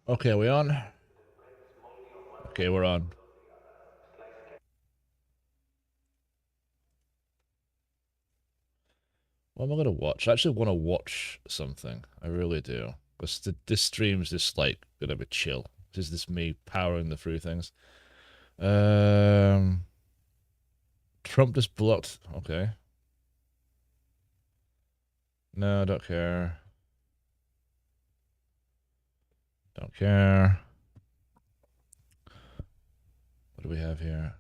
Okay, are we on? Okay, we're on. What am I gonna watch? I actually want to watch something. I really do. Because this stream's just like gonna be chill. This is just me powering the through things. Um, Trump just blocked. Okay. No, don't care. Don't care. What do we have here?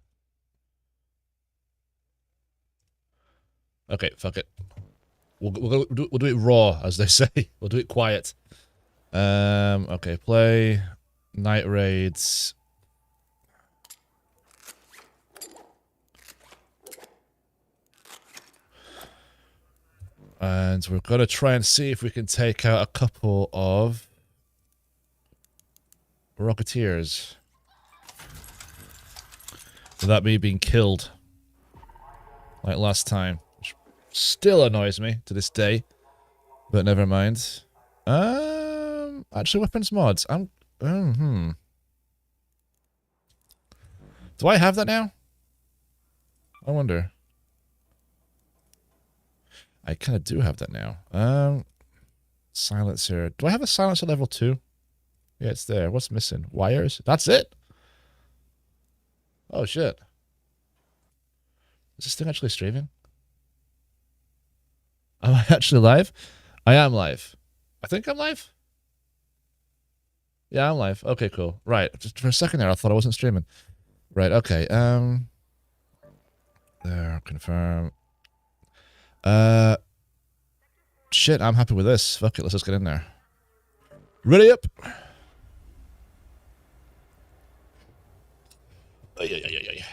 Okay, fuck it. We'll do it raw, as they say. We'll do it quiet. Okay, play night raids. And we're gonna try and see if we can take out a couple of Rocketeers without me being killed like last time, which still annoys me to this day, but never mind. Actually, weapons mods. Do I have that now? I wonder. I kind of do have that now. Silencer. Do I have a silencer level 2? Yeah, it's there. What's missing? Wires? That's it? Oh, shit. Is this thing actually streaming? Am I actually live? I am live. I think I'm live. Yeah, I'm live. Okay, cool. Right. Just for a second there, I thought I wasn't streaming. Right, okay. There, confirm. Shit, I'm happy with this. Fuck it, let's just get in there. Ready up! Ay, ay, ay, ay, ay.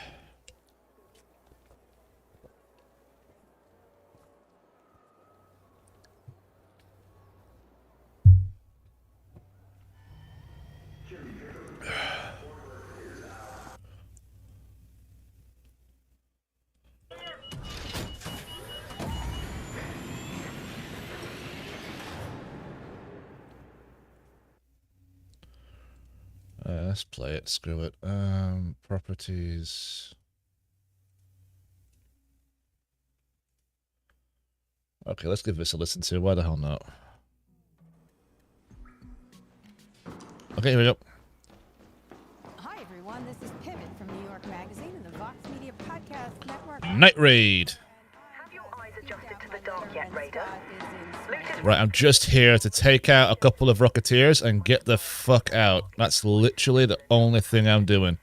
Let's play it. Screw it. Properties. Okay, let's give this a listen to. Why the hell not? Okay, here we go. Hi, everyone. This is Pivot from New York Magazine and the Vox Media Podcast Network. Night Raid. Have your eyes adjusted to the dark yet, Raider? Right, I'm just here to take out a couple of Rocketeers and get the fuck out. That's literally the only thing I'm doing.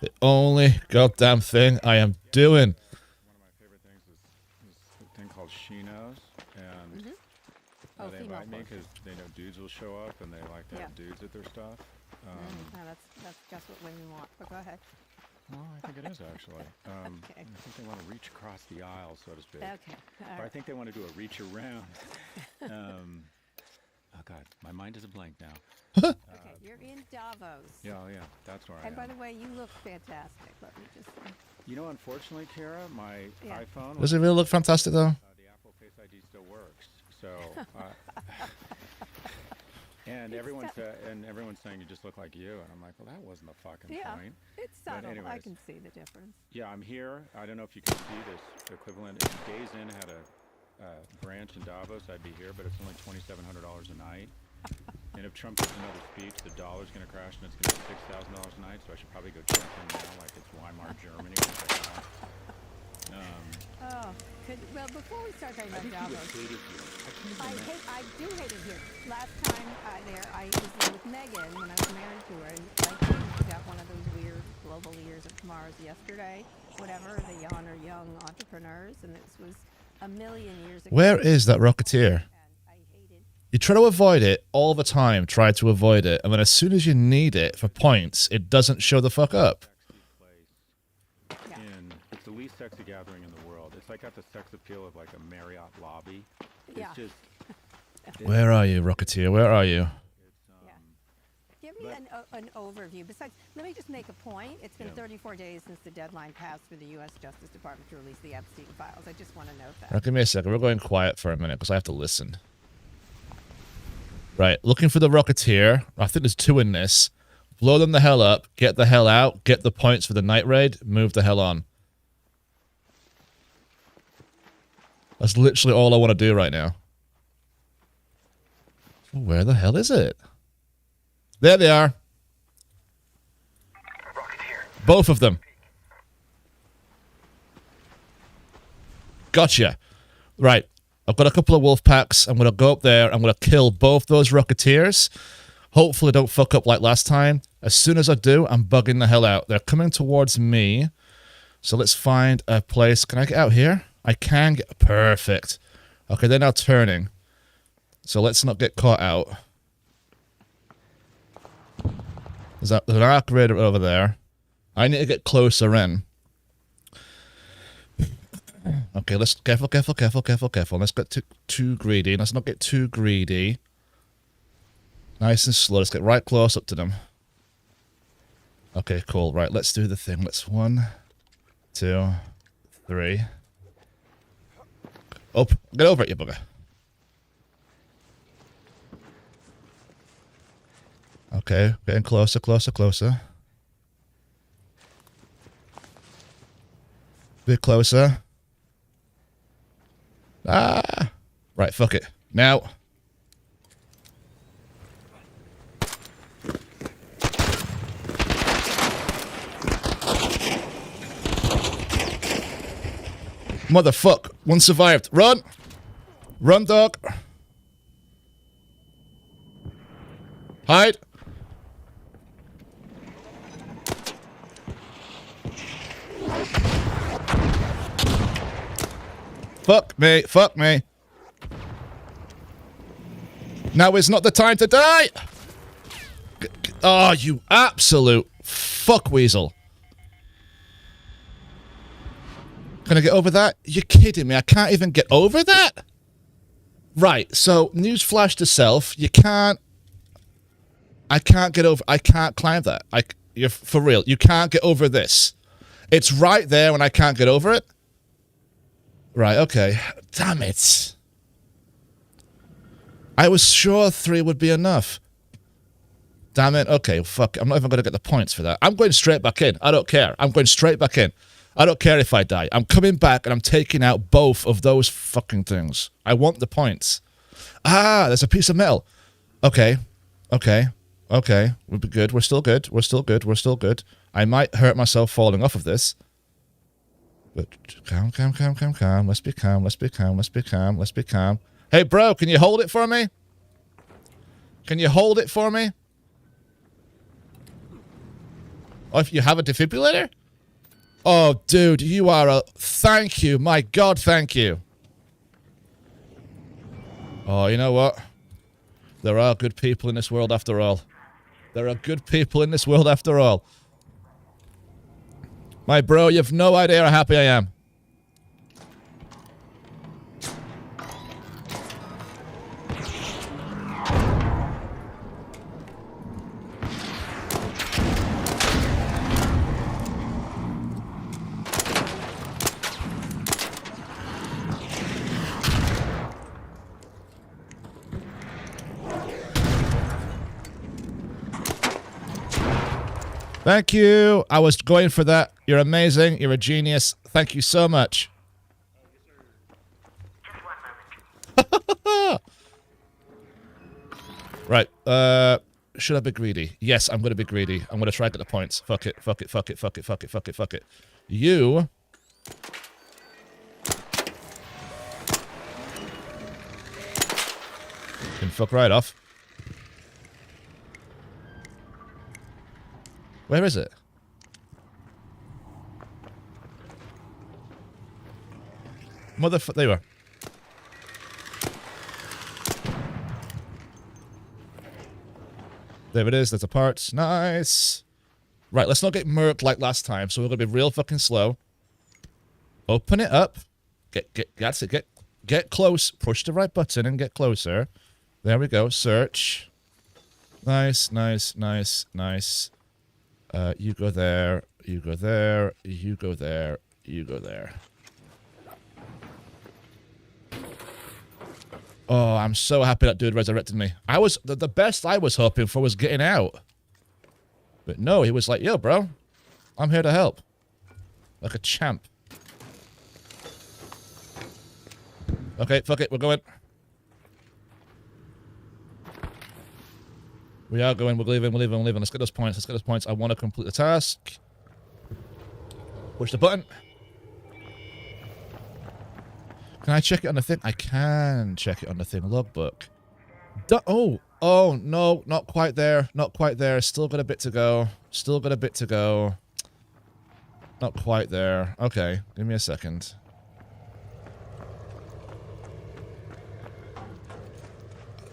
The only goddamn thing I am doing. One of my favorite things is this thing called Chinos, and they invite me because they know dudes will show up and they like to have dudes at their stuff. No, that's just what women want. But go ahead. Well, I think it is actually. Okay. I think they want to reach across the aisle, so to speak. Okay. Or I think they want to do a reach around. Oh God, my mind is a blank now. Okay, you're in Davos. Yeah, yeah, that's where I And by am. the way, you look fantastic. Let me just say. You know, unfortunately, Kara, my iPhone. Does it really look fantastic though? The Apple Face ID still works. So, and everyone's saying you just look like you, and I'm like, well, that wasn't the fucking point. It's subtle. I anyways. can see the difference. Yeah, I'm here. I don't know if you can see this equivalent. If Days Inn had a branch in Davos, I'd be here, but it's only $2,700 a night. And if Trump gives another speech, the dollar's going to crash, and it's going to be $6,000 a night. So I should probably go check in now, like it's Weimar, Germany. Or check it out. Well, before we start talking I about think you Davos, would hate it here. I do hate it here. Last time I was there with Megan when I was married to her, and I got one of those weird global years of tomorrow's yesterday, whatever, the honor young entrepreneurs, and this was a million years ago. Where is that Rocketeer? I hated. You try to avoid it all the time, try to avoid it, and then as soon as you need it for points, it doesn't show the fuck up. It's the least sexy gathering in the world. It's like got the sex appeal of like a Marriott lobby. It's Yeah. just. Where are you, Rocketeer? Where are you? Give me an overview. Besides, let me just make a point. It's been 34 days since the deadline passed for the U.S. Justice Department to release the Epstein files. I just want to note that. Right, give me a second. We're going quiet for a minute because I have to listen. Right, looking for the Rocketeer. I think there's 2 in this. Blow them the hell up, get the hell out, get the points for the night raid, move the hell on. That's literally all I want to do right now. Where the hell is it? There they are. Both of them. Gotcha. Right. I've got a couple of wolf packs. I'm going to go up there. I'm going to kill both those Rocketeers. Hopefully don't fuck up like last time. As soon as I do, I'm bugging the hell out. They're coming towards me. So let's find a place. Can I get out here? I can get... Perfect. Okay, they're now turning. So let's not get caught out. There's an arc raider over there. I need to get closer in. Okay, let's... Careful. Let's get too greedy. Let's not get too greedy. Nice and slow. Let's get right close up to them. Okay, cool. Right, let's do the thing. Let's 1, 2, 3. Oh, get over it, you bugger. Okay, getting closer. Bit closer. Ah! Right, fuck it. Now. Motherfuck. One survived. Run! Run, dog. Hide. Fuck me. Now is not the time to die! Oh, you absolute fuckweasel. Can I get over that? You're kidding me. I can't even get over that? Right, so newsflash to self. You can't... I can't get over... I can't climb that. You're for real. You can't get over this. It's right there and I can't get over it? Right, okay. Damn it. I was sure 3 would be enough. Damn it. Okay, fuck. I'm not even going to get the points for that. I'm going straight back in. I don't care. I'm going straight back in. I don't care if I die. I'm coming back and I'm taking out both of those fucking things. I want the points. Ah, there's a piece of metal. Okay. We'll be good. We're still good. I might hurt myself falling off of this. But calm. Let's be calm. Hey, bro, can you hold it for me? Oh, if you have a defibrillator? Oh, dude, you are a... Thank you. My God, thank you. Oh, you know what? There are good people in this world after all. My bro, you have no idea how happy I am. Thank you. I was going for that. You're amazing. You're a genius. Thank you so much. Right. Should I be greedy? Yes, I'm going to be greedy. I'm going to try to get the points. Fuck it. You... can fuck right off. Where is it? Motherfucker, there you are. There it is, there's a part. Nice. Right, let's not get murked like last time, so we're gonna be real fucking slow. Open it up. That's it, get close. Push the right button and get closer. There we go, search. Nice. You go there, you go there, you go there, you go there. Oh, I'm so happy that dude resurrected me. I was the best I was hoping for was getting out. But no, he was like, yo, bro, I'm here to help. Like a champ. Okay, fuck it, we're going. We are going, we're leaving. Let's get those points. I want to complete the task. Push the button. Can I check it on the thing? I can check it on the thing. Logbook. Oh, no, not quite there. Still got a bit to go. Not quite there. Okay, give me a second.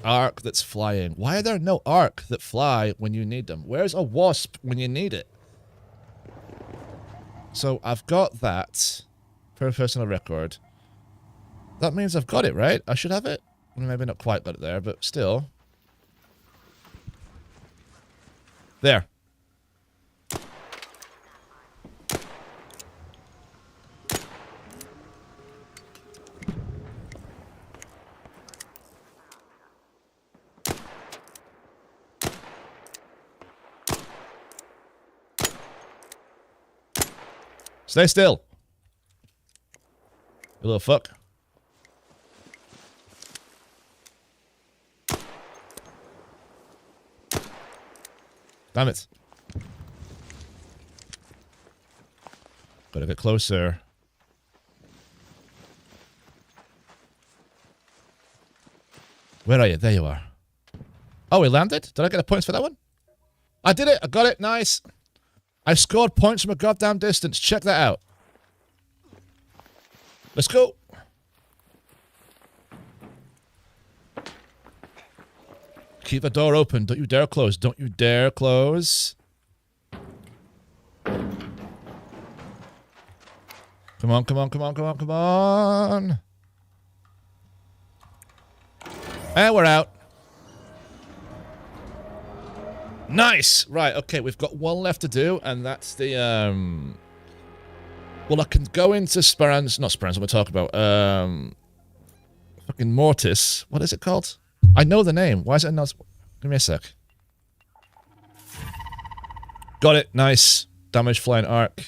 Arc that's flying. Why are there no arc that fly when you need them? Where's a wasp when you need it? So I've got that per personal record. That means I've got it, right? I should have it. Maybe not quite got it there, but still. There. Stay still. You little fuck. Damn it. Gotta get closer. Where are you? There you are. Oh, we landed? Did I get the points for that one? I did it. I got it. Nice. I scored points from a goddamn distance. Check that out. Let's go. Keep the door open. Don't you dare close. Don't you dare close. Come on, come on, come on, come on, come on. And we're out. Nice! Right, okay, we've got one left to do, and that's the, well, I can go into Speranza, not Speranza, we're talking about, fucking Mortis. What is it called? I know the name. Why is it not? Give me a sec. Got it. Nice. Damage flying arc.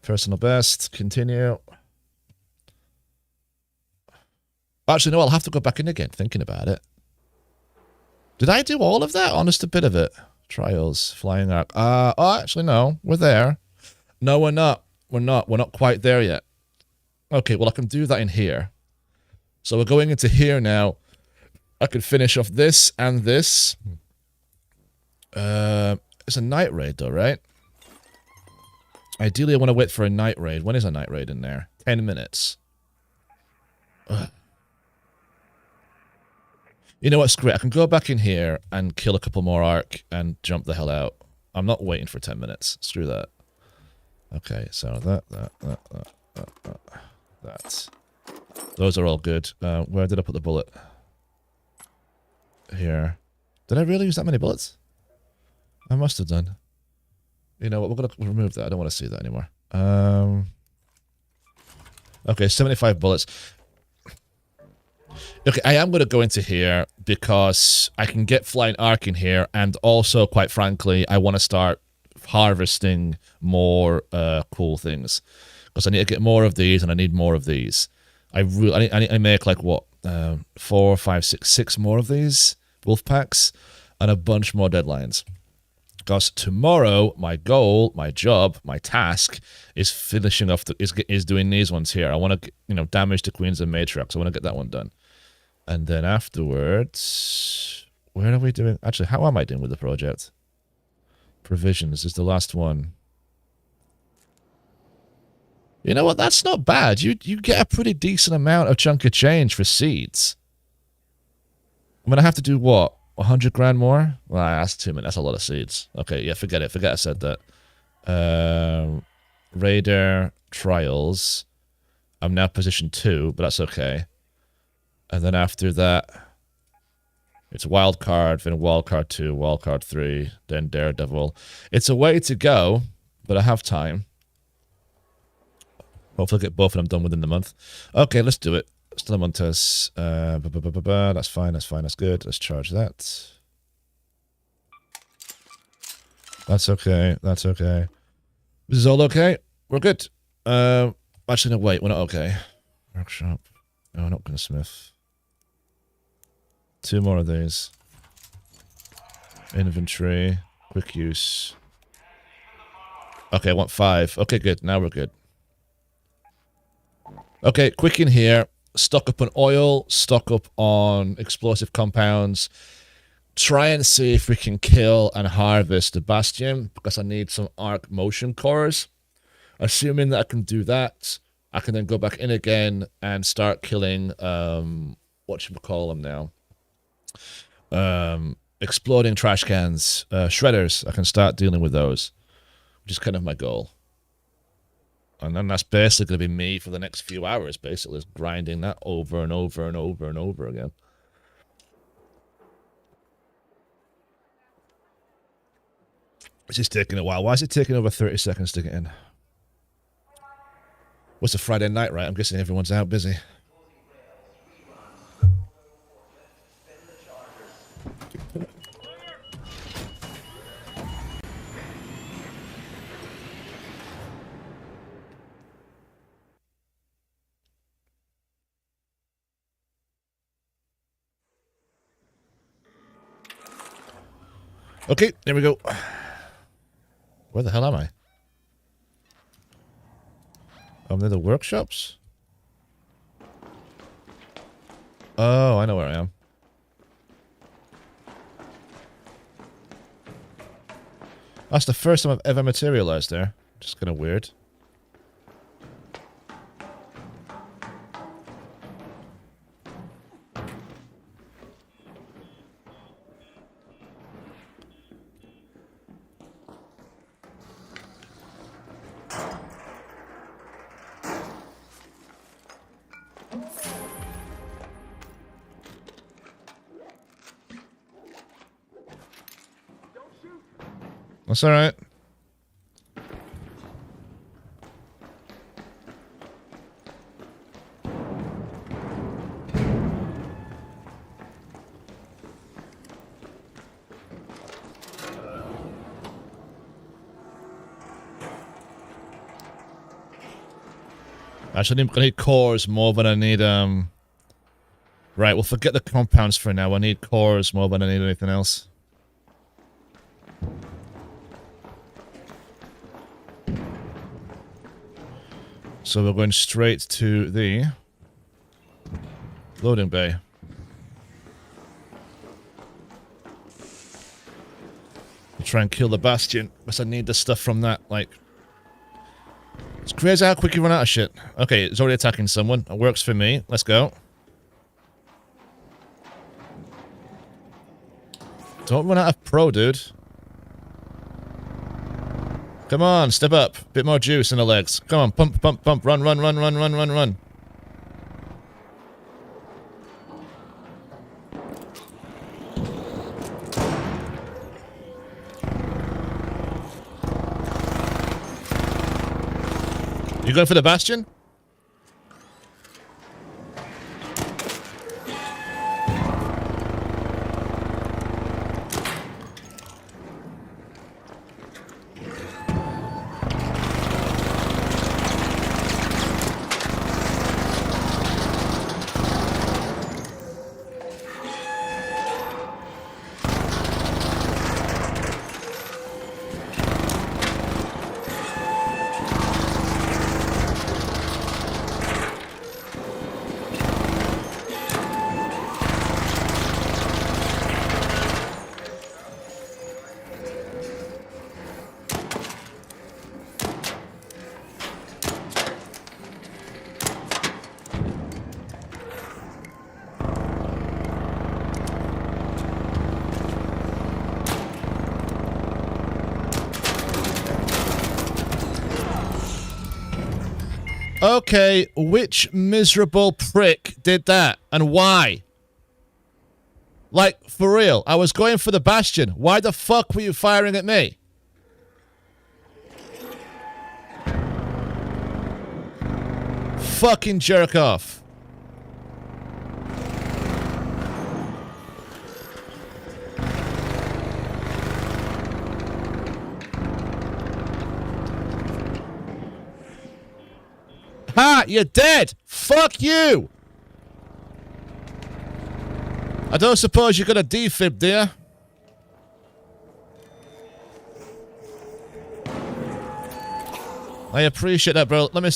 Personal best. Continue. Actually, no, I'll have to go back in again, thinking about it. Did I do all of that? Honest a bit of it. Trials. Flying arc. Oh, actually, no. We're there. No, we're not. We're not quite there yet. Okay, well, I can do that in here. So we're going into here now. I could finish off this and this. It's a night raid though, right? Ideally, I want to wait for a night raid. When is a night raid in there? 10 minutes. Ugh. You know what, screw it. I can go back in here and kill a couple more arc and jump the hell out. I'm not waiting for 10 minutes. Screw that. Okay, so that. Those are all good. Where did I put the bullet? Here. Did I really use that many bullets? I must have done. You know what, we're going to remove that. I don't want to see that anymore. Okay, 75 bullets. Okay, I am going to go into here because I can get flying arc in here, and also, quite frankly, I want to start harvesting more cool things. Because I need to get more of these, and I need more of these. I need to make, like, what? 4, 5, 6 more of these wolf packs, and a bunch more deadlines. Because tomorrow, my goal, my job, my task is finishing off is doing these ones here. I want to, damage to Queens and Matriarchs. I want to get that one done, and then afterwards, where are we doing? Actually, how am I doing with the project? Provisions is the last one. You know what? That's not bad. You get a pretty decent amount of chunk of change for seeds. I'm gonna have to do what? 100 grand more? Well, that's too many. That's a lot of seeds. Okay, yeah, forget it. Forget I said that. Raider Trials. I'm now position 2, but that's okay. And then after that, it's Wildcard, then Wildcard 2, Wildcard 3, then Daredevil. It's a way to go, but I have time. Hopefully I'll get both of them done within the month. Okay, let's do it. Still Montez. That's fine. That's fine. That's good. Let's charge that. That's okay. That's okay. This is all okay. We're good. Actually, no, wait. We're not okay. Workshop. No, not gunsmith. 2 more of these. Inventory. Quick use. Okay, I want 5. Okay, good. Now we're good. Okay, quick in here. Stock up on oil. Stock up on explosive compounds. Try and see if we can kill and harvest the Bastion, because I need some arc motion cores. Assuming that I can do that, I can then go back in again and start killing, whatchamacallem now? Exploding trash cans, shredders. I can start dealing with those, which is kind of my goal. And then that's basically going to be me for the next few hours, basically, just grinding that over and over and over and over again. It's just taking a while. Why is it taking over 30 seconds to get in? What's a Friday night, right? I'm guessing everyone's out busy. Okay, there we go. Where the hell am I? I'm near the workshops? Oh, I know where I am. That's the first time I've ever materialized there. Just kind of weird. That's alright. Actually, I need cores more than I need, Right, we'll forget the compounds for now. I need cores more than I need anything else. So we're going straight to the loading bay. We'll try and kill the Bastion, because I need the stuff from that, like... It's crazy how quick you run out of shit. Okay, it's already attacking someone. It works for me. Let's go. Don't run out of pro, dude. Come on, step up. Bit more juice in the legs. Come on, pump, pump, pump. Run, run, run, run, run, run, run. You going for the Bastion? Okay, which miserable prick did that? And why? Like, for real, I was going for the Bastion. Why the fuck were you firing at me? Fucking jerk off. Ha! You're dead! Fuck you! I don't suppose you got a defib, do you? I appreciate that, bro. Let me...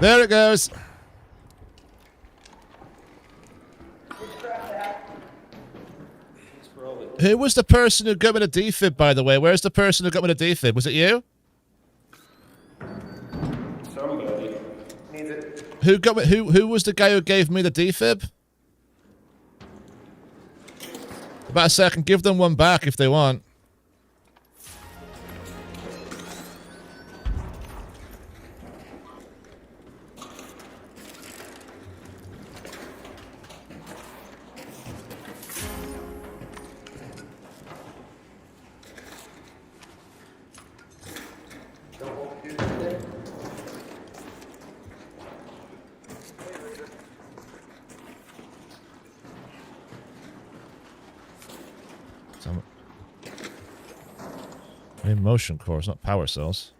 There it goes. Who was the person who got me the defib, by the way? Where's the person who got me the defib? Was it you? Somebody needs it. Who got me, who was the guy who gave me the defib? About a second, give them one back if they want. I mean, motion cores, not power cells.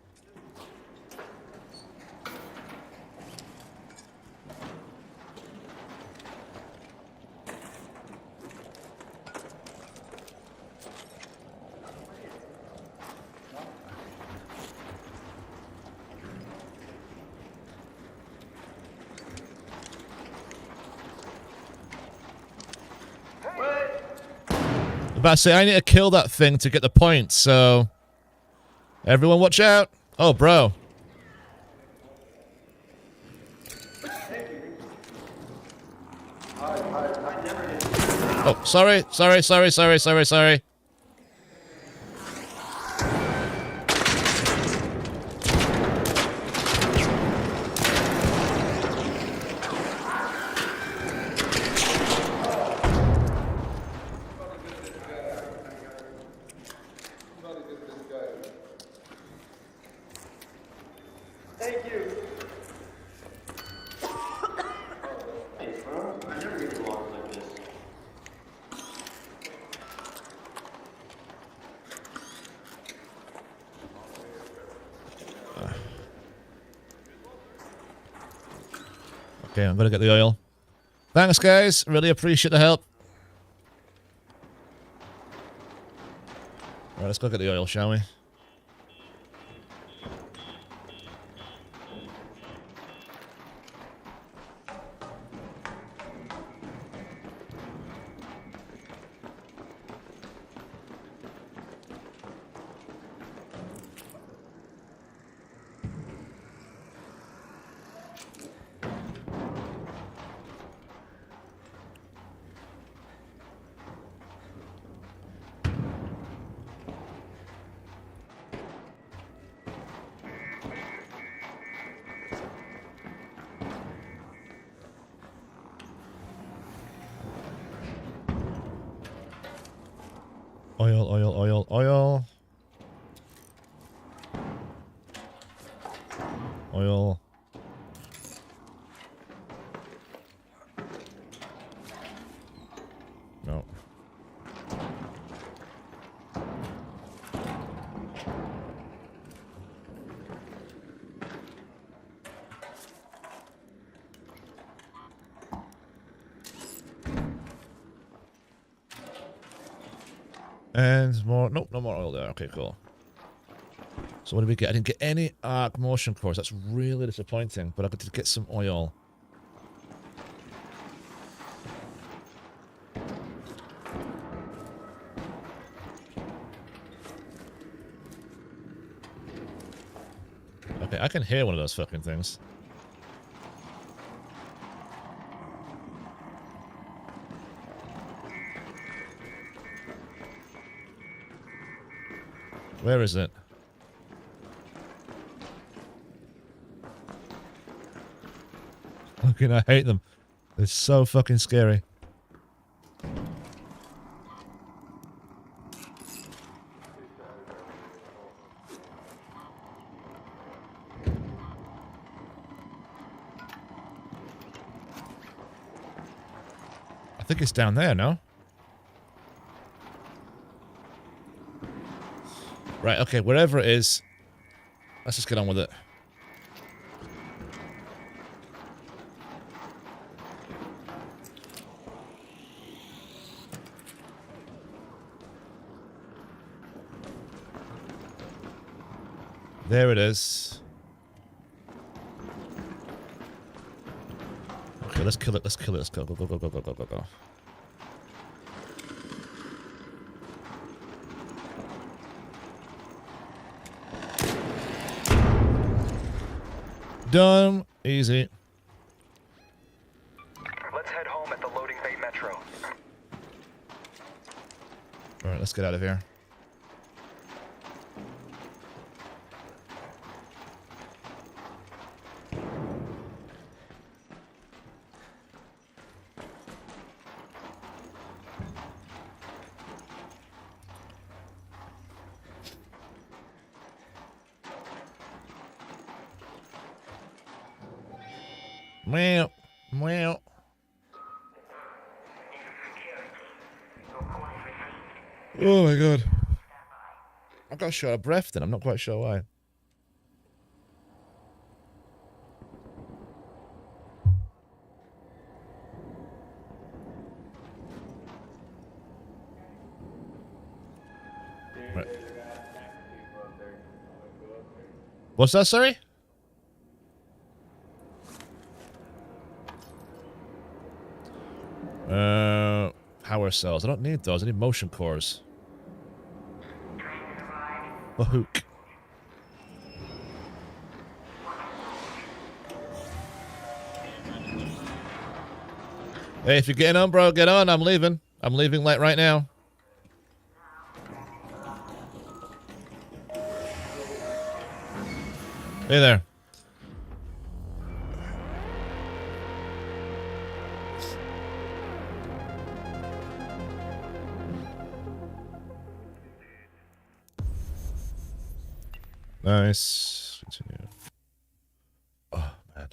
I'm about to say, I need to kill that thing to get the point, so... Everyone watch out! Oh, bro. Oh, sorry. Thank you. Thanks, bro. I never get along like this. Okay, I'm gonna get the oil. Thanks, guys. Really appreciate the help. Alright, let's go get the oil, shall we? Oil, oil, oil, oil. Oil. No. And more. Nope, no more oil there. Okay, cool. So what did we get? I didn't get any arc motion cores. That's really disappointing. But I got to get some oil. Okay, I can hear one of those fucking things. Where is it? Fucking, I hate them. They're so fucking scary. I think it's down there, no? Right, okay, wherever it is, let's just get on with it. There it is. Okay, let's kill it, let's kill it, let's go, go, go, go, go, go, go, go, go. Done. Easy. Let's head home at the loading bay metro. Alright, let's get out of here. Meow. Meow. Oh my god. I got short of breath then, I'm not quite sure why. Right. What's that, sorry? Power cells. I don't need those. I need motion cores. Bahook. Hey, if you're getting on, bro, get on. I'm leaving. I'm leaving like right now. Hey there. Nice. Continue. Oh, man.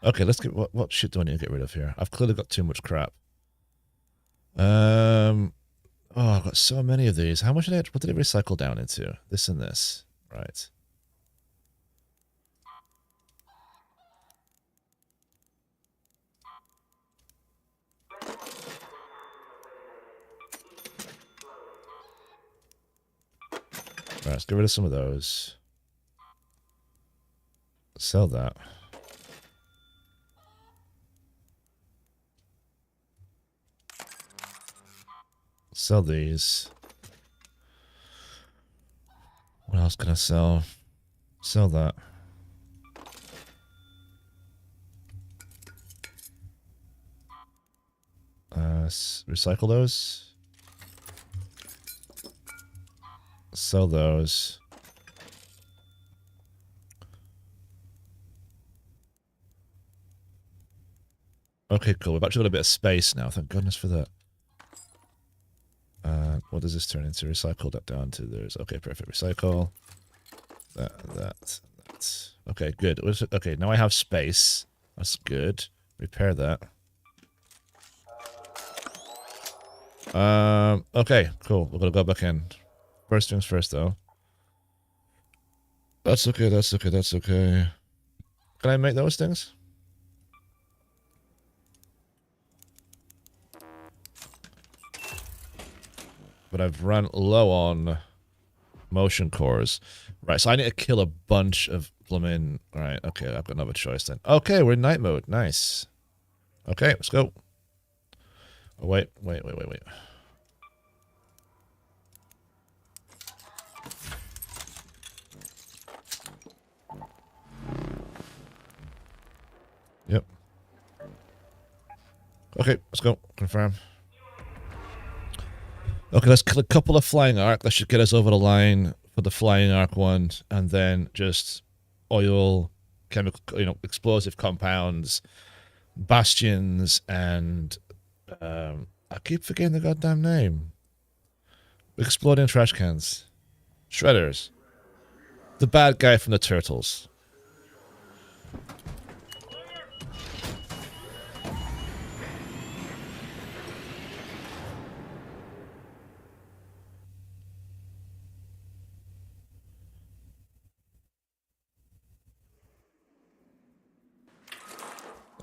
Okay, let's get what shit do I need to get rid of here? I've clearly got too much crap. Oh, I've got so many of these. How much did what did it recycle down into? This and this. Right. Alright, let's get rid of some of those. Sell that. Sell these. What else can I sell? Sell that. Recycle those. Sell those. Okay, cool. We've actually got a bit of space now. Thank goodness for that. What does this turn into? Recycle that down to there's... Okay, perfect. Recycle. That. Okay, good. Okay, now I have space. That's good. Repair that. Okay, cool. We're gonna go back in. First things first, though. That's okay, that's okay, that's okay. Can I make those things? But I've run low on motion cores. Right, so I need to kill a bunch of blooming... Alright, okay, I've got another choice then. Okay, we're in night mode. Nice. Okay, let's go. Oh, wait. Yep. Okay, let's go. Confirm. Okay, let's kill a couple of flying arc. That should get us over the line for the flying arc one, and then just oil, chemical, explosive compounds, bastions, and I keep forgetting the goddamn name. Exploding trash cans, shredders, the bad guy from the Turtles.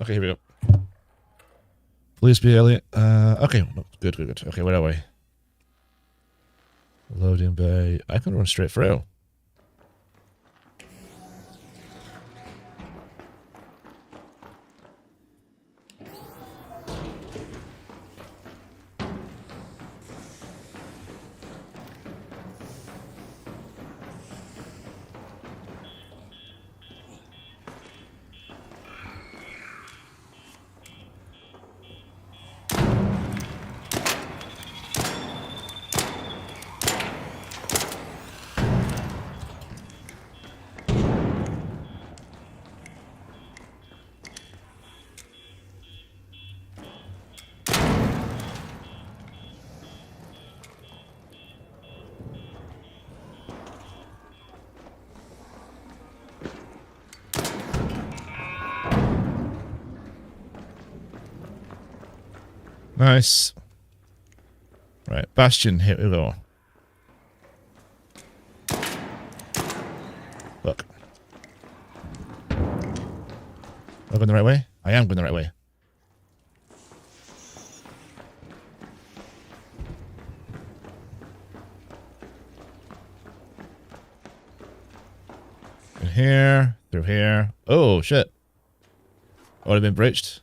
Okay, here we go. Please be Elliot. Okay, good. Okay, where are we? Loading bay. I can run straight through. Nice. Right, Bastion, here we go. Look. Am I going the right way? I am going the right way. In here, through here. Oh, shit. Would have been breached.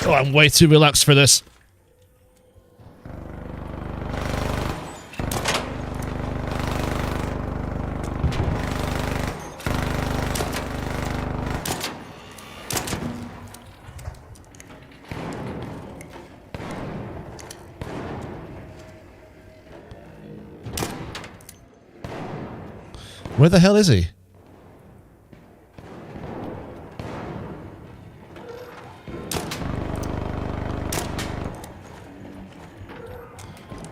Oh, I'm way too relaxed for this. Where the hell is he?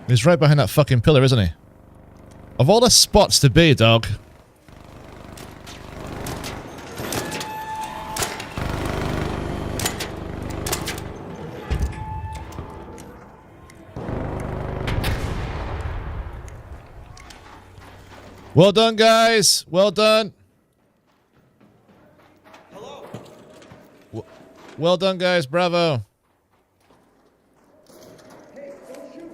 He's right behind that fucking pillar, isn't he? Of all the spots to be, dog. Well done, guys. Well done. Hello. Well done, guys. Bravo. Hey, don't shoot.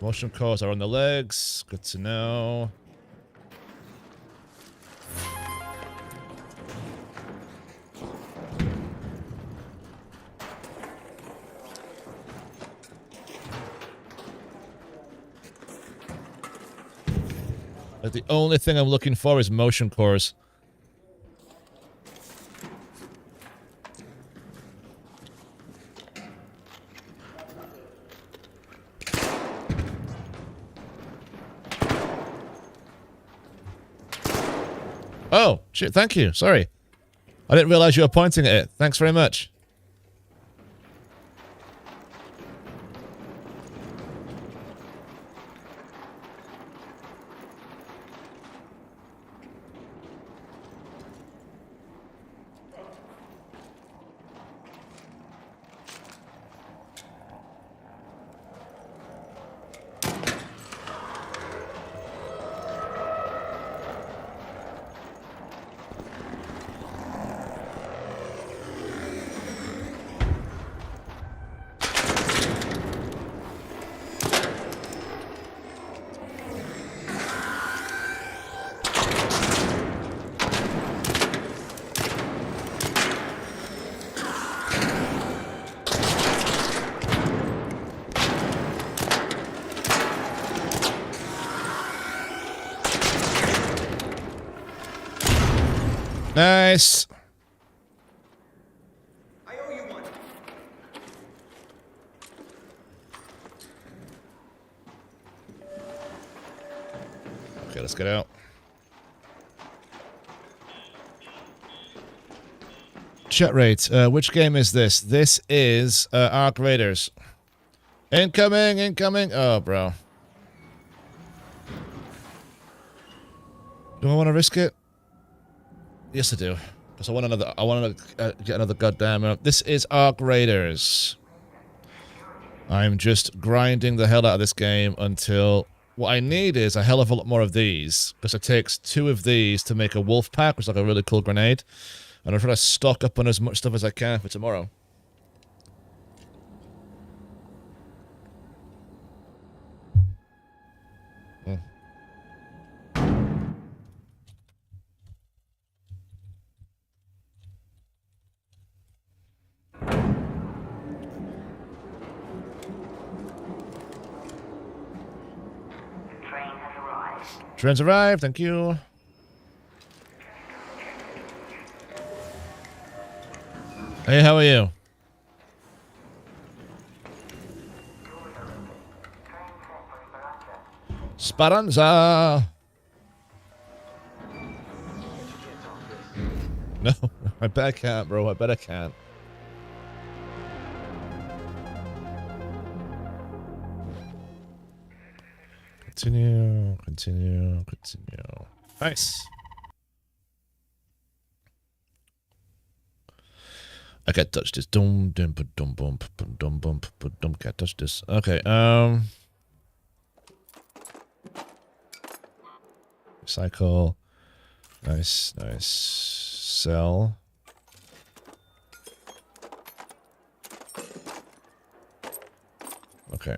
Motion cores are on the legs. Good to know. Like the only thing I'm looking for is motion cores. Oh, shit, thank you. Sorry. I didn't realize you were pointing at it. Thanks very much. Nice. I owe you one. Okay, let's get out. Chat rate. Which game is this? This is Ark Raiders. Incoming, incoming. Oh, bro. Do I want to risk it? Yes, I do. Because I want another. I want to get another goddamn. This is Ark Raiders. I'm just grinding the hell out of this game until what I need is a hell of a lot more of these. Because it takes 2 of these to make a wolf pack, which is like a really cool grenade. And I'm trying to stock up on as much stuff as I can for tomorrow. Train's arrived, thank you. Hey, how are you? Speranza! No, I bet I can't, bro. I bet I can't. Continue, continue, continue. Nice. I can't touch this. Dum dum dum bum dum bum dum. Can't touch this. Okay. Recycle. Nice, nice. Sell. Okay.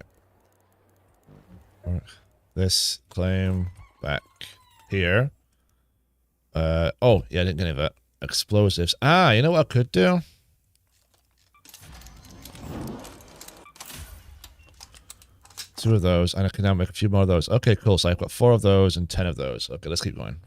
This claim back here. Oh, yeah, I didn't get any of that. Explosives. Ah, you know what I could do? Two of those, and I can now make a few more of those. Okay, cool. So I've got 4 of those and 10 of those. Okay, let's keep going.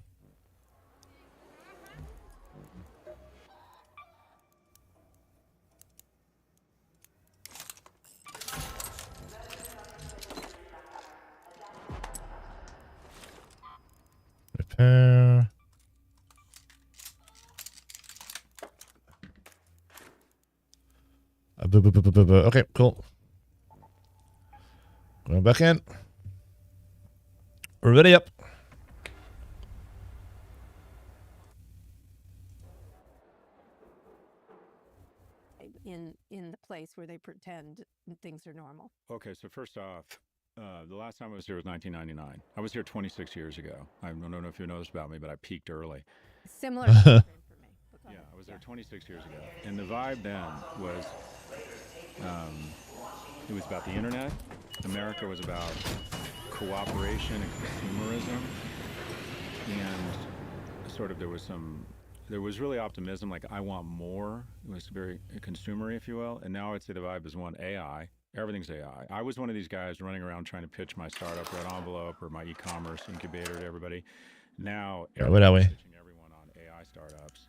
Repair. Okay, cool. Going back in. Ready up. place where they pretend things are normal. Okay, so first off, the last time I was here was 1999. I was here 26 years ago. I don't know if you noticed about me, but I peaked early. Similar time frame for me. But go Yeah, ahead. I was there 26 years ago. And the vibe then was, it was about the internet. America was about cooperation and consumerism. And sort of there was really optimism, like I want more. It was very consumery, if you will. And now I'd say the vibe is one, AI. Everything's AI. I was one of these guys running around trying to pitch my startup, Red Envelope, or my e-commerce incubator to everybody. Now, Where are we? pitching everyone on AI startups.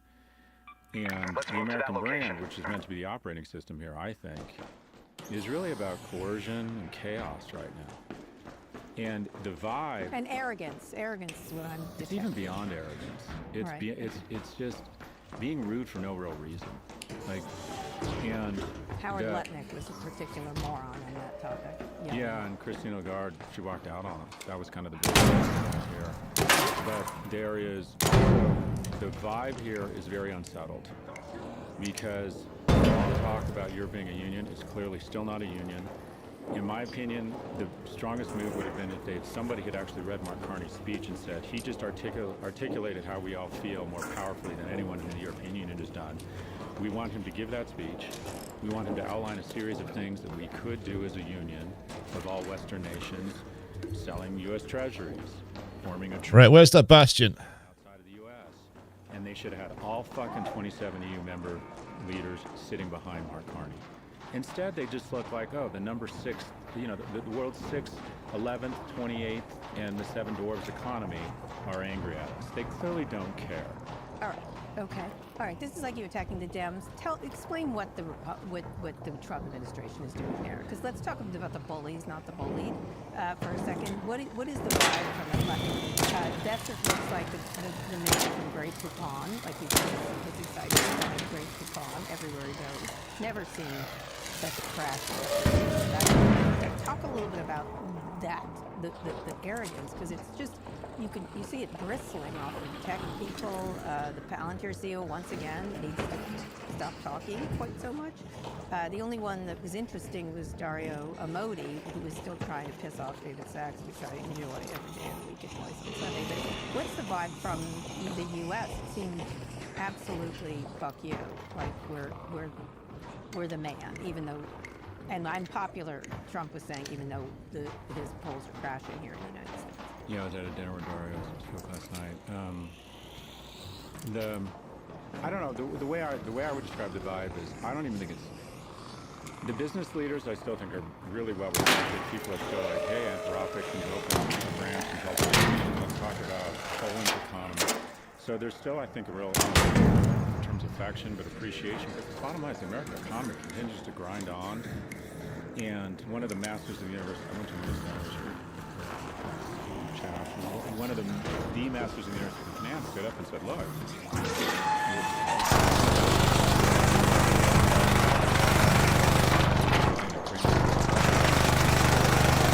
And Let's the move to that American location. brand, which is meant to be the operating system here, I think, is really about coercion and chaos right now. And the vibe, And arrogance. Arrogance is what I'm it's even detecting. beyond arrogance. It's Right. it's just being rude for no real reason. Like, and Howard the- Lutnick was a particular moron on that topic. Yeah, and Christine Lagarde, she walked out on it. That was kind of the big thing here. But there is, the vibe here is very unsettled because all the talk about Europe being a union is clearly still not a union. In my opinion, the strongest move would have been if somebody had actually read Mark Carney's speech and said, he just articulated how we all feel more powerfully than anyone in the European Union has done. We want him to give that speech. We want him to outline a series of things that we could do as a union of all Western nations, selling U.S. treasuries, forming a Right, where's that bastion? outside of the U.S. And they should have had all fucking 27 EU member leaders sitting behind Mark Carney. Instead, they just look like, oh, the number 6, you know, the world's 6th, 11th, 28th, and the 7 dwarves economy are angry at us. They clearly don't care. All right. Okay. All right. This is like you attacking the Dems. Explain what the Trump administration is doing there. Because let's talk about the bullies, not the bullied, for a second. What is the vibe from the left? That just looks like the man from Great Poupon. Like he's excited about Great Poupon everywhere he goes. Never seen such a crash. Talk a little bit about that, the arrogance, because it's just you see it bristling off of tech people. The Palantir CEO once again needs to stop talking quite so much. The only one that was interesting was Dario Amodi, who was still trying to piss off David Sachs, which I enjoy every day of the week, twice on Sunday. But what's the vibe from the U.S.? It seems absolutely fuck you, like we're the man, even though. And I'm popular, Trump was saying, even though his polls are crashing here in the United States. Yeah, I was at a dinner with Dario spoke last night. I don't know, the way I would describe the vibe is, I don't even think it's, the business leaders I still think are really well respected. People are still like, hey, Anthropic can open a branch and help us. Let's talk about Poland's economy. So there's still, I think, a real, in terms of affection, but appreciation. But the bottom line is the American economy continues to grind on. And one of the masters of the university, I went to university, one of the masters of the University of Finance stood up and said, look,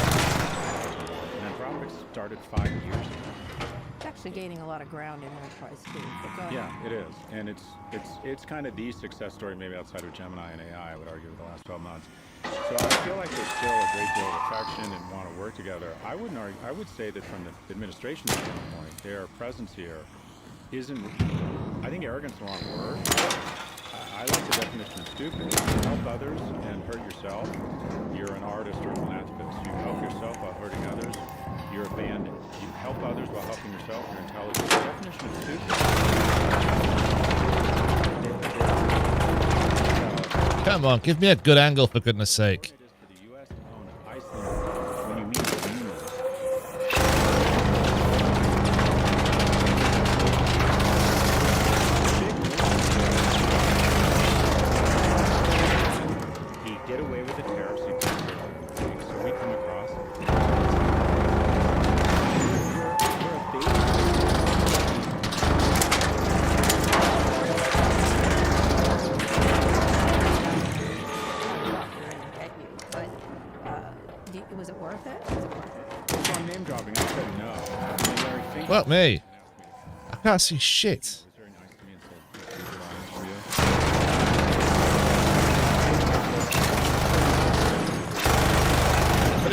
and Anthropic started 5 years ago. It's actually gaining a lot of ground in enterprise too. But go ahead. Yeah, it is. And it's kind of the success story maybe outside of Gemini and AI, I would argue, in the last 12 months. So I feel like there's still a great deal of affection and want to work together. I would say that from the administration standpoint, their presence here isn't, I think arrogance is the wrong word. I like the definition of stupid. You help others and hurt yourself, you're an artist or a philanthropist. You help yourself while hurting others, you're a bandit. You help others while helping yourself, you're intelligent. The definition of stupid. Come on, give me a good angle for goodness sake. It is for the U.S. to own Iceland when you meet the He did away with the tariffs. He did so we come across. We're a big At you. But was it worth it? Was it worth it? So I'm name dropping. I said no. And then Larry Fink Fuck me. asked me to I can't see shit. was very nice to me and said, "Please do an interview."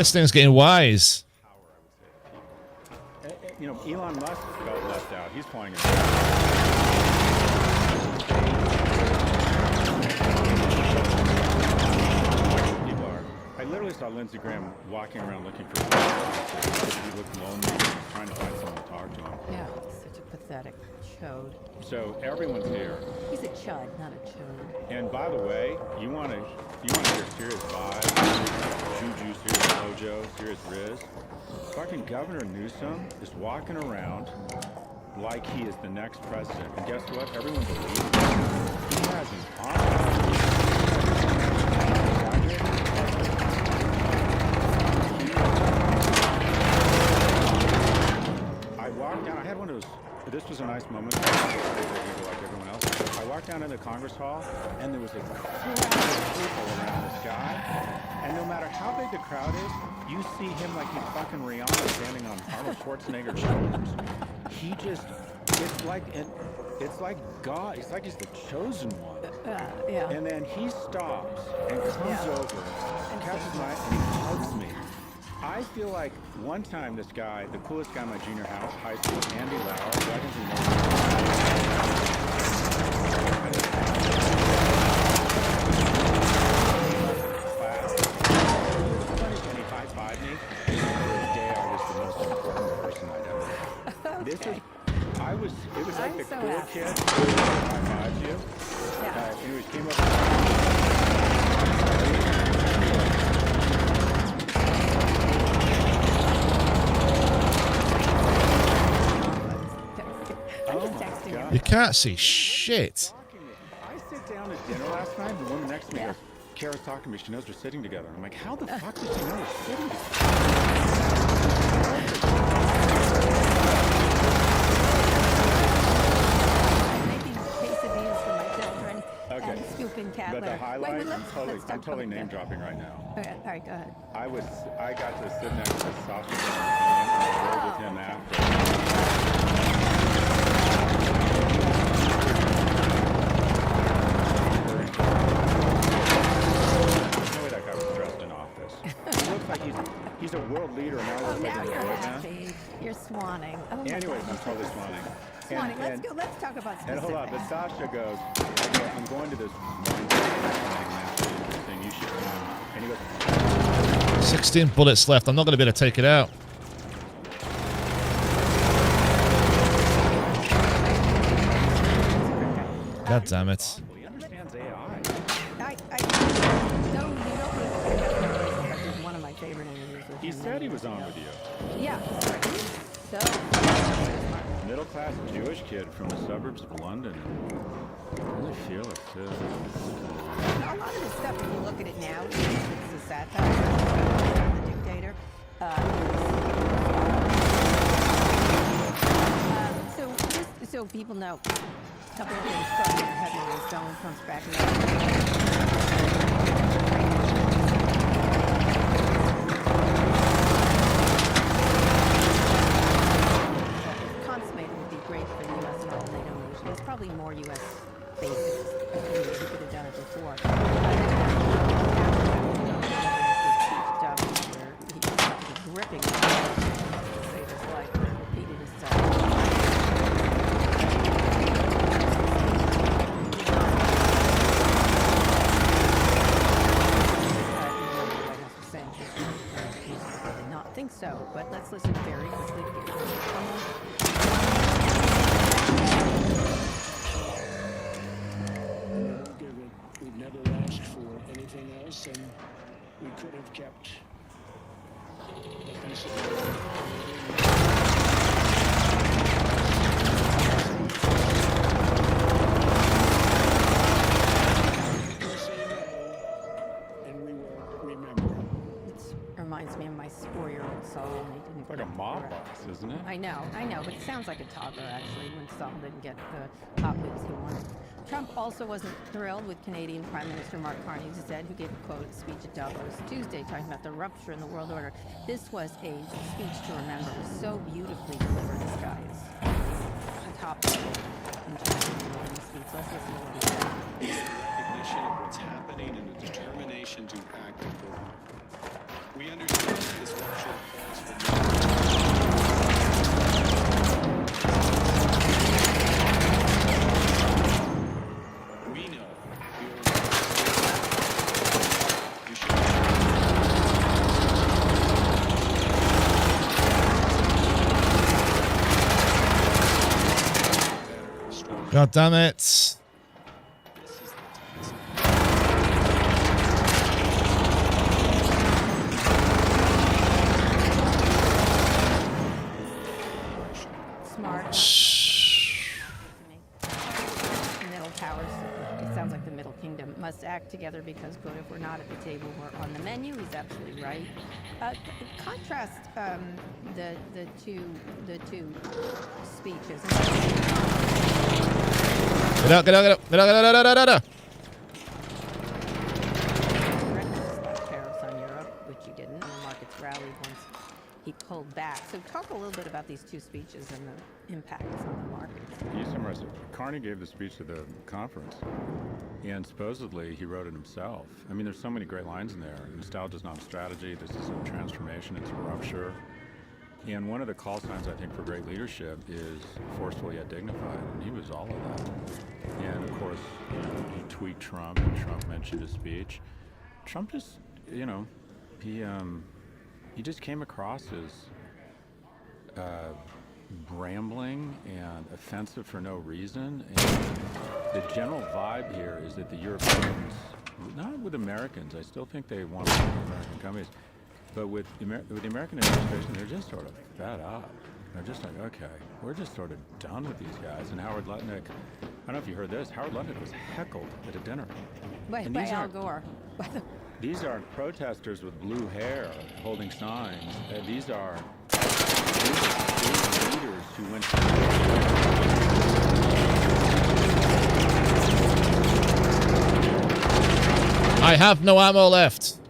This thing's getting wise. You know, Elon Musk felt left out. He's flying in. People are. I literally saw Lindsey Graham walking around looking for people. He looked lonely, trying to find someone to talk to him. Yeah, such a pathetic chode. So everyone's here. He's a chud, not a chode. And by the way, you want to hear serious vibes, Juju, serious Mojo, serious Riz. Fucking Governor Newsom is walking around like he is the next president. And guess what? Everyone believes him. He has an arm. I walked down. I had one of those. This was a nice moment. Like everyone else. I walked down into Congress Hall, and there was a crowd of people around this guy. And no matter how big the crowd is, you see him like he's fucking Rihanna standing on Arnold Schwarzenegger's shoulders. He just, it's like God. It's like he's the chosen one. Yeah. And then he stops and comes over and catches my and he hugs me. I feel like one time this guy, the coolest guy in my junior high school, Andy Lauer, who I think we and he high-fived me. And for a day, I was the most important person I'd ever met. This is, it was like I'm the so cool happy. kid who high-fived you. Yeah. Anyways, came up. I'm just texting him. You can't see shit. I sit down at dinner last night, the woman next to me goes, Kara's talking to me, she knows we're sitting together. I'm like, how the fuck does she know we're sitting together? I'm making quesadillas for my children and scooping cat But the litter. highlight, let's I'm talk totally about name that. dropping right now. Okay, all right, go ahead. I got to sit next to Sasha Baron Cohen and I rode with him after. There's no way that guy was dressed in office. He looks like he's a world leader and now he looks like Now he's a you're boy band. happy. You're swanning. Oh my Anyways, God. I'm totally swanning. Swanning. Let's go. Let's talk about And specifics. hold on, but Sasha goes, I'm going to this morning thing, you should come. And he goes, 16 bullets left. I'm not going to be able to take it out. God damn it. well, he understands AI. No, you don't need to. This is one of my favorite interviews with He him. said he was on with you. Yeah. So. Middle-class Jewish kid from the suburbs of London. Really fearless, too. A lot of this stuff, if you look at it now, it's a satire. The dictator. So people know a couple of things from the headlines. Donald Trump's backing consummated would be great for the U.S. and all NATO nations. There's probably more U.S. bases. We could have done it before. Gripping to save his life, but repeated his I did not think so, but let's listen very quickly to We've never asked for anything else, and we could have kept a piece of We'll say no, and we will remember. It reminds me of my 4-year-old son. He didn't It's like get a mob the- boss, isn't it? I know, but it sounds like a toddler actually when Saul didn't get the Hot Wheels he wanted. Trump also wasn't thrilled with Canadian Prime Minister Mark Carney, who said, who gave a quote speech at Davos Tuesday talking about the rupture in the world order. This was a speech to remember. It was so beautifully delivered. This guy is a top in terms of delivering speech. Let's listen to what he said. Recognition of what's happening and the determination to act. We understand God damn it. This is the Smart. Middle powers. It sounds like the Middle Kingdom must act together because, quote, if we're not at the table, we're on the menu. He's absolutely right. Contrast the two speeches. Get out, get out, get out, get out, get out, get out, get out, get out. Slapped tariffs on Europe, which you didn't, and the markets rallied once he pulled back. So talk a little bit about these two speeches and the impacts on the markets. You summarized it. Carney gave the speech to the conference, and supposedly he wrote it himself. I mean, there's so many great lines in there. Nostalgia is not a strategy. This is a transformation. It's a rupture. And one of the call signs, I think, for great leadership is forceful yet dignified, and he was all of that. And of course, you tweet Trump, and Trump mentioned his speech. Trump just, he just came across as brambling and offensive for no reason. And the general vibe here is that the Europeans, not with Americans, I still think they want to work with American companies, but with the American administration, they're just sort of fed up. They're just like, okay, we're just sort of done with these guys. And Howard Lutnick, I don't know if you heard this, Howard Lutnick was heckled at a dinner. By Al Gore. These aren't protesters with blue hair holding signs. These are leaders who went to... I have no ammo left.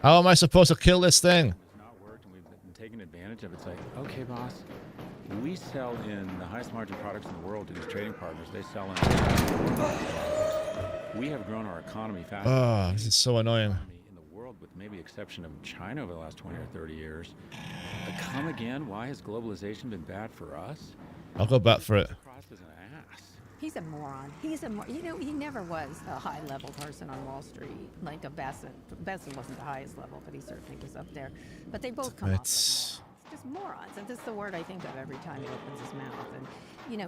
How am I supposed to kill this thing? It's not worked, and we've been taking advantage of it. It's like, okay, boss, we sell in the highest margin products in the world to these trading partners. They sell in... We have grown our economy faster. Oh, this is so annoying. In the world, with maybe exception of China over the last 20 or 30 years. But come again, why has globalization been bad for us? I'll go back for it. Cross as an ass. He's a moron. He never was a high-level person on Wall Street like a Bassett. Bassett wasn't the highest level, but he certainly was up there. But they both come off as morons. Just morons. And that's the word I think of every time he opens his mouth. And,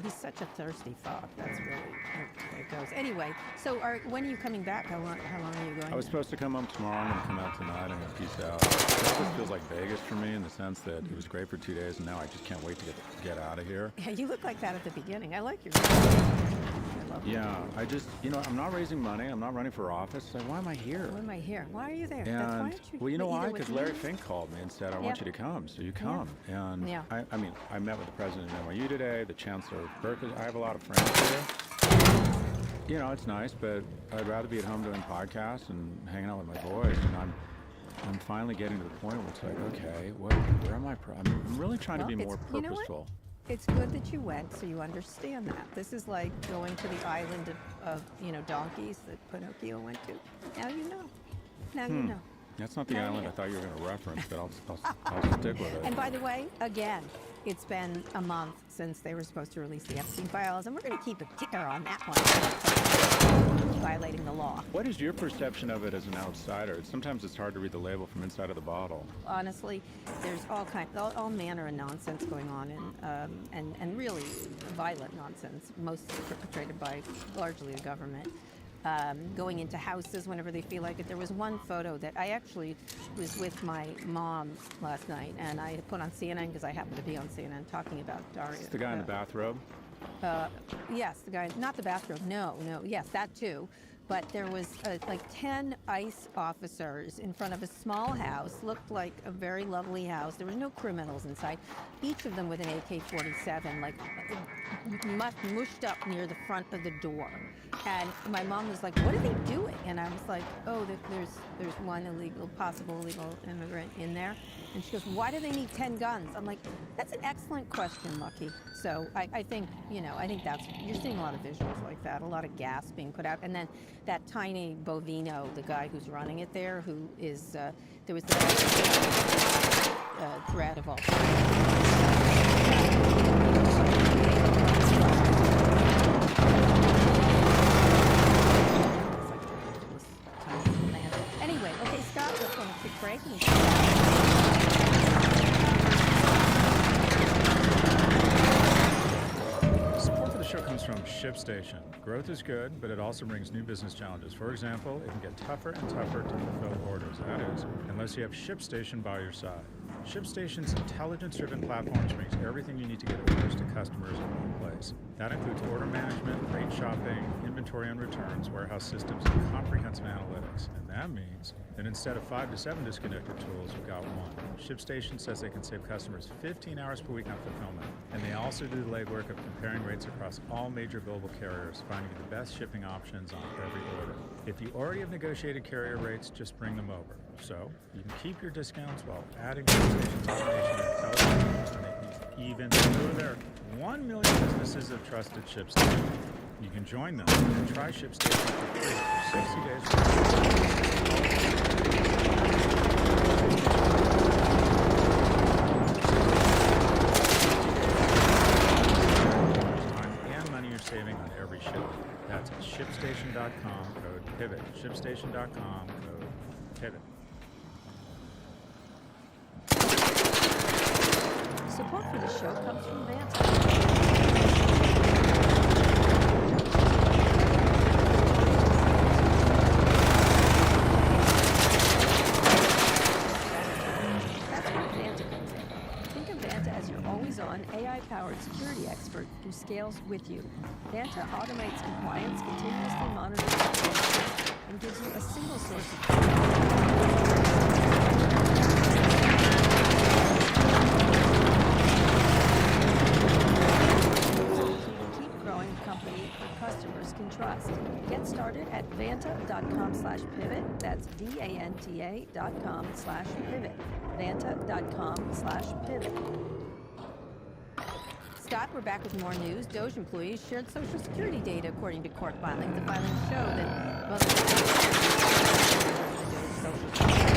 he's such a thirsty fuck. That's really where it goes. Anyway, so when are you coming back? How long are you going? I was supposed to come home tomorrow. I'm going to come out tonight. I'm going to peace out. This feels like Vegas for me in the sense that it was great for 2 days, and now I just can't wait to get out of here. Yeah, you look like that at the beginning. I like your I love Yeah, I just, I'm not raising money. I'm not running for office. So why am I here? Why am I here? Why are you there? And, Why aren't you? well, you know why? either Because with Larry me? Fink called me and said, I want you to come. So you come. And Yeah. I mean, I met with the president of NYU today, the chancellor of Berkeley. I have a lot of friends here. It's nice, but I'd rather be at home doing podcasts and hanging out with my boys. And I'm finally getting to the point where it's like, okay, where am I? I'm really trying to be more You know what? purposeful. It's good that you went, so you understand that. This is like going to the island of donkeys that Pinocchio went to. Now you know. Now you know. That's not the Now you island know. I thought you were going to reference, but I'll stick with it. And by the way, again, it's been a month since they were supposed to release the Epstein files, and we're going to keep a ticker on that one. Violating the law. What is your perception of it as an outsider? Sometimes it's hard to read the label from inside of the bottle. Honestly, there's all manner of nonsense going on, and really violent nonsense, mostly perpetrated by largely the government. Going into houses whenever they feel like it. There was one photo that I actually was with my mom last night, and I put on CNN because I happened to be on CNN talking about Daria. It's the guy in the bathrobe. Yes, the guy, not the bathrobe. No, yes, that too. But there was like 10 ICE officers in front of a small house, looked like a very lovely house. There were no criminals inside. Each of them with an AK-47, like mushed up near the front of the door. And my mom was like, "What are they doing?" And I was like, "Oh, there's one possible illegal immigrant in there." And she goes, "Why do they need 10 guns?" I'm like, "That's an excellent question, Lucky." So I think, I think you're seeing a lot of visuals like that, a lot of gas being put out. And then that tiny Bovino, the guy who's running it there, who is, there was the threat of all. Anyway, okay, Scott, let's go on a quick break. Support for the show comes from ShipStation. Growth is good, but it also brings new business challenges. For example, it can get tougher and tougher to fulfill orders. That is, unless you have ShipStation by your side. ShipStation's intelligence-driven platform brings everything you need to get orders to customers in one place. That includes order management, rate shopping, inventory and returns, warehouse systems, and comprehensive analytics. And that means that instead of 5 to 7 disconnected tools, you've got one. ShipStation says they can save customers 15 hours per week on fulfillment. And they also do the legwork of comparing rates across all major global carriers, finding you the best shipping options on every order. If you already have negotiated carrier rates, just bring them over. So you can keep your discounts while adding ShipStation's automation and intelligence to make these even smoother. 1 million businesses have trusted ShipStation. You can join them and try ShipStation for free for 60 days. Time and money you're saving on every ship. That's at ShipStation.com, code PIVOT. ShipStation.com, code PIVOT. Support for the show comes from Vanta. That's where Vanta comes in. Think of Vanta as your always-on AI-powered security expert who scales with you. Vanta automates compliance, continuously monitors performance, and gives you a single source of truth. Company for customers can trust. Get started at vanta.com/pivot. That's VANTA.com/pivot. Vanta.com/pivot. Scott, we're back with more news. Doge employees shared Social Security data according to court filings. The filings show that most of the Doge Social Security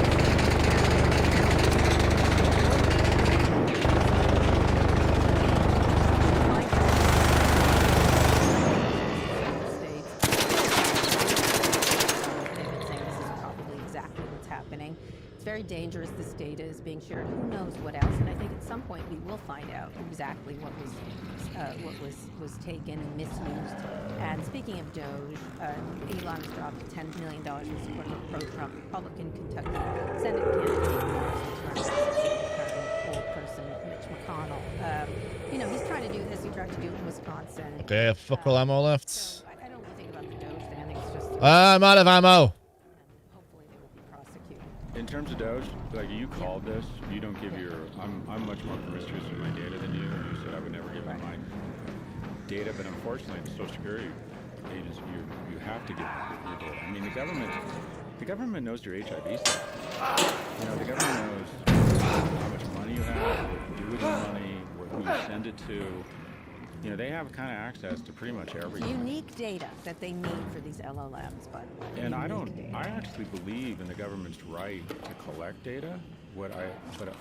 very dangerous. This data is being shared. Who knows what else? And I think at some point we will find out exactly what was taken and misused. And speaking of Doge, Elon has dropped $10 million in support of pro-Trump Republican Kentucky Senate candidate, old person Mitch McConnell. He's trying to do this. He tried to do it in Wisconsin. Okay, fuck all ammo left. So I don't really think about the Doge thing. I think it's just. I'm out of ammo. In terms of Doge, like you called this, you don't give your. I'm much more promiscuous with my data than you. You said I would never give them my data, but unfortunately, the Social Security agency, you have to give your data. I mean, the government knows your HIV stuff. The government knows how much money you have, what you do with your money, who you send it to. They have kind of access to pretty much everything. Unique data that they need for these LLMs, but. And I actually believe in the government's right to collect data. But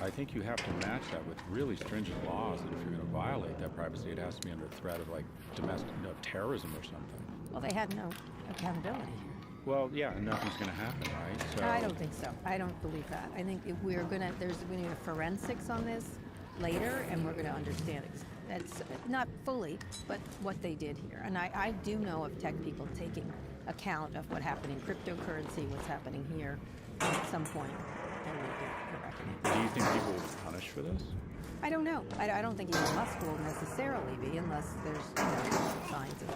I think you have to match that with really stringent laws. And if you're going to violate that privacy, it has to be under threat of domestic terrorism or something. Well, they had no accountability. Well, yeah, nothing's going to happen, right? So I don't think so. I don't believe that. I think if there's going to be a forensics on this later, and we're going to understand it. That's not fully, but what they did here. And I do know of tech people taking account of what happened in cryptocurrency, what's happening here. And at some point, there will be a reckoning. Do you think people will be punished for this? I don't know. I don't think Elon Musk will necessarily be, unless there's signs of,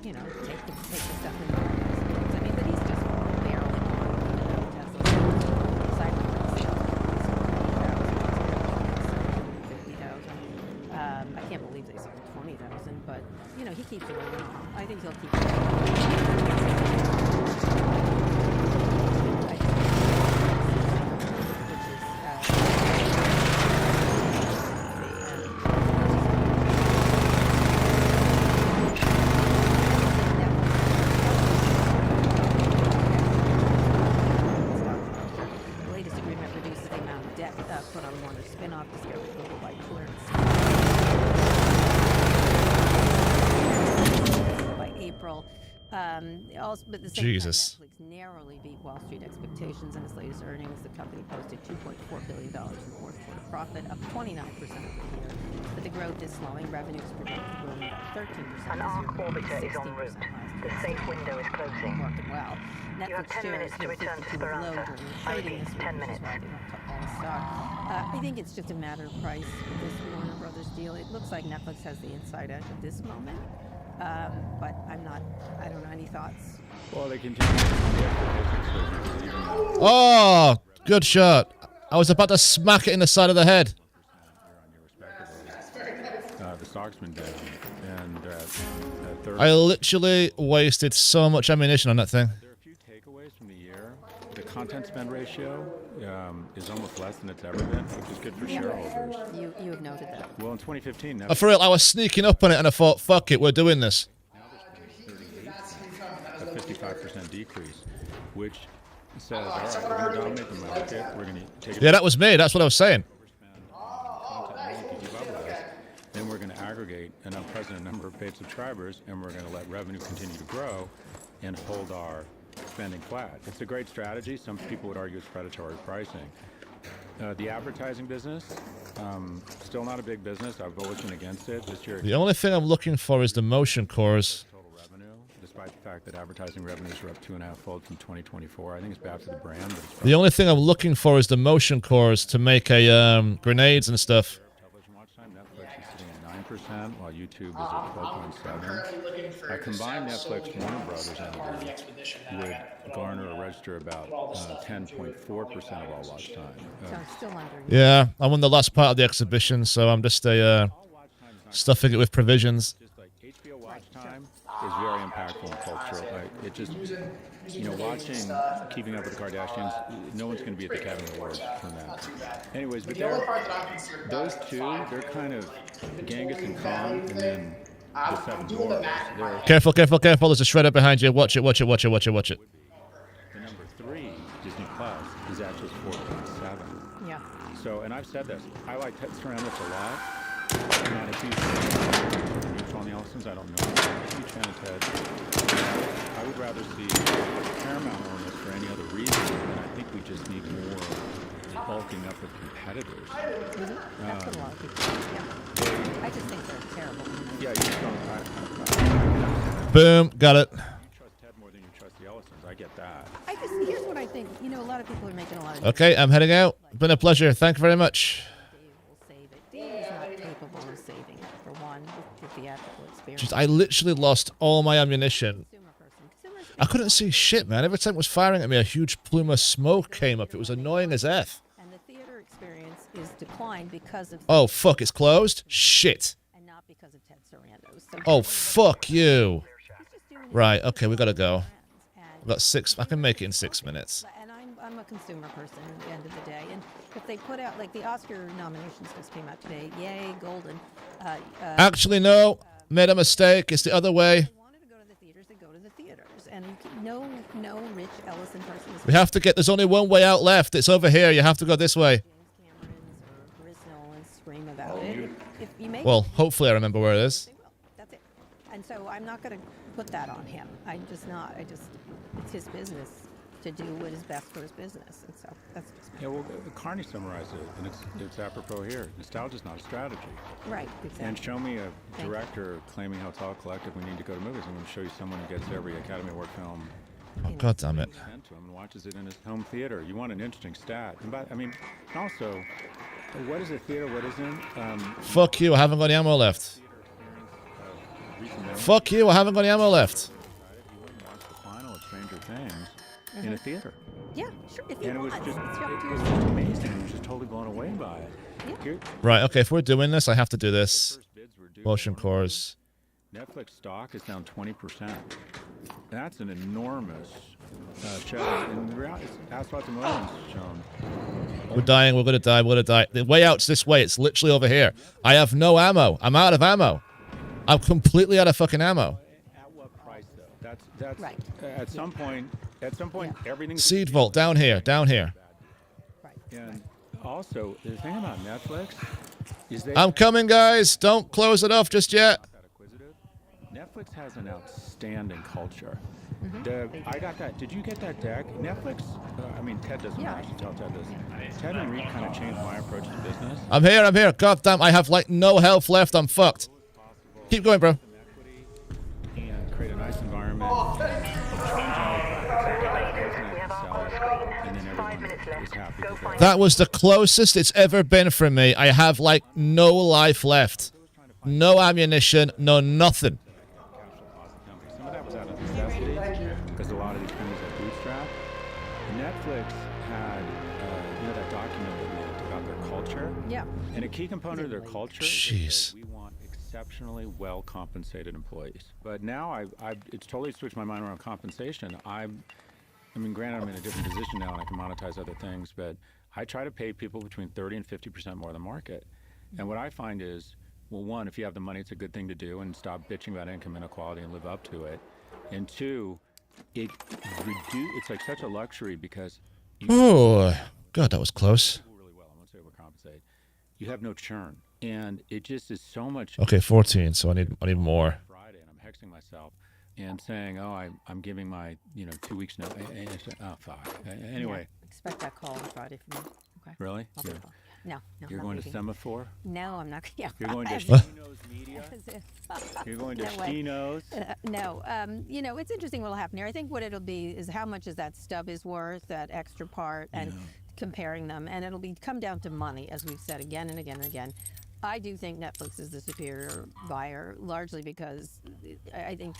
take the stuff in the hands. I mean, but he's just barely on Tesla. I can't believe they sold 20,000, but he keeps it around. I think he'll keep it The latest agreement reduces the amount of debt put on Warner spin-off Discovery Global by April. Also, but the same Jesus. time, Netflix narrowly beat Wall Street expectations in its latest earnings. The company posted $2.4 billion in fourth quarter profit, up 29% over the year. But the growth is slowing. Revenues projected to grow about 13% An this ARC year, orbiter is en 16% route. last The year. safe window is closing. Working well. You have Netflix 10 shares minutes to hit return to 52 low Speranza. during the trading ID, this week, 10 which is minutes. why they went up on the stock. I think it's just a matter of price with this Warner Brothers deal. It looks like Netflix has the inside edge at this moment, but I don't know, any thoughts? Well, they continue to see even though Oh, good shot. I was about to smack it in the side of the head. the stock's been down, and third, I literally wasted so much ammunition on that thing. there are a few takeaways from the year. The content spend ratio is almost less than it's ever been, which is good for shareholders. You have noted that. Well, in 2015, For real, I was sneaking up on it and I thought, fuck it, we're doing this. a 55% decrease, which says, all right, we're going to dominate the market. We're going to take it Yeah, that was me. That's what I was saying. then we're going to aggregate an unprecedented number of paid subscribers, and we're going to let revenue continue to grow and hold our spending flat. It's a great strategy. Some people would argue it's predatory pricing. The advertising business, still not a big business. I've always been against it. This year, The only thing I'm looking for is the motion cores. total revenue, despite the fact that advertising revenues are up 2.5-fold from 2024. I think it's bad for the brand. But it's The only thing I'm looking for is the motion cores to make a grenades and stuff. television watch time. Netflix is sitting at 9%, while YouTube is at 12.7. I combined Netflix, Warner Brothers entity would garner or register about 10.4% of all watch time. So it's still under. Yeah, I'm on the last part of the exhibition, so I'm just stuffing it with provisions. Just like HBO watch time is very impactful in culture. Like it just, watching Keeping Up with the Kardashians, no one's going to be at the Academy Awards from that. Anyways, but those two, they're kind of Genghis and Khan, and then the Seven Dwarfs. They're Careful, careful, careful. There's a shredder behind you. Watch it, watch it, watch it, watch it, watch it. the number 3, Disney Plus, is actually 4.7. Yeah. So, and I've said this, I like Ted Sarandos a lot. I'm not a huge fan of neutral on the Ellisons. I don't know. I'm a huge fan of Ted. I would rather see Paramount own this for any other reason, and I think we just need more bulking up of competitors. That's what a lot of people think, yeah. I just think they're terrible. Yeah, you just don't. Boom, got it. You trust Ted more than you trust the Ellisons. I get that. Here's what I think. A lot of people are making a lot of. Okay, I'm heading out. Been a pleasure. Thank you very much. Dave will save it. Dave is not capable of saving it, for one, with theatrical experience. Just, I literally lost all my ammunition. Consumer person. Consumers I couldn't see shit, man. Every time it was firing at me, a huge plume of smoke came up. It was annoying as F. and the theater experience is declined because of. Oh, fuck, it's closed? Shit. And not because of Ted Sarandos. So Oh, fuck you. he's just doing his Right, thing okay, we with gotta his go. friends, and I've got 6. I can make it in 6 minutes. And I'm a consumer person at the end of the day. And if they put out, like the Oscar nominations just came out today, yay, Golden. Actually, no. Made a mistake. It's the other way. They wanted to go to the theaters, they go to the theaters. And no Rich Ellison person is We have to get... There's only one way out left. It's over here. You have to go this way. James Cameron's or Chris Nolan's scream about it. If you make Well, hopefully I remember where it is. they will. That's it. And so I'm not going to put that on him. I'm just not. It's his business to do what is best for his business. And so that's just me. Yeah, well, Carney summarized it, and it's apropos here. Nostalgia's not a strategy. Right, exactly. And show me a Thank you. director claiming how it's all collective. We need to go to movies. I'm going to show you someone who gets every Academy Award film Oh, God damn it. sent to him and watches it in his home theater. You want an interesting stat. And also, what is a theater? What isn't? Fuck you. I haven't got any ammo left. Recent memory, Fuck you. I haven't got any ammo left. you wouldn't watch the final of Stranger Things in a theater. Yeah, sure. If you And it was want. just It's up to it was yourself. amazing. I was just totally blown away by it. Yeah. Here, Right, okay. If we're doing this, I have to do this. first bids were due. Motion cores. Netflix stock is down 20%. That's an enormous shed. And the reality is, that's what the motion's shown. We're dying. We're going to die. We're going to die. The way out's this way. It's literally over here. I have no ammo. I'm out of ammo. I'm completely out of fucking ammo. At what price, though? That's Right. At some point, everything's Seed vault. Down here. Down here. Right. And also, the thing about Netflix is they I'm coming, guys. Don't close it off just yet. that acquisitive. Netflix has an outstanding culture. I got that. Did you get that deck? Netflix. I mean, Ted doesn't. Yeah. I should tell Ted this. Ted and Reed kind of changed my approach to business. I'm here. God damn, I have like no health left. I'm fucked. Keep going, bro. And create a nice environment. That was the closest it's ever been for me. I have like no life left. No ammunition, no nothing. Some of that was out of necessity because a lot of these companies are bootstrapped. Netflix had, that document they made about their culture. Yeah. And a key component of their culture Jeez. is that we want exceptionally well compensated employees. But now it's totally switched my mind around compensation. I mean, granted, I'm in a different position now and I can monetize other things, but I try to pay people between 30 and 50% more than market. And what I find is, well, one, if you have the money, it's a good thing to do and stop bitching about income inequality and live up to it. And two, it's like such a luxury because Oh, God, that was close. do really well. I won't say overcompensate. You have no churn. And it just is so much. Okay, 14, so I need more. Friday, and I'm hexing myself and saying, oh, I'm giving my 2 weeks notice. Oh, fuck. Anyway. Expect that call on Friday from me. Okay. Really? I'll be fine. No, You're I'm going not to leaving. Semaphore? No, I'm not. Yeah. You're going to as Stino's Media? You're going to No way. Stino's? No, it's interesting what'll happen here. I think what it'll be is how much is that stub is worth, that extra part, and comparing them. And it'll come down to money, as we've said again and again and again. I do think Netflix is the superior buyer, largely because I think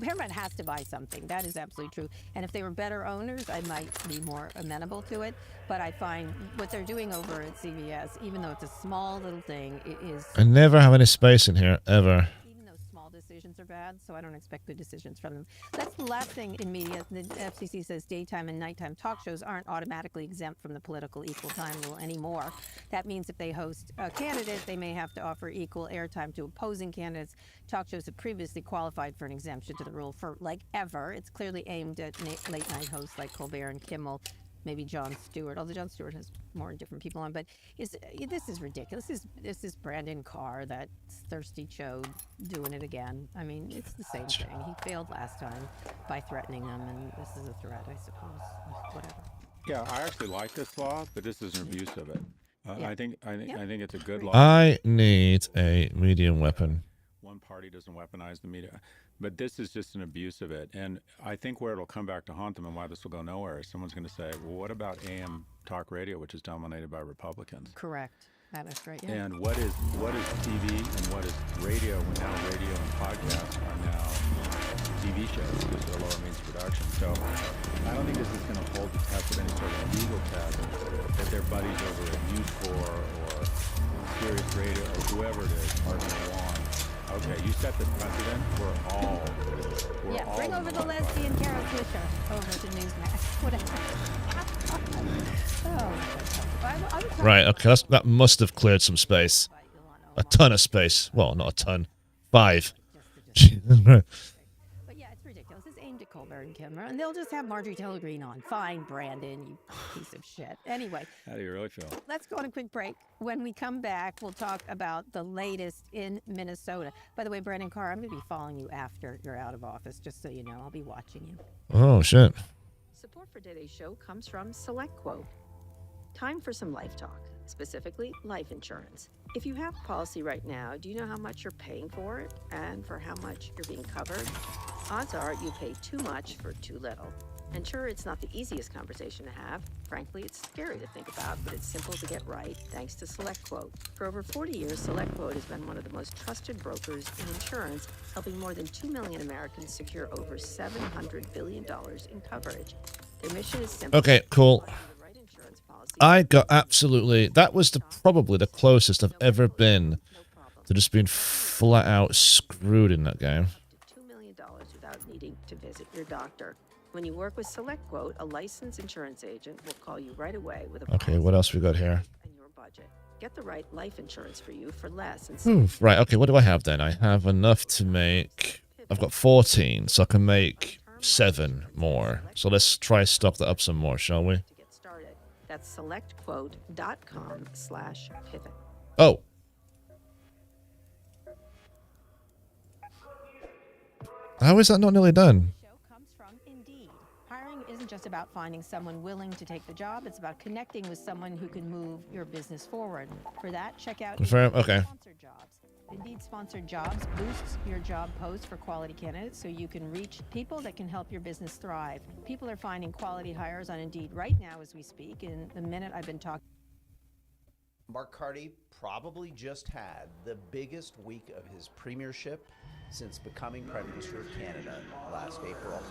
Paramount has to buy something. That is absolutely true. And if they were better owners, I might be more amenable to it. But I find what they're doing over at CBS, even though it's a small little thing, it is... I never have any space in here, ever. Even though small decisions are bad, so I don't expect good decisions from them. That's the last thing in media. The FCC says daytime and nighttime talk shows aren't automatically exempt from the political equal time rule anymore. That means if they host a candidate, they may have to offer equal airtime to opposing candidates. Talk shows have previously qualified for an exemption to the rule for like ever. It's clearly aimed at late night hosts like Colbert and Kimmel. Maybe Jon Stewart, although Jon Stewart has more different people on. But this is ridiculous. This is Brandon Carr, that thirsty chode, doing it again. I mean, it's the same thing. He failed last time by threatening them, and this is a threat, I suppose. Whatever. Yeah, I actually like this law, but this is an abuse of it. Yeah. I think it's a good law. I need a medium weapon. One party doesn't weaponize the media, but this is just an abuse of it. And I think where it'll come back to haunt them and why this will go nowhere is someone's going to say, well, what about AM talk radio, which is dominated by Republicans? Correct. That is right. Yeah. And what is TV and what is radio when now radio and podcasts are now TV shows because they're lower means production. So I don't think this is going to hold the test of any sort of legal test that their buddies over at News 4 or Sirius Radio or whoever it is are going to want. Okay, you set the precedent. We're all Bring over the lesbian Carol Swisher over to Newsmax. Whatever. Right, okay, that must have cleared some space. A ton of space. Well, not a ton. 5. But yeah, it's ridiculous. It's aimed at Colbert and Kimmel, and they'll just have Marjorie Taylor Greene on. Fine, Brandon, you piece of shit. Anyway, How do you really feel? let's go on a quick break. When we come back, we'll talk about the latest in Minnesota. By the way, Brandon Carr, I'm going to be following you after you're out of office, just so you know. I'll be watching you. Oh, shit. Support for today's show comes from SelectQuote. Time for some life talk, specifically life insurance. If you have a policy right now, do you know how much you're paying for it and for how much you're being covered? Odds are you pay too much for too little. And sure, it's not the easiest conversation to have. Frankly, it's scary to think about, but it's simple to get right thanks to SelectQuote. For over 40 years, SelectQuote has been one of the most trusted brokers in insurance, helping more than 2 million Americans secure over $700 billion in coverage. Their mission is simple. Okay, cool. Finding the right insurance policy. I got absolutely... That was probably the closest I've ever been No problem. to just being flat out screwed in that game. Up to $2 million without needing to visit your doctor. When you work with SelectQuote, a licensed insurance agent will call you right away with a Okay, what else we got here? and your budget. Get the right life insurance for you for less and Right, okay, what do I have then? I have enough to make... I've got 14, so I can make 7 more. So let's try stock that up some more, shall we? to get started. That's selectquote.com/pivot. Oh. How is that not nearly done? Show comes from about finding someone willing to take the job. It's about connecting with someone who can move your business forward. For that, check out Confirm. Indeed Okay. Sponsored Jobs. Indeed Sponsored Jobs boosts your job post for quality candidates so you can reach people that can help your business thrive. People are finding quality hires on Indeed right now as we speak. In the minute I've been talking. Mark Carney probably just had the biggest week of his premiership since becoming Prime Minister of Canada last April.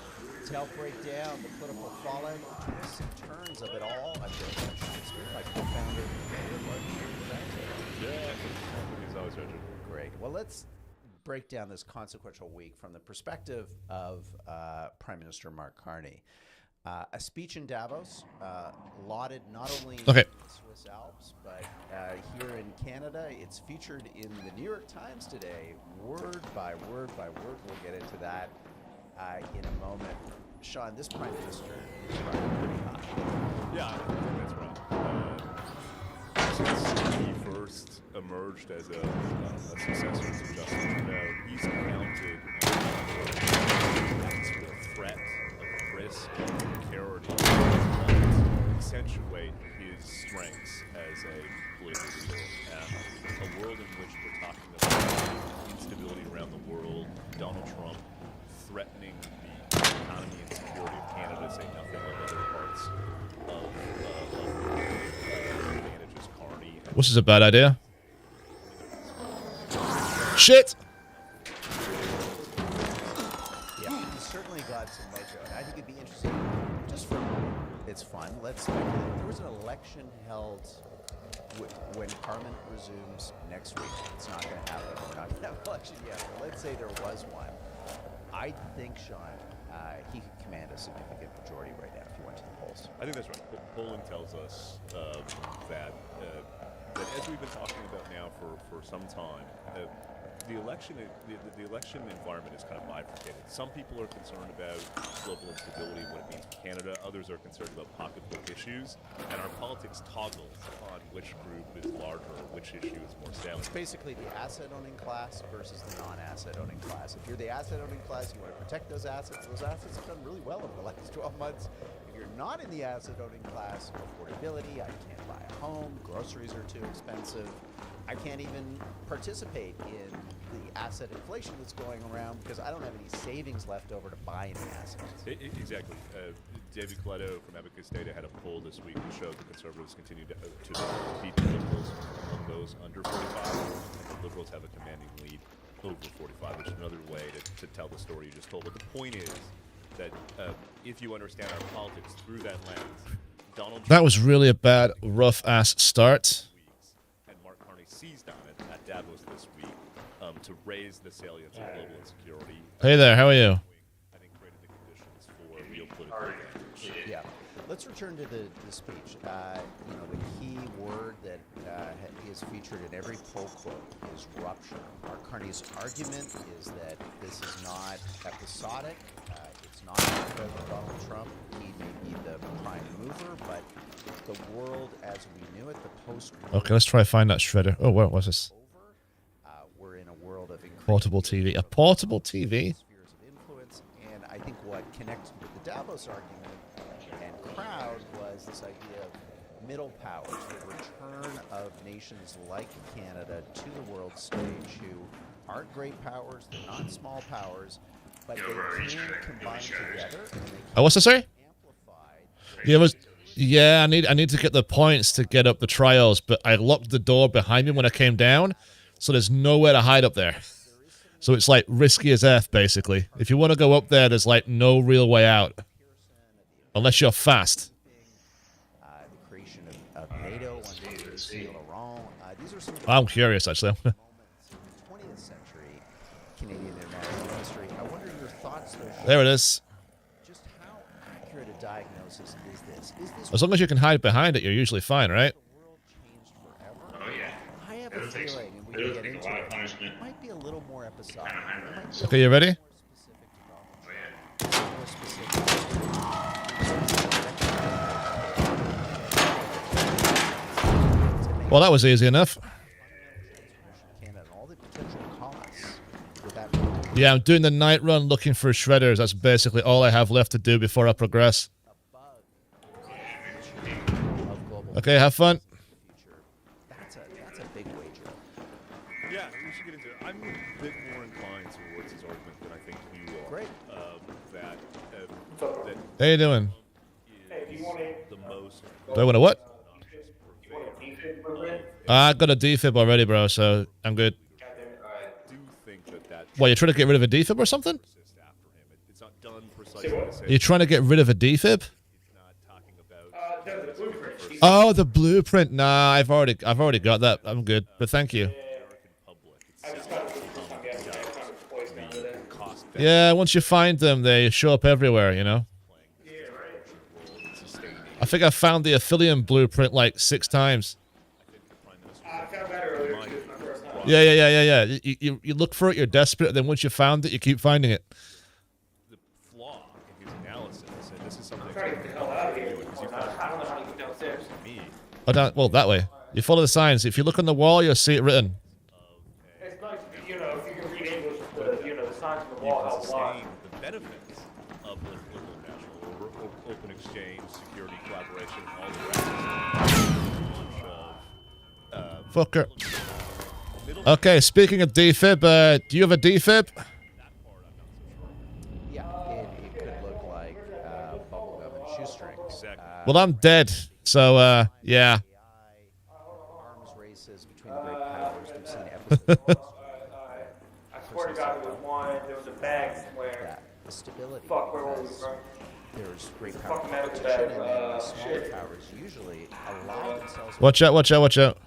To help break down the political fallout, twists and turns of it all, I'm joined by Sean Spear, my co-founder. He's always Richard. Great. Well, let's break down this consequential week from the perspective of Prime Minister Mark Carney. A speech in Davos, lauded not only in the Swiss Alps, but here in Canada. It's featured in the New York Times today, word by word by word. We'll get into that in a moment. Sean, this Prime Minister is running pretty hot. Yeah, I think that's right. Since he first emerged as a successor to Justin Trudeau, he's counted that's the threat of risk and precarity to accentuate his strengths as a political leader. And a world in which we're talking about instability around the world, Donald Trump threatening the economy and security of Canada, say nothing of other parts of advantages Carney. This is a bad idea. Shit! Yeah, he's certainly got some mojo, and I think it'd be interesting, just for it's fun, let's speculate. There was an election held when Parliament resumes next week. It's not going to happen. We're not going to have an election yet, but let's say there was one. I think, Sean, he could command a significant majority right now if he went to the polls. I think that's right. Polling tells us that as we've been talking about now for some time, the election environment is kind of bifurcated. Some people are concerned about global instability and what it means for Canada. Others are concerned about pocketbook issues, and our politics toggles on which group is larger, which issue is more salient. It's basically the asset-owning class versus the non-asset-owning class. If you're the asset-owning class, you want to protect those assets. Those assets have done really well over the last 12 months. If you're not in the asset-owning class, affordability, I can't buy a home, groceries are too expensive. I can't even participate in the asset inflation that's going around because I don't have any savings left over to buy any assets. Exactly. David Coletto from Abacus Data had a poll this week that showed the Conservatives continue to beat the Liberals among those under 45. And the Liberals have a commanding lead over 45, which is another way to tell the story you just told. But the point is that if you understand our politics through that lens, Donald Trump That was really a bad, rough-ass start. and Mark Carney seized on it at Davos this week to raise the salience of global insecurity. Hey there, how are you? I think created the conditions for real political advantage. Yeah. Let's return to the speech. The key word that is featured in every poll quote is rupture. Mark Carney's argument is that this is not episodic. It's not because of Donald Trump. He may be the prime mover, but the world as we knew it, the post-war Okay, let's try to find that shredder. Oh, what's this? we're in a world of Portable TV. A portable TV? spheres of influence, and I think what connected with the Davos argument and crowd was this idea of middle powers, the return of nations like Canada to the world stage who aren't great powers, they're not small powers, but they can combine together and they Oh, what's that, sorry? can amplify. Yeah, I need to get the points to get up the trials, but I locked the door behind me when I came down, so there's nowhere to hide up there. So it's like risky as F, basically. If you want to go up there, there's like no real way out. Unless you're fast. The creation of NATO under Cyril Laurent. These are some of the I'm curious, actually. moments in 20th century Canadian international history. I wonder your thoughts, though, Sean, There it is. just how accurate a diagnosis is this? Is this As long as you can hide behind it, you're usually fine, right? the world changed forever? Oh yeah. I have a feeling, and we can get into it, it might be a little more episodic. It might be a Okay, you ready? more specific development. More specific. Well, that was easy enough. Canada and all the potential costs with that. Yeah, I'm doing the night run looking for shredders. That's basically all I have left to do before I progress. Above Okay, have fun. That's a big wager. Yeah, we should get into it. I'm a bit more inclined towards his argument than I think you are. Great. That How you doing? the most Do I want a what? You want a defib blueprint? I got a defib already, bro, so I'm good. do think that What, you're trying to get rid of a defib or something? persist after him. It's not done precisely the same. You're trying to get rid of a defib? He's not talking about No, the blueprint. Oh, the blueprint. Nah, I've already got that. I'm good. But thank you. American public. I just got employees down to there. Cost Yeah, once you find them, they show up everywhere, you know? Yeah, right. sustaining. I think I found the Aphelion blueprint like 6 times. I found that earlier too. It's my first time. Yeah. You look for it, you're desperate, and then once you found it, you keep finding it. The flaw in his analysis, and this is something I'm trying to get the hell out of here. I don't know how to get downstairs. me. Oh, well, that way. You follow the signs. If you look on the wall, you'll see it written. It's nice, if you can read English, the signs on the wall help a lot. Sustain the benefits of the international open exchange, security collaboration, all the rest. Fucker. Okay, speaking of defib, do you have a defib? Yeah, it could look like bubblegum and shoestrings. Well, I'm dead. So, yeah. Arms races between the great powers. We've seen episodes. I swear to God, there was a bag somewhere. that the stability. Fuck, where were we because from? There's great It's a power fucking medical competition, bag, and then the smaller shit. powers usually allow themselves. Watch out, watch out, watch out.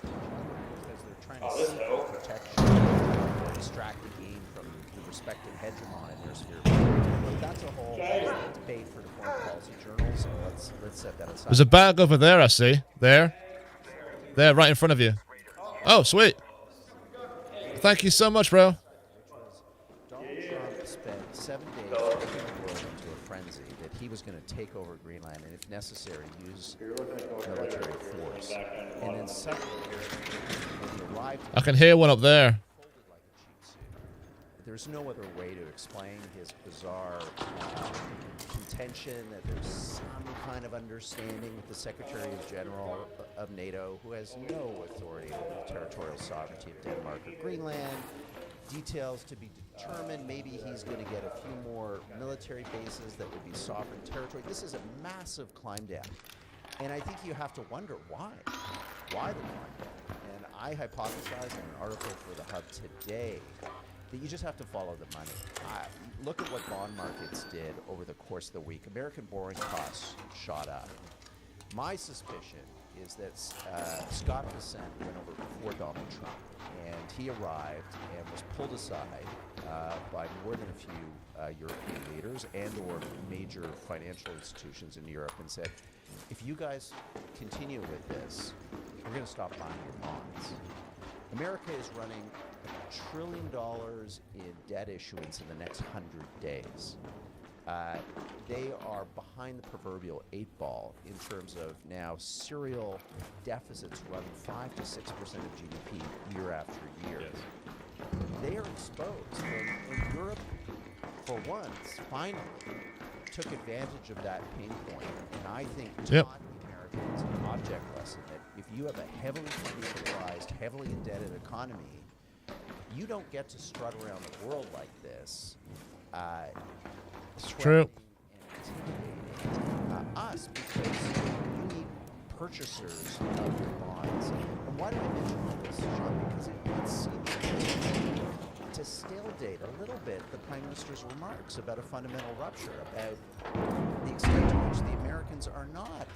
Because they're trying Oh, to this seek though. protection, distract the game from the respective hegemon in their sphere. But that's a whole debate for the foreign policy journals. So let's set that aside. There's a bag over there, I see. There, right in front of you. Oh, sweet. Thank you so much, bro. Donald Trump spent 7 days taking the world into a frenzy that he was going to take over Greenland and, if necessary, use military force. And then suddenly, when he arrived, I can hear one up there. folded like a cheap suit. There's no other way to explain his bizarre contention that there's some kind of understanding with the Secretary of General of NATO, who has no authority over the territorial sovereignty of Denmark or Greenland. Details to be determined. Maybe he's going to get a few more military bases that would be sovereign territory. This is a massive climb down. And I think you have to wonder why. Why the climb down? And I hypothesize in an article for the Hub today that you just have to follow the money. Look at what bond markets did over the course of the week. American borrowing costs shot up. My suspicion is that Scott Bessent went over before Donald Trump, and he arrived and was pulled aside by more than a few European leaders and or major financial institutions in Europe and said, if you guys continue with this, we're going to stop buying your bonds. America is running $1 trillion in debt issuance in the next 100 days. They are behind the proverbial 8-ball in terms of now serial deficits running 5 to 6% of GDP year after year. They are exposed, and Europe, for once, finally took advantage of that pain point, and I think taught the Americans an object lesson that if you have a heavily financialized, heavily indebted economy, you don't get to strut around the world like this. It's true. And intimidating us because you need purchasers of your bonds. And why do I mention all this, Sean? Because it seems to stale date a little bit the Prime Minister's remarks about a fundamental rupture, about the extent to which the Americans are not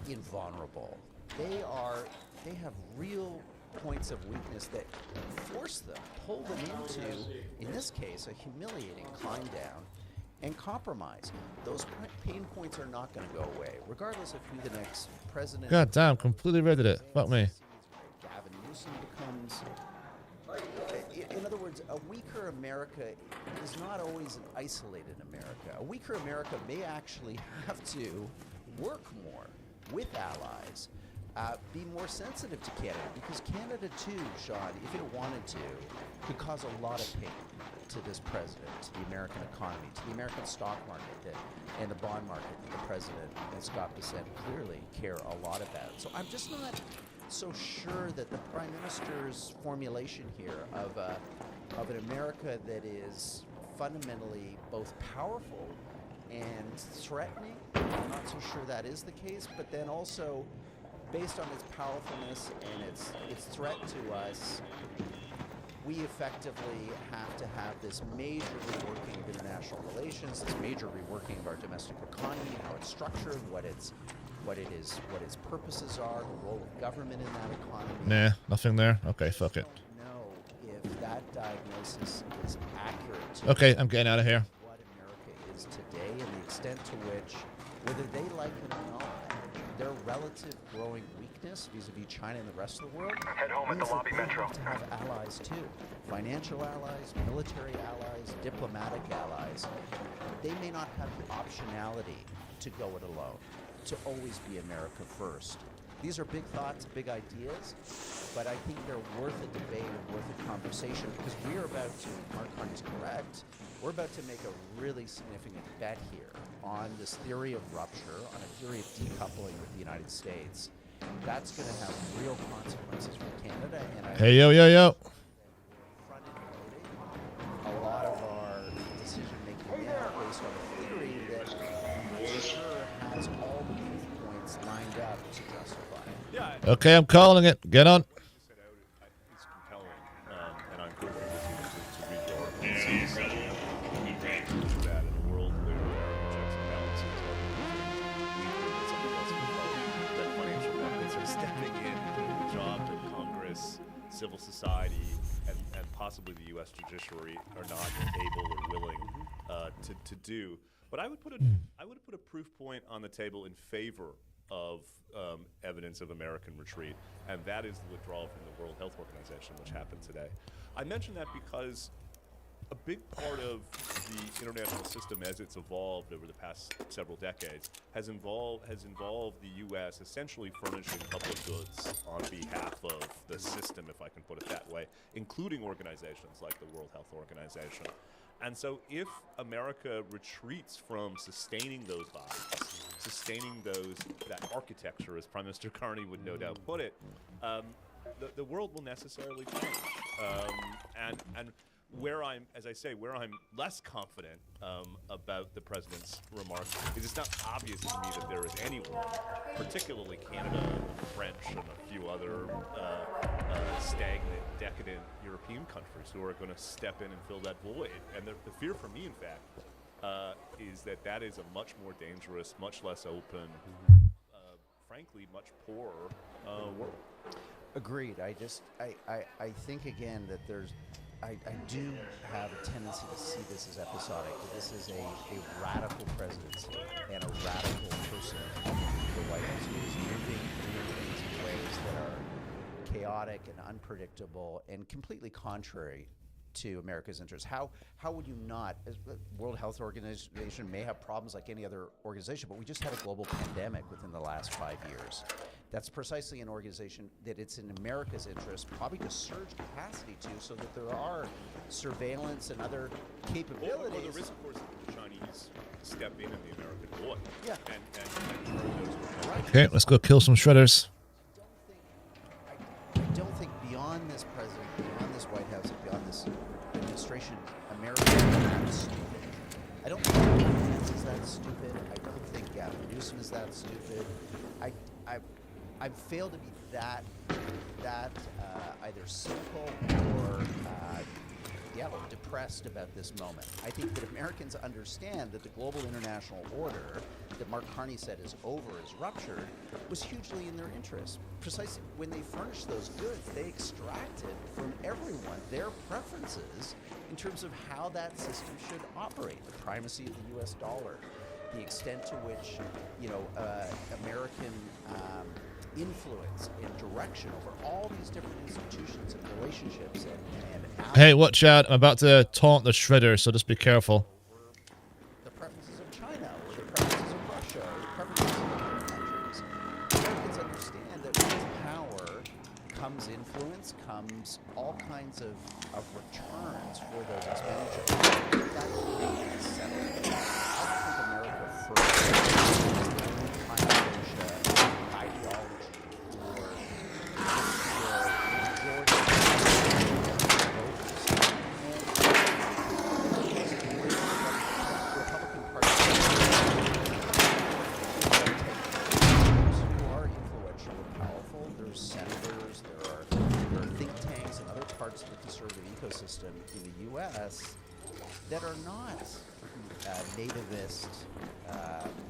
invulnerable. They have real points of weakness that force them, pull them into, in this case, a humiliating climb down and compromise. Those pain points are not going to go away, regardless of who the next president. God damn, completely read it. Fuck me. Gavin Newsom becomes. In other words, a weaker America is not always an isolated America. A weaker America may actually have to work more with allies. Be more sensitive to Canada, because Canada too, Sean, if it wanted to, could cause a lot of pain. to this president, to the American economy, to the American stock market and the bond market that the president and Scott Bessent clearly care a lot about. So I'm just not so sure that the Prime Minister's formulation here of an America that is fundamentally both powerful and threatening, I'm not so sure that is the case, but then also based on its powerfulness and its threat to us, we effectively have to have this major reworking of international relations, this major reworking of our domestic economy, how it's structured, what its purposes are, the role of government in that economy. Nah, nothing there. Okay, fuck it. I don't know if that diagnosis is accurate to Okay, I'm getting out of here. what America is today and the extent to which, whether they like it or not, their relative growing weakness vis-a-vis China and the rest of the world Head home at the means that lobby they metro. have to have allies too. Financial allies, military allies, diplomatic allies. They may not have the optionality to go it alone, to always be America first. These are big thoughts, big ideas, but I think they're worth a debate and worth a conversation because we are about to, Mark Carney's correct, we're about to make a really significant bet here on this theory of rupture, on a theory of decoupling with the United States. That's going to have real consequences for Canada, and I Hey, yo, yo, yo. a lot of our decision-making now based on a theory that I'm sure has all the proof points lined up to justify it. Yeah, Okay, I'm calling it. Get on. set out, it's compelling, and I'm encouraging listeners to read your articles. That in a world where checks and balances are weaker than something else we call that financial markets are stepping in, jobs in Congress, civil society, and possibly the U.S. judiciary are not able or willing to do. But I would put a proof point on the table in favor of evidence of American retreat, and that is the withdrawal from the World Health Organization, which happened today. I mention that because a big part of the international system as it's evolved over the past several decades has involved the U.S. essentially furnishing public goods on behalf of the system, if I can put it that way, including organizations like the World Health Organization. And so if America retreats from sustaining those bodies, sustaining that architecture, as Prime Minister Carney would no doubt put it, the world will necessarily change. And where I'm less confident about the president's remarks is it's not obvious to me that there is anyone, particularly Canada, French, and a few other stagnant, decadent European countries who are going to step in and fill that void. And the fear for me, in fact, is that is a much more dangerous, much less open, frankly, much poorer world. Agreed. I think again that I do have a tendency to see this as episodic. This is a radical presidency and a radical person in the White House who is moving things in ways that are chaotic and unpredictable and completely contrary to America's interests. How would you not? The World Health Organization may have problems like any other organization, but we just had a global pandemic within the last 5 years. That's precisely an organization that it's in America's interest, probably to surge capacity to, so that there are surveillance and other capabilities. Or the risk, of course, that the Chinese step in the American void. Yeah. And turn those Right. Okay, let's go kill some shredders. I don't think beyond this president, beyond this White House, and beyond this administration, America is that stupid. I don't think Pence is that stupid. I don't think Gavin Newsom is that stupid. I fail to be that either cynical or depressed about this moment. I think that Americans understand that the global international order that Mark Carney said is over, is ruptured, was hugely in their interest. Precisely when they furnished those goods, they extracted from everyone their preferences in terms of how that system should operate. The primacy of the U.S. dollar, the extent to which, American influence and direction over all these different institutions and relationships and Hey, watch out. I'm about to taunt the shredder, so just be careful. the preferences of China or the preferences of Russia or the preferences of other countries. Americans understand that with power comes influence, comes all kinds of returns for those expenditures. That is settled. I don't think America first ideology for the majority Republican Party who are influential and powerful. There's senators, there are think tanks and other parts of the conservative ecosystem in the U.S. that are not nativist,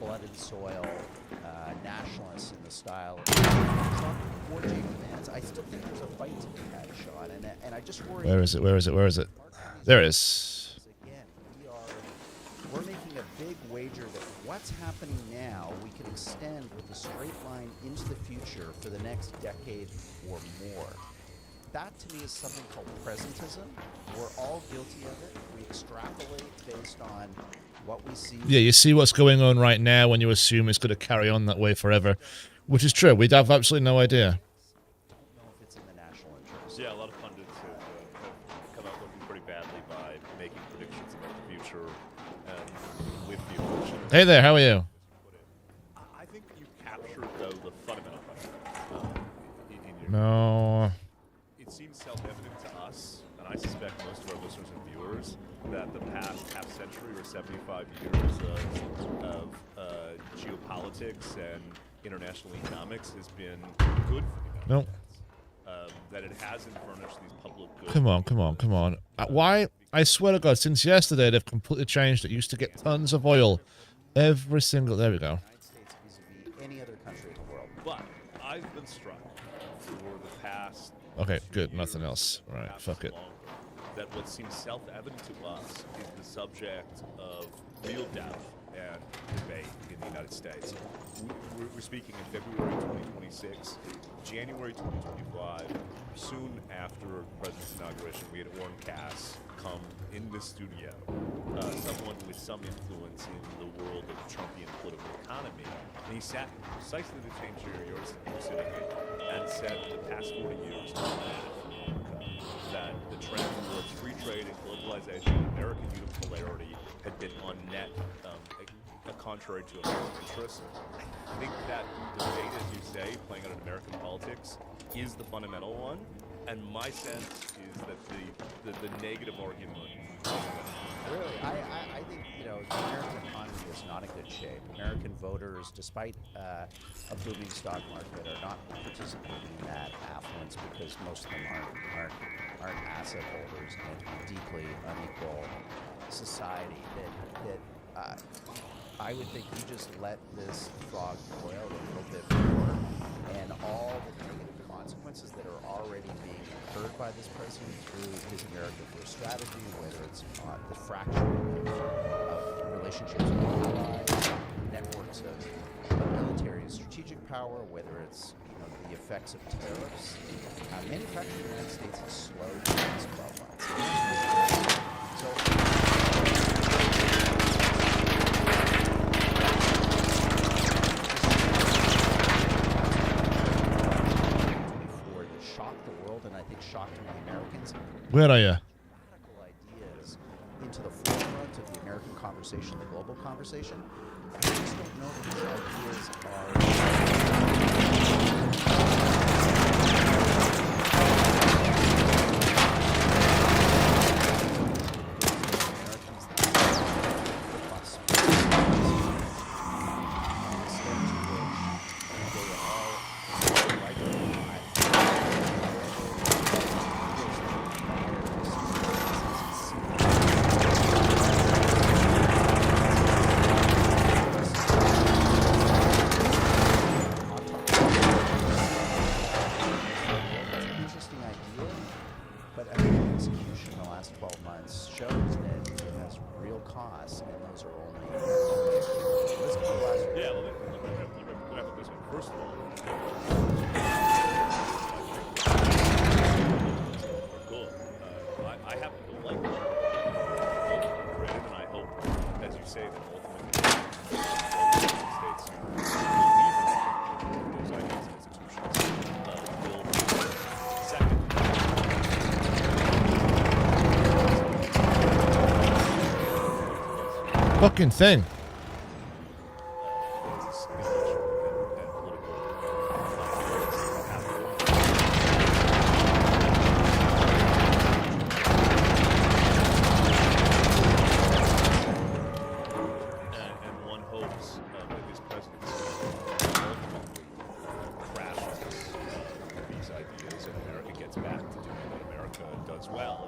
blood and soil nationalists in the style of Trump or J.D. Vance. I still think there's a fight to be had, Sean, and I just worry. Where is it? Where is it? Where is it? There it is. Again, we're making a big wager that what's happening now we can extend with a straight line into the future for the next decade or more. That to me is something called presentism. We're all guilty of it. We extrapolate based on what we see. Yeah, you see what's going on right now when you assume it's going to carry on that way forever, which is true. We'd have absolutely no idea. I don't know if it's in the national interest. Yeah, a lot of pundits have come out looking pretty badly by making predictions about the future and with the emotion. Hey there, how are you? I think you captured, though, the fundamental question in your... No. It seems self-evident to us, and I suspect most of our listeners and viewers, that the past half-century or 75 years of geopolitics and international economics has been good for the United States. That it hasn't furnished these public goods. Come on, come on, come on. Why? I swear to God, since yesterday they've completely changed it. Used to get tons of oil every single... There we go. United States vis-a-vis any other country in the world. But I've been struck for the past... Okay, good. Nothing else. All right, fuck it. That what seems self-evident to us is the subject of real doubt and debate in the United States. We're speaking in February 2026, January 2025. Soon after the president's inauguration, we had Warren Cass come in the studio, someone with some influence in the world of Trumpian political economy, and he sat precisely the same chair you're sitting in and said the past 40 years that the trend towards free trade and globalization, American unipolarity, had been on net contrary to American interests. I think that debate, as you say, playing out in American politics, is the fundamental one. And my sense is that the negative argument. Really, I think, the American economy is not in good shape. American voters, despite a booming stock market, are not participating in that affluence because most of them aren't asset holders in a deeply unequal society. That I would think you just let this frog boil a little bit more, and all the negative consequences that are already being incurred by this president through his America First strategy, whether it's the fracturing of relationships with allies, networks of military and strategic power, whether it's the effects of tariffs. Manufacturing in the United States has slowed in the last 12 months. So. Shocked many Americans. Where are you? Radical ideas into the forefront of the American conversation, the global conversation. I just don't know that these fucking thing. And one hopes that his presidency ultimately crashes these ideas and America gets back to doing what America does well.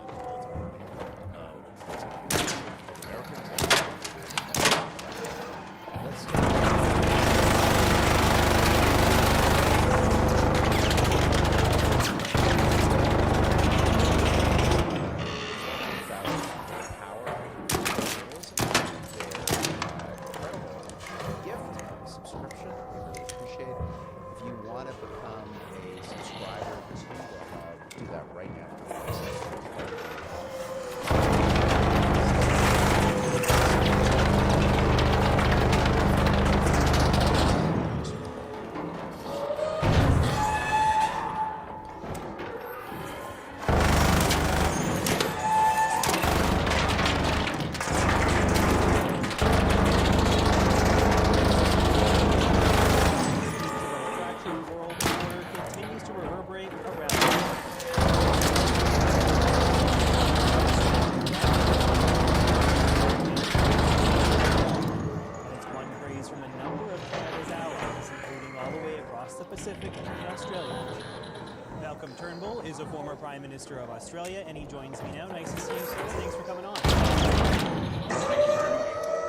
Malcolm Turnbull is a former Prime Minister of Australia, and he joins me now. Nice to see you, sir. Thanks for coming on.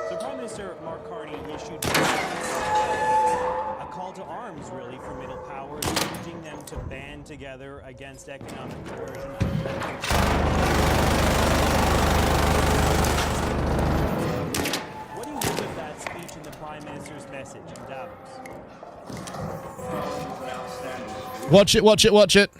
So Prime Minister Mark Carney issued a call to arms, really, for middle powers, urging them to band together against economic coercion. What do you think of that speech and the Prime Minister's message in Davos? Watch it, watch it, watch it.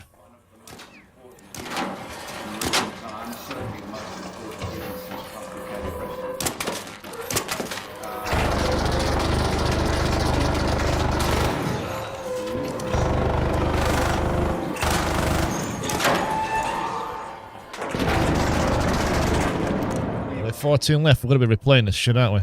With 14 left, we're going to be replaying this shit, aren't we?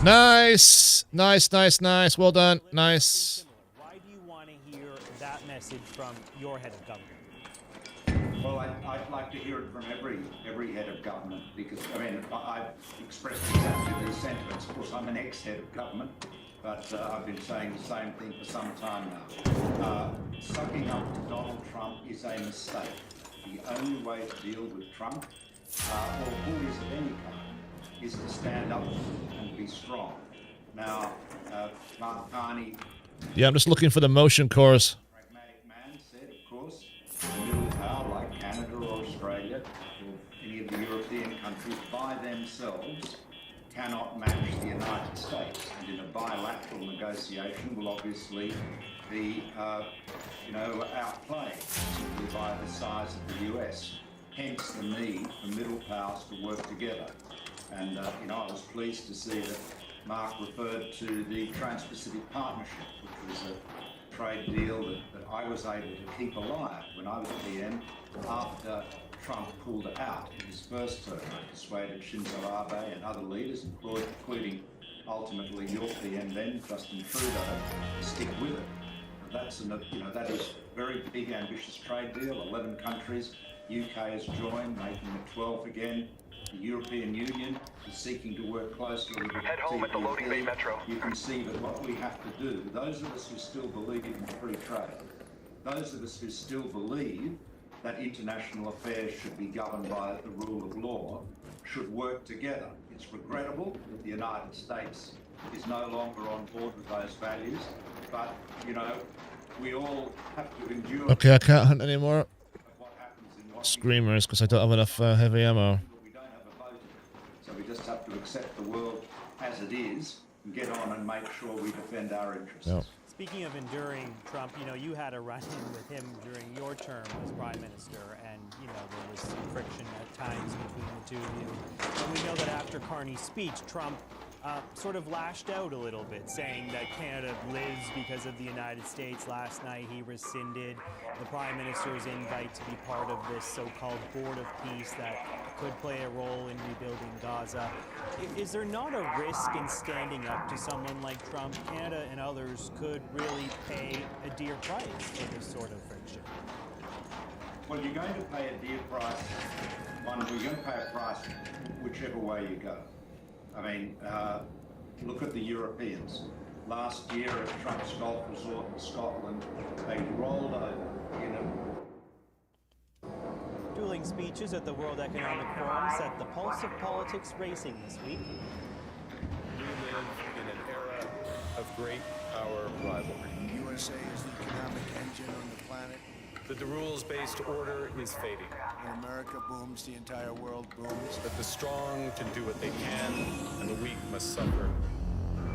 Nice, nice, nice, nice. Well done. Nice. Why do you want to hear that message from your head of government? Well, I'd like to hear it from every head of government, because, I mean, I've expressed exactly these sentiments. Of course, I'm an ex-head of government, but I've been saying the same thing for some time now. Sucking up to Donald Trump is a mistake. The only way to deal with Trump, or bullies of any kind, is to stand up and be strong. Now, Mark Carney... Yeah, I'm just looking for the motion cores. ...pragmatic man said, of course, a middle power like Canada or Australia or any of the European countries by themselves cannot match the United States. And in a bilateral negotiation will obviously be, outplayed simply by the size of the US. Hence the need for middle powers to work together. And, I was pleased to see that Mark referred to the Trans-Pacific Partnership, which was a trade deal that I was able to keep alive when I was PM after Trump pulled out in his first term. I persuaded Shinzo Abe and other leaders, including ultimately your PM then, Justin Trudeau, to stick with it. And that is a very big, ambitious trade deal. 11 countries. UK has joined, making it 12 again. The European Union is seeking to work closely with the Head home at the loading bay metro. You can see that what we have to do, those of us who still believe in free trade, those of us who still believe that international affairs should be governed by the rule of law, should work together. It's regrettable that the United States is no longer on board with those values, but, we all have to endure... Okay, I can't hunt anymore. What happens in screamers because I don't have enough heavy ammo. We don't have a vote, so we just have to accept the world as it is and get on and make sure we defend our interests. Yep. Speaking of enduring Trump, you know, you had a run-in with him during your term as prime minister, and, you know, there was some friction at times between the two of you. And we know that after Carney's speech, Trump sort of lashed out a little bit, saying that Canada lives because of the United States. Last night, he rescinded the prime minister's invite to be part of this so-called board of peace that could play a role in rebuilding Gaza. Is there not a risk in standing up to someone like Trump? Canada and others could really pay a dear price for this sort of friction. Well, you're going to pay a dear price. You're going to pay a price whichever way you go. I mean, look at the Europeans. Last year at Trump's golf resort in Scotland, they rolled over, you know. Dueling speeches at the World Economic Forum set the pulse of politics racing this week. We live in an era of great power rivalry. The USA is the economic engine on the planet. That the rules-based order is fading. When America booms, the entire world booms. That the strong can do what they can, and the weak must suffer.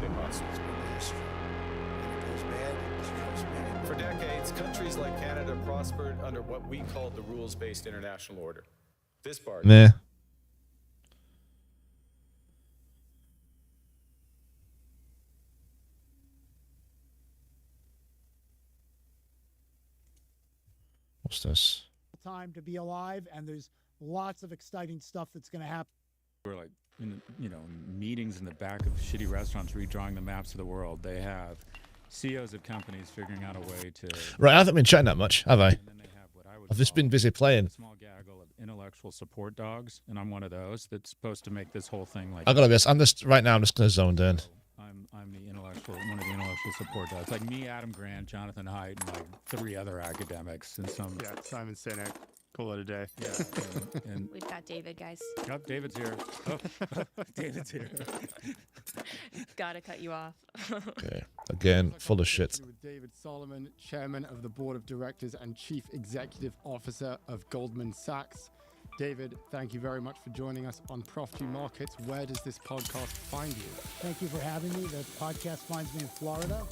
They must. It's been history. When it goes bad, it goes bad. For decades, countries like Canada prospered under what we called the rules-based international order. This bargain. Meh. What's this? Time to be alive, and there's lots of exciting stuff that's going to happen. We're like, meetings in the back of shitty restaurants redrawing the maps of the world. They have CEOs of companies figuring out a way to... Right, I haven't been chatting that much, have I? And then they have what I would I've just call been busy playing. a small gaggle of intellectual support dogs, and I'm one of those that's supposed to make this whole thing like... I gotta be honest, I'm just right now. I'm just gonna zone in. I'm one of the intellectual support dogs. Like me, Adam Grant, Jonathan Haidt, and like 3 other academics, and some... Yeah, Simon Sinek. Call it a day. Yeah, and We've got David, guys. oh, David's here. Oh, David's here. Gotta cut you off. Okay, again, full of shit. With David Solomon, Chairman of the Board of Directors and Chief Executive Officer of Goldman Sachs. David, thank you very much for joining us on Prof2 Markets. Where does this podcast find you? Thank you for having me. The podcast finds me in Florida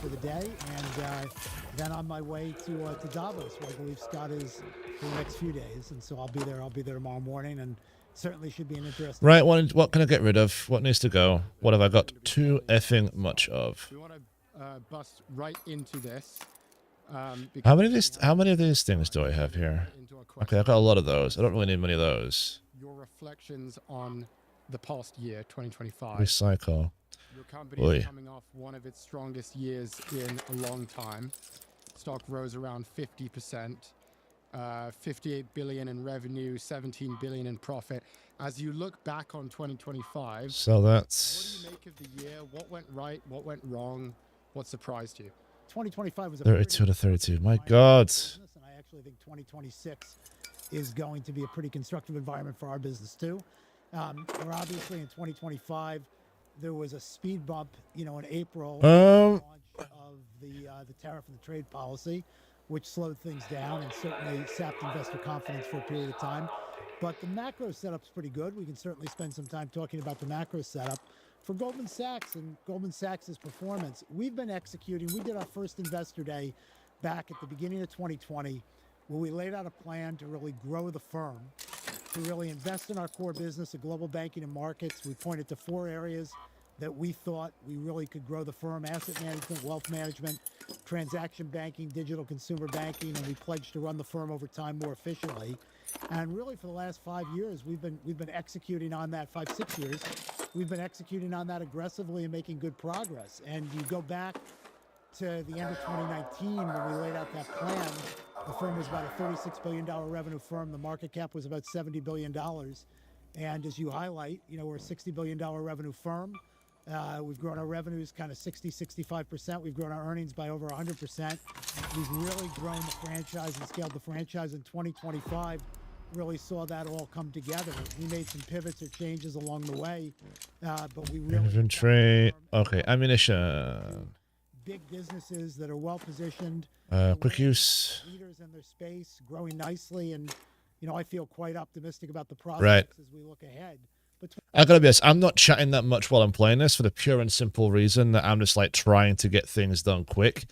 for the day, and then on my way to Davos, where I believe Scott is for the next few days. And so I'll be there. I'll be there tomorrow morning, and certainly should be an interesting... Right, what can I get rid of? What needs to go? What have I got too effing much of? We want to bust right into this. How many of these things do I have here? Okay, I've got a lot of those. I don't really need many of those. Your reflections on the past year, 2025. Recycle. Your company is coming off one of its strongest years in a long time. Stock rose around 50%, 58 billion in revenue, 17 billion in profit. As you look back on 2025, so that's... what do you make of the year? What went right? What went wrong? What surprised you? 2025 was a 32 to 32. My God. And I actually think 2026 is going to be a pretty constructive environment for our business too. We're obviously in 2025. There was a speed bump, in April, launch of the tariff and the trade policy, which slowed things down and certainly sapped investor confidence for a period of time. But the macro setup's pretty good. We can certainly spend some time talking about the macro setup. For Goldman Sachs and Goldman Sachs' performance, we've been executing. We did our first investor day back at the beginning of 2020, where we laid out a plan to really grow the firm, to really invest in our core business of global banking and markets. We pointed to 4 areas that we thought we really could grow the firm: asset management, wealth management, transaction banking, digital consumer banking, and we pledged to run the firm over time more efficiently. And really, for the last 5 years, we've been executing on that. 5-6 years, we've been executing on that aggressively and making good progress. And you go back to the end of 2019 when we laid out that plan, the firm was about a $36 billion revenue firm. The market cap was about $70 billion. And as you highlight, we're a $60 billion revenue firm. We've grown our revenues kind of 65%. We've grown our earnings by over 100%. We've really grown the franchise and scaled the franchise in 2025. Really saw that all come together. We made some pivots or changes along the way, but we really... Inventory. Okay, ammunition. big businesses that are well positioned, Quick use. leaders in their space, growing nicely, and I feel quite optimistic about the Right. prospects as we look ahead. I gotta be honest, I'm not chatting that much while I'm playing this for the pure and simple reason that I'm just like trying to get things done quick.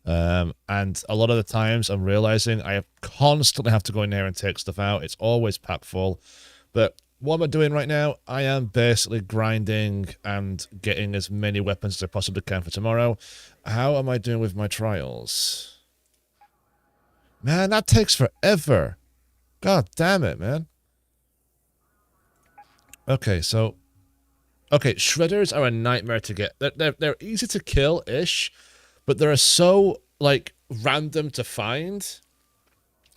And a lot of the times I'm realizing I constantly have to go in there and take stuff out. It's always packed full. But what am I doing right now? I am basically grinding and getting as many weapons as I possibly can for tomorrow. How am I doing with my trials? Man, that takes forever. God damn it, man. Okay, so... Okay, shredders are a nightmare to get. They're easy to kill-ish, but they're so, like, random to find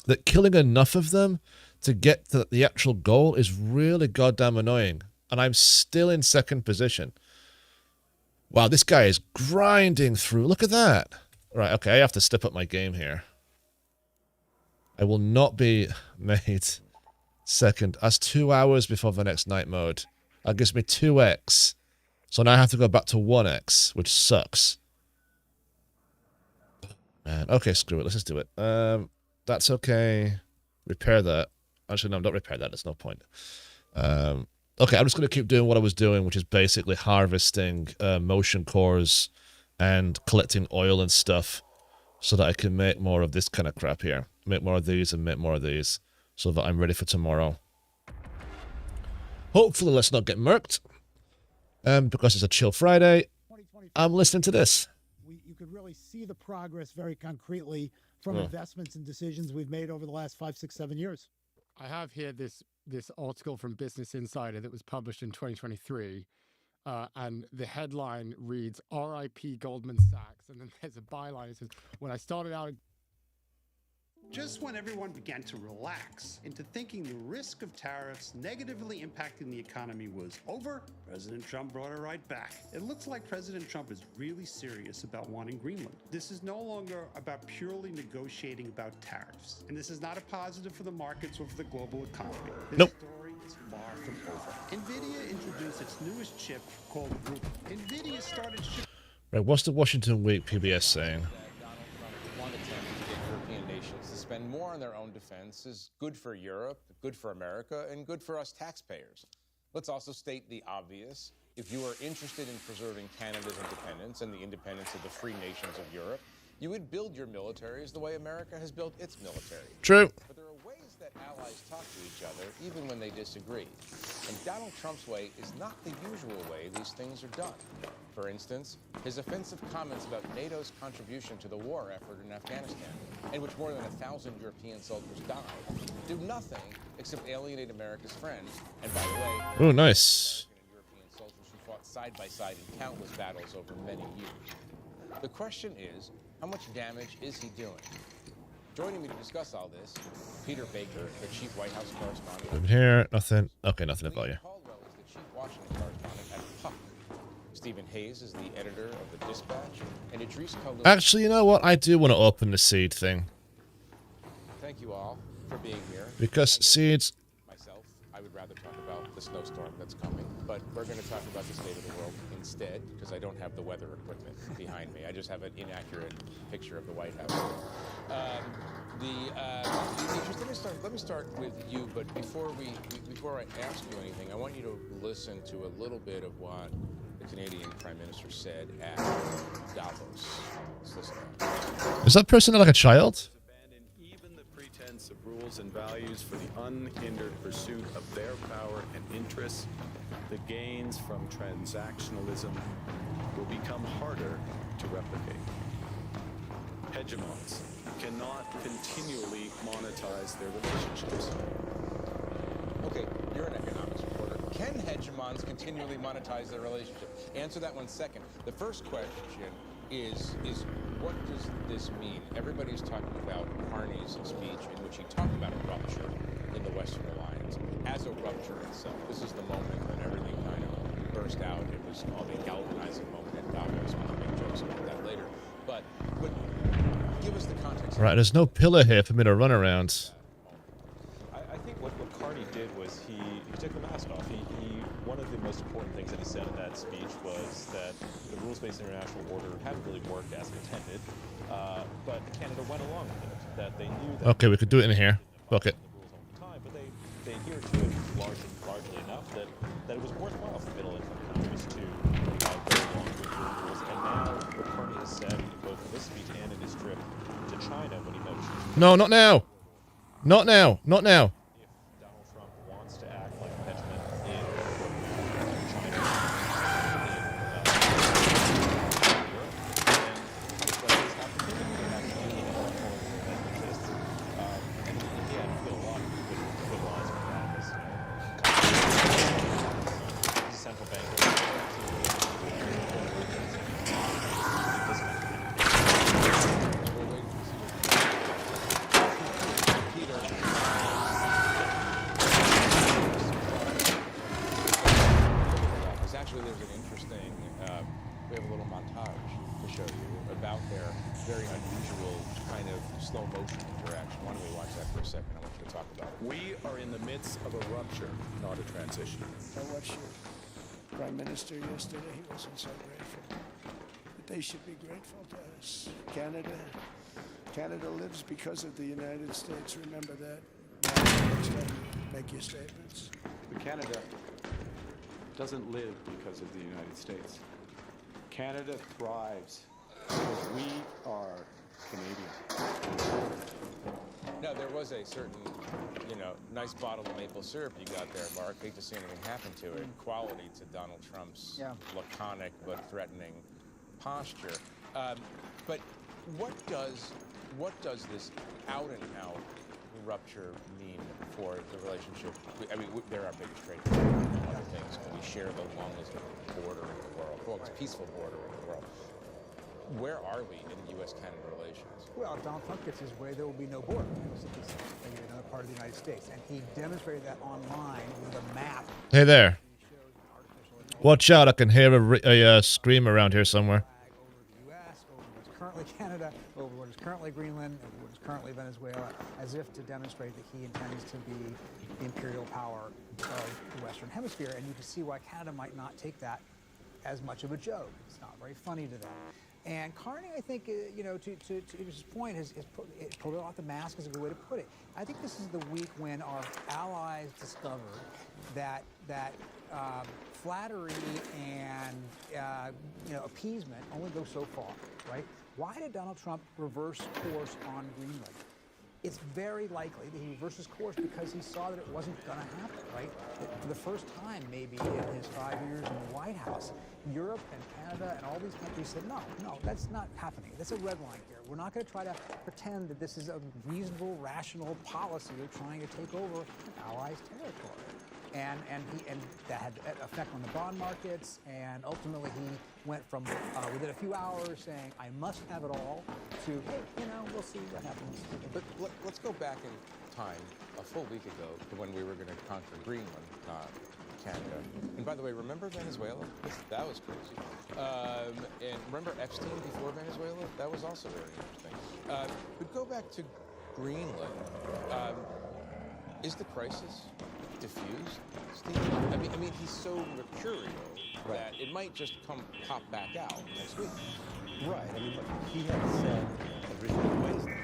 that killing enough of them to get to the actual goal is really goddamn annoying. And I'm still in second position. Wow, this guy is grinding through. Look at that. Right, okay, I have to step up my game here. I will not be made second. That's 2 hours before the next night mode. That gives me 2x. So now I have to go back to 1x, which sucks. Man, okay, screw it. Let's just do it. That's okay. Repair that. Actually, no, don't repair that. There's no point. Okay, I'm just going to keep doing what I was doing, which is basically harvesting motion cores and collecting oil and stuff so that I can make more of this kind of crap here. Make more of these and make more of these so that I'm ready for tomorrow. Hopefully, let's not get murked. Because it's a chill Friday, I'm listening to this. You could really see the progress very concretely from investments and decisions we've made over the last 5, 6, 7 years. I have here this article from Business Insider that was published in 2023, and the headline reads, "R.I.P. Goldman Sachs," and then there's a byline. It says, "When I started out..." Just when everyone began to relax into thinking the risk of tariffs negatively impacting the economy was over, President Trump brought it right back. It looks like President Trump is really serious about wanting Greenland. This is no longer about purely negotiating about tariffs, and this is not a positive for the markets or for the global economy. This story is far from over. NVIDIA introduced its newest chip called Ruby. NVIDIA started shipping... Right, what's the Washington Week PBS saying? Spend more on their own defense is good for Europe, good for America, and good for us taxpayers. Let's also state the obvious. If you are interested in preserving Canada's independence and the independence of the free nations of Europe, you would build your militaries the way America has built its military. True. But there are ways that allies talk to each other, even when they disagree. And Donald Trump's way is not the usual way these things are done. For instance, his offensive comments about NATO's contribution to the war effort in Afghanistan, in which more than 1,000 European soldiers died, do nothing except alienate America's friends. And by the way, oh, nice. European soldiers who fought side by side in countless battles over many years. The question is, how much damage is he doing? Joining me to discuss all this, Peter Baker, the chief White House correspondent. Over here, nothing. Okay, nothing about you. Caldwell is the chief Washington correspondent at Puck. Stephen Hayes is the editor of the Dispatch, and Idris Khalil. Actually, you know what? I do want to open the seed thing. Thank you all for being here. Because seeds. Myself, I would rather talk about the snowstorm that's coming, but we're going to talk about the state of the world instead, because I don't have the weather equipment behind me. I just have an inaccurate picture of the White House. Let me start with you, but before I ask you anything, I want you to listen to a little bit of what the Canadian Prime Minister said at Davos. Let's listen. Is that person like a child? Abandon even the pretense of rules and values for the unhindered pursuit of their power and interests. The gains from transactionalism will become harder to replicate. Hegemons cannot continually monetize their relationships. Okay, you're an economics reporter. Can hegemons continually monetize their relationship? Answer that one second. The first question is what does this mean? Everybody's talking about Carney's speech in which he talked about a rupture in the Western Alliance as a rupture itself. This is the moment when everything kind of burst out. It was called a galvanizing moment at Davos. We'll make jokes about that later. But give us the context. Right, there's no pillar here for me to run around. I think what Carney did was he took the mask off. One of the the most important things that he said in that speech was that the rules-based international order hadn't really worked as intended, but Canada went along with it. That they knew that. Okay, we could do it in here. Fuck it. Time, but they adhered to it largely enough that it was worthwhile for middle-income countries to go along with the rules. And now what Carney has said, both in this speech and in his trip to China, when he mentioned No, not now. Not now. Not now. if Donald Trump wants to act like a hegemon in China, central bank. Actually, there's an interesting, we have a little montage to show you about their very unusual kind of slow motion interaction. Why don't we watch that for a second? I want you to talk about it. We are in the midst of a rupture, not a transition. I watched your Prime Minister yesterday. He wasn't so grateful. But they should be grateful to us. Canada lives because of the United States. Remember that. Next time you make your statements. But Canada doesn't live because of the United States. Canada thrives because we are Canadian. No, there was a certain, nice bottle of maple syrup you got there, Mark. Hate to see anything happen to it. Quality to Donald Trump's laconic but threatening posture. But what does this out and out rupture mean for the relationship? I mean, they're our biggest trade partner and other things. We share the longest border in the world, the most peaceful border in the world. Where are we in U.S.-Canada relations? Well, if Donald Trump gets his way, there will be no border. It'll simply be another part of the United States. And he demonstrated that online with a map. Hey there. Watch out, I can hear a scream around here somewhere. Over what's currently Canada, over what is currently Greenland, over what is currently Venezuela, as if to demonstrate that he intends to be the imperial power of the Western Hemisphere. And you can see why Canada might not take that as much of a joke. It's not very funny to them. And Carney, I think, to his point, has pulled off the mask is a good way to put it. I think this is the week when our allies discovered that flattery and appeasement only go so far, right? Why did Donald Trump reverse course on Greenland? It's very likely that he reverses course because he saw that it wasn't going to happen, right? For the first time, maybe in his 5 years in the White House, Europe and Canada and all these countries said, no, that's not happening. That's a red line here. We're not going to try to pretend that this is a reasonable, rational policy of trying to take over an ally's territory. And that had an effect on the bond markets, and ultimately he went from within a few hours saying, I must have it all, to, hey, we'll see what happens. But let's go back in time a full week ago to when we were going to conquer Greenland, Canada. And by the way, remember Venezuela? That was crazy. And remember Epstein before Venezuela? That was also very interesting. But go back to Greenland. Is the crisis diffused, Steve? I mean, he's so mercurial that it might just pop back out next week. Right. I mean, look, he had said originally Wednesday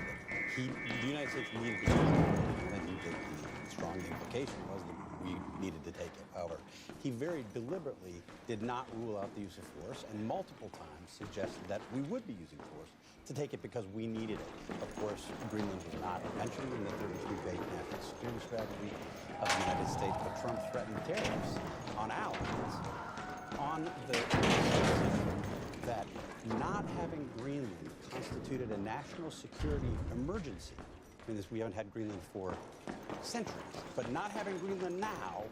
that the United States needed to use it. I think that the strong implication was that we needed to take it. However, he very deliberately did not rule out the use of force, and multiple times suggested that we would be using force to take it because we needed it. Of course, Greenland was not mentioned in the 33-page national security strategy of the United States, but Trump threatened tariffs on allies on the assumption that not having Greenland constituted a national security emergency. I mean, we haven't had Greenland for centuries, but not having Greenland now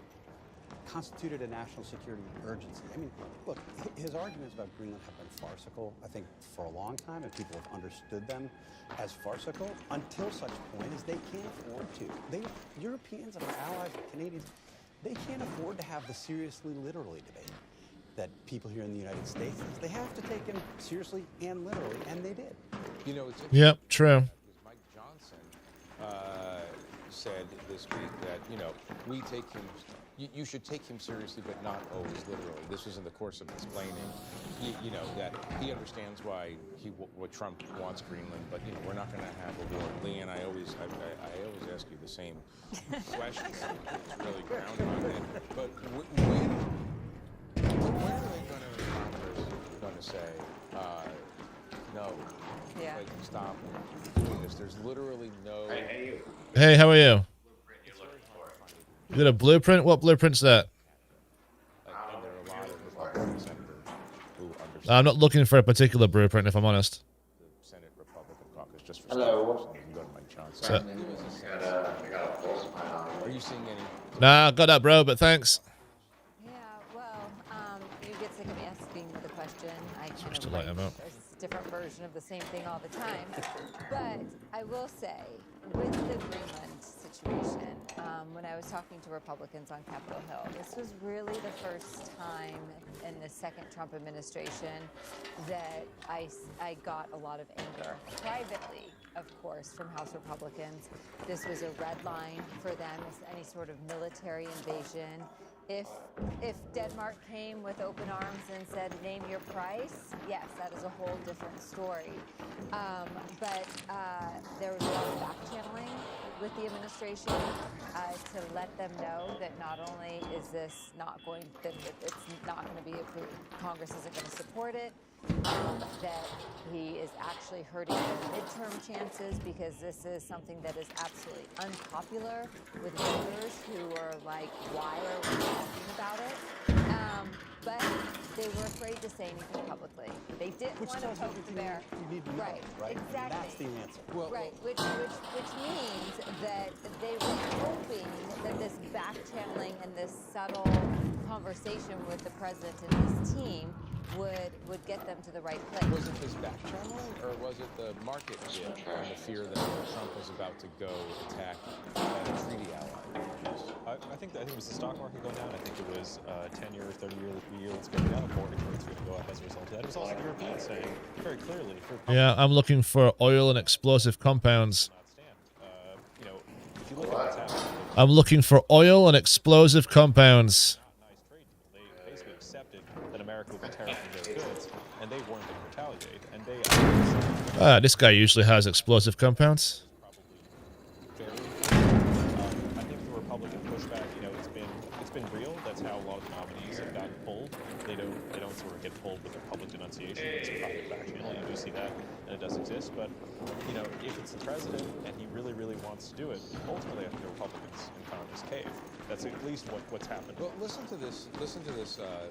constituted a national security urgency. I mean, look, his arguments about Greenland have been farcical, I think, for a long time, and people have understood them as farcical until such point as they can't afford to. Europeans and our allies and Canadians, they can't afford to have the seriously literally debate that people here in the United States, they have to take him seriously and literally, and they did. It's Yep, true. Mike Johnson said this week that, we take him you should take him seriously, but not always literally. This was in the course of explaining, you know, that he understands why what Trump wants Greenland, but you know, we're not going to have a war. Leanne, I always ask you the same question. It's really grounded on it. But when are they going to say no? Yeah. Like, stop doing this. There's literally no. Hey, how are you? You got a blueprint? What blueprint's that? I'm not looking for a particular blueprint, if I'm honest. Senate Republican caucus, just for Hello. you can go to Mike Johnson. So- Are you seeing any? Nah, got that, bro, but thanks. Yeah, well, you get sick of me asking the question. I kind Just of to light him up. there's a different version of the same thing all the time. But I will say, with the Greenland situation, when I was talking to Republicans on Capitol Hill, this was really the first time in the second Trump administration that I got a lot of anger privately, of course, from House Republicans. This was a red line for them, any sort of military invasion. If Denmark came with open arms and said, name your price, yes, that is a whole different story. But there was a lot of back-channeling with the administration to let them know that not only is this not going, that it's not going to be approved, Congress isn't going to support it, that he is actually hurting their midterm chances because this is something that is absolutely unpopular with voters who are like, why are we talking about it? But they were afraid to say anything publicly. They didn't want to poke the bear. Right, exactly. That's the answer. Right, which means that they were hoping that this back-channeling and this subtle conversation with the president and his team would get them to the right place. Was it this back channeling, or was it the market dip and the fear that Trump was about to go attack a treaty ally? I think it was the stock market going down. I think it was 10-year, 30-year yields going down. Mortgage rates going to go up as a result of that. It was also the Europeans saying very clearly. Yeah, I'm looking for oil and explosive compounds. You know, if you look at what's happening, I'm looking for oil and explosive compounds. they basically accepted that America would be tariffing their goods, and they weren't going to retaliate. And they This guy usually has explosive compounds. I think the Republican pushback, you know, it's been real. That's how a lot of the nominees have gotten pulled. They don't sort of get pulled with their public denunciation. It's public back channel. You do see that, and it does exist. But you know, if it's the president and he really, really wants to do it, ultimately, I think the Republicans in Congress cave. That's at least what's happened. Well, listen to this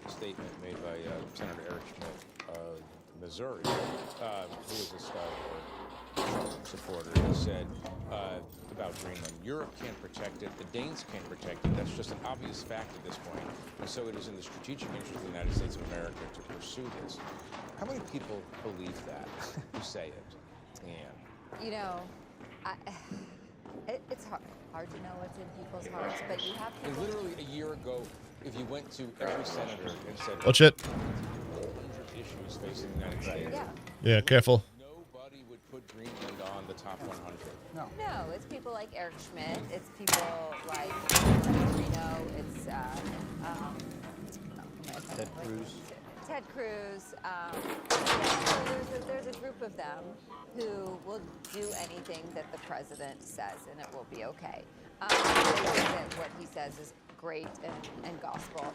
statement made by Senator Eric Schmidt of Missouri, who is a Trump supporter. He said about Greenland, Europe can't protect it, the Danes can't protect it. That's just an obvious fact at this point. And so it is in the strategic interest of the United States of America to pursue this. How many people believe that? Who say it? And You know, it's hard to know what's in people's hearts, but you have to. literally a year ago, if you went to every senator and said, Watch it. issues facing the United States. Yeah, careful. Nobody would put Greenland on the top 100. No, it's people like Eric Schmidt. It's people like Reno. It's Ted Cruz. Ted Cruz. So there's a group of them who will do anything that the president says, and it will be okay. They think that what he says is great and gospel.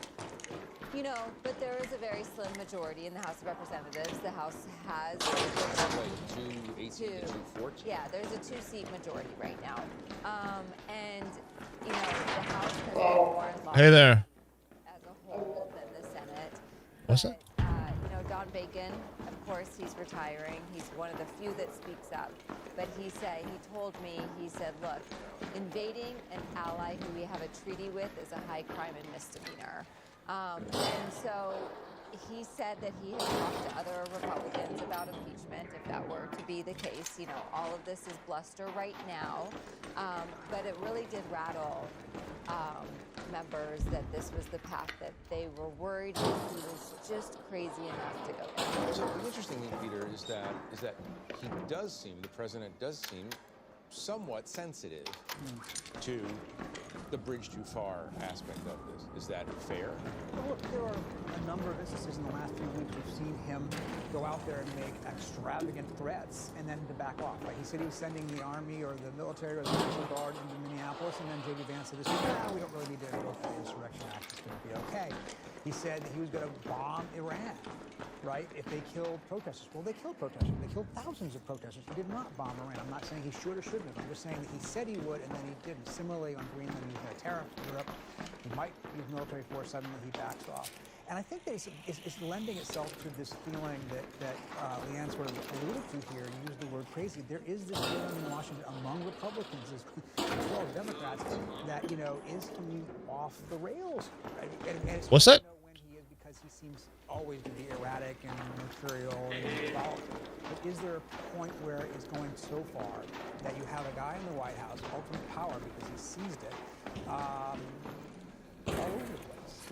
You know, but there is a very slim majority in the House of Representatives. The House has Like 218 to 214. yeah, there's a 2-seat majority right now. And you know, the House has been more in Hey there. as a whole than the Senate. What's that? You know, Don Bacon, of course, he's retiring. He's one of the few that speaks up. But he told me, he said, look, invading an ally who we have a treaty with is a high crime and misdemeanor. And so he said that he had talked to other Republicans about impeachment, if that were to be the case. You know, all of this is bluster right now. But it really did rattle members that this was the path that they were worried that he was just crazy enough to go down. So the interesting thing, Peter, is that he does seem, the president does seem somewhat sensitive to the bridge too far aspect of this. Is that fair? Well, look, there are a number of instances in the last few weeks we've seen him go out there and make extravagant threats and then to back off. Like he said he was sending the Army or the military or the National Guard into Minneapolis, and then J.D. Vance said, we don't really need to go for the Insurrection Act. It's going to be okay. He said that he was going to bomb Iran, right, if they killed protesters. Well, they killed protesters. They killed thousands of protesters. He did not bomb Iran. I'm not saying he should or shouldn't have. I'm just saying that he said he would, and then he didn't. Similarly, on Greenland, he's going to tariff Europe. He might use military force. Suddenly, he backs off. And I think that it's lending itself to this feeling that Leanne sort of alluded to here. You used the word crazy. There is this feeling in Washington among Republicans as well as Democrats that, you know, is he off the rails? And it's What's that? When he is, because he seems always to be erratic and mercurial and volatile. But is there a point where it's going so far that you have a guy in the White House, ultimate power because he seized it, all over the place?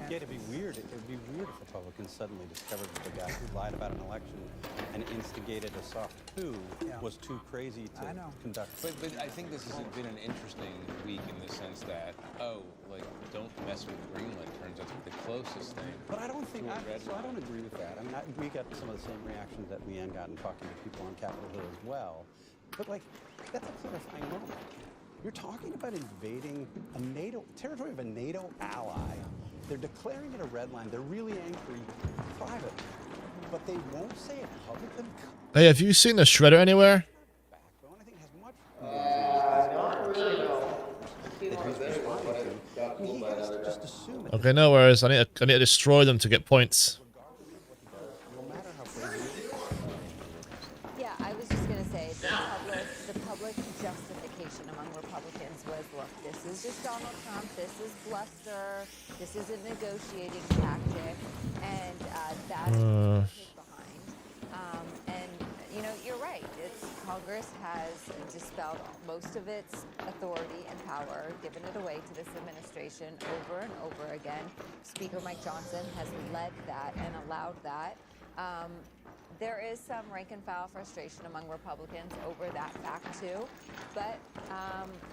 Yeah, it'd be weird. It would be weird if Republicans suddenly discovered that the guy who lied about an election and instigated a soft coup was too crazy to conduct. But I think this has been an interesting week in the sense that, don't mess with Greenland turns out to be the closest thing. But I don't think, I don't agree with that. I mean, we got some of the same reactions that Leanne got in talking to people on Capitol Hill as well. But that's a clarifying moment. You're talking about invading a NATO territory of a NATO ally. They're declaring it a red line. They're really angry privately, but they won't say it publicly. Hey, have you seen the shredder anywhere? Not really, no. Okay, no worries. I need to destroy them to get points. Yeah, I was just going to say the public justification among Republicans was, look, this is just Donald Trump, this is bluster, this is a negotiating tactic, and that's what he's behind. And, you know, you're right. Congress has dispelled most of its authority and power, given it away to this administration over and over again. Speaker Mike Johnson has led that and allowed that. There is some rank and file frustration among Republicans over that fact too, but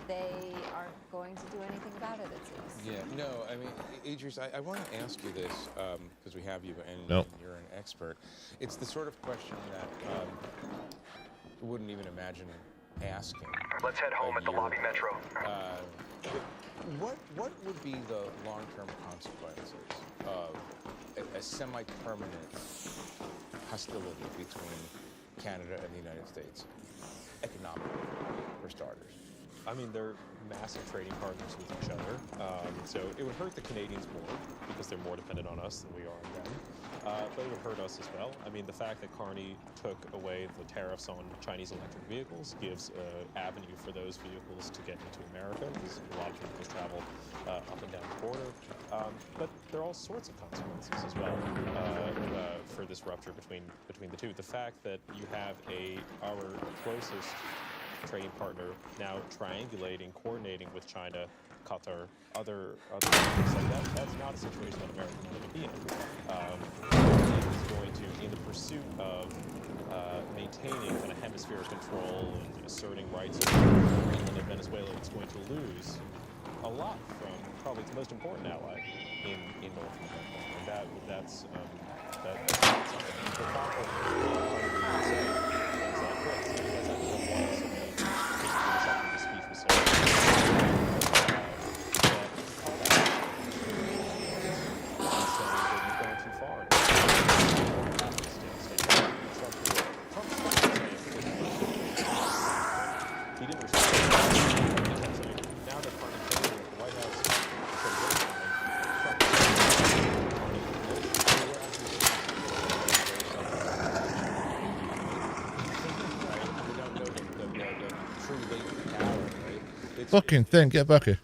they aren't going to do anything about it, it seems. Yeah, no, I mean, Idris, I want to ask you this, because we have you and you're an expert. It's the sort of question that wouldn't even imagine asking. Let's head home at the lobby metro. What would be the long-term consequences of a semi-permanent hostility between Canada and the United States, economically, for starters? I mean, they're massive trading partners with each other, so it would hurt the Canadians more because they're more dependent on us than we are on them. But it would hurt us as well. I mean, the fact that Carney took away the tariffs on Chinese electric vehicles gives an avenue for those vehicles to get into America, because a lot of vehicles travel up and down the border. But there are all sorts of consequences as well for this rupture between the two. The fact that you have our closest trading partner now triangulating, coordinating with China, Qatar, other countries like that, that's not a situation that America wanted to be in. It's going to, in the pursuit of maintaining kind of hemispheric control and asserting rights over Greenland and Venezuela, it's going to lose a lot from probably its most important ally in North America. And that's something. The fact Fucking thing, get back here.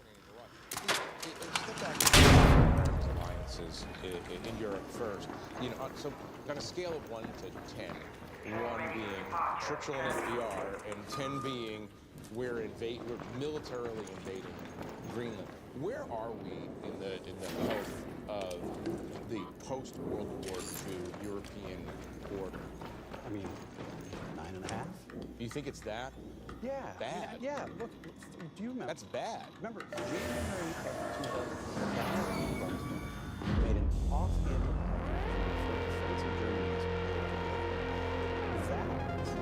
Alliances in Europe first. You know, so on a scale of 1 to 10, 1 being Churchill and FDR, and 10 being we're militarily invading Greenland. Where are we in the health of the post-World War II European order? I mean, 9.5. You think it's that? Yeah. Bad. Yeah. Look, do you remember? That's bad. Remember, January of 2000, made an offhanded argument for the defense of Germany's that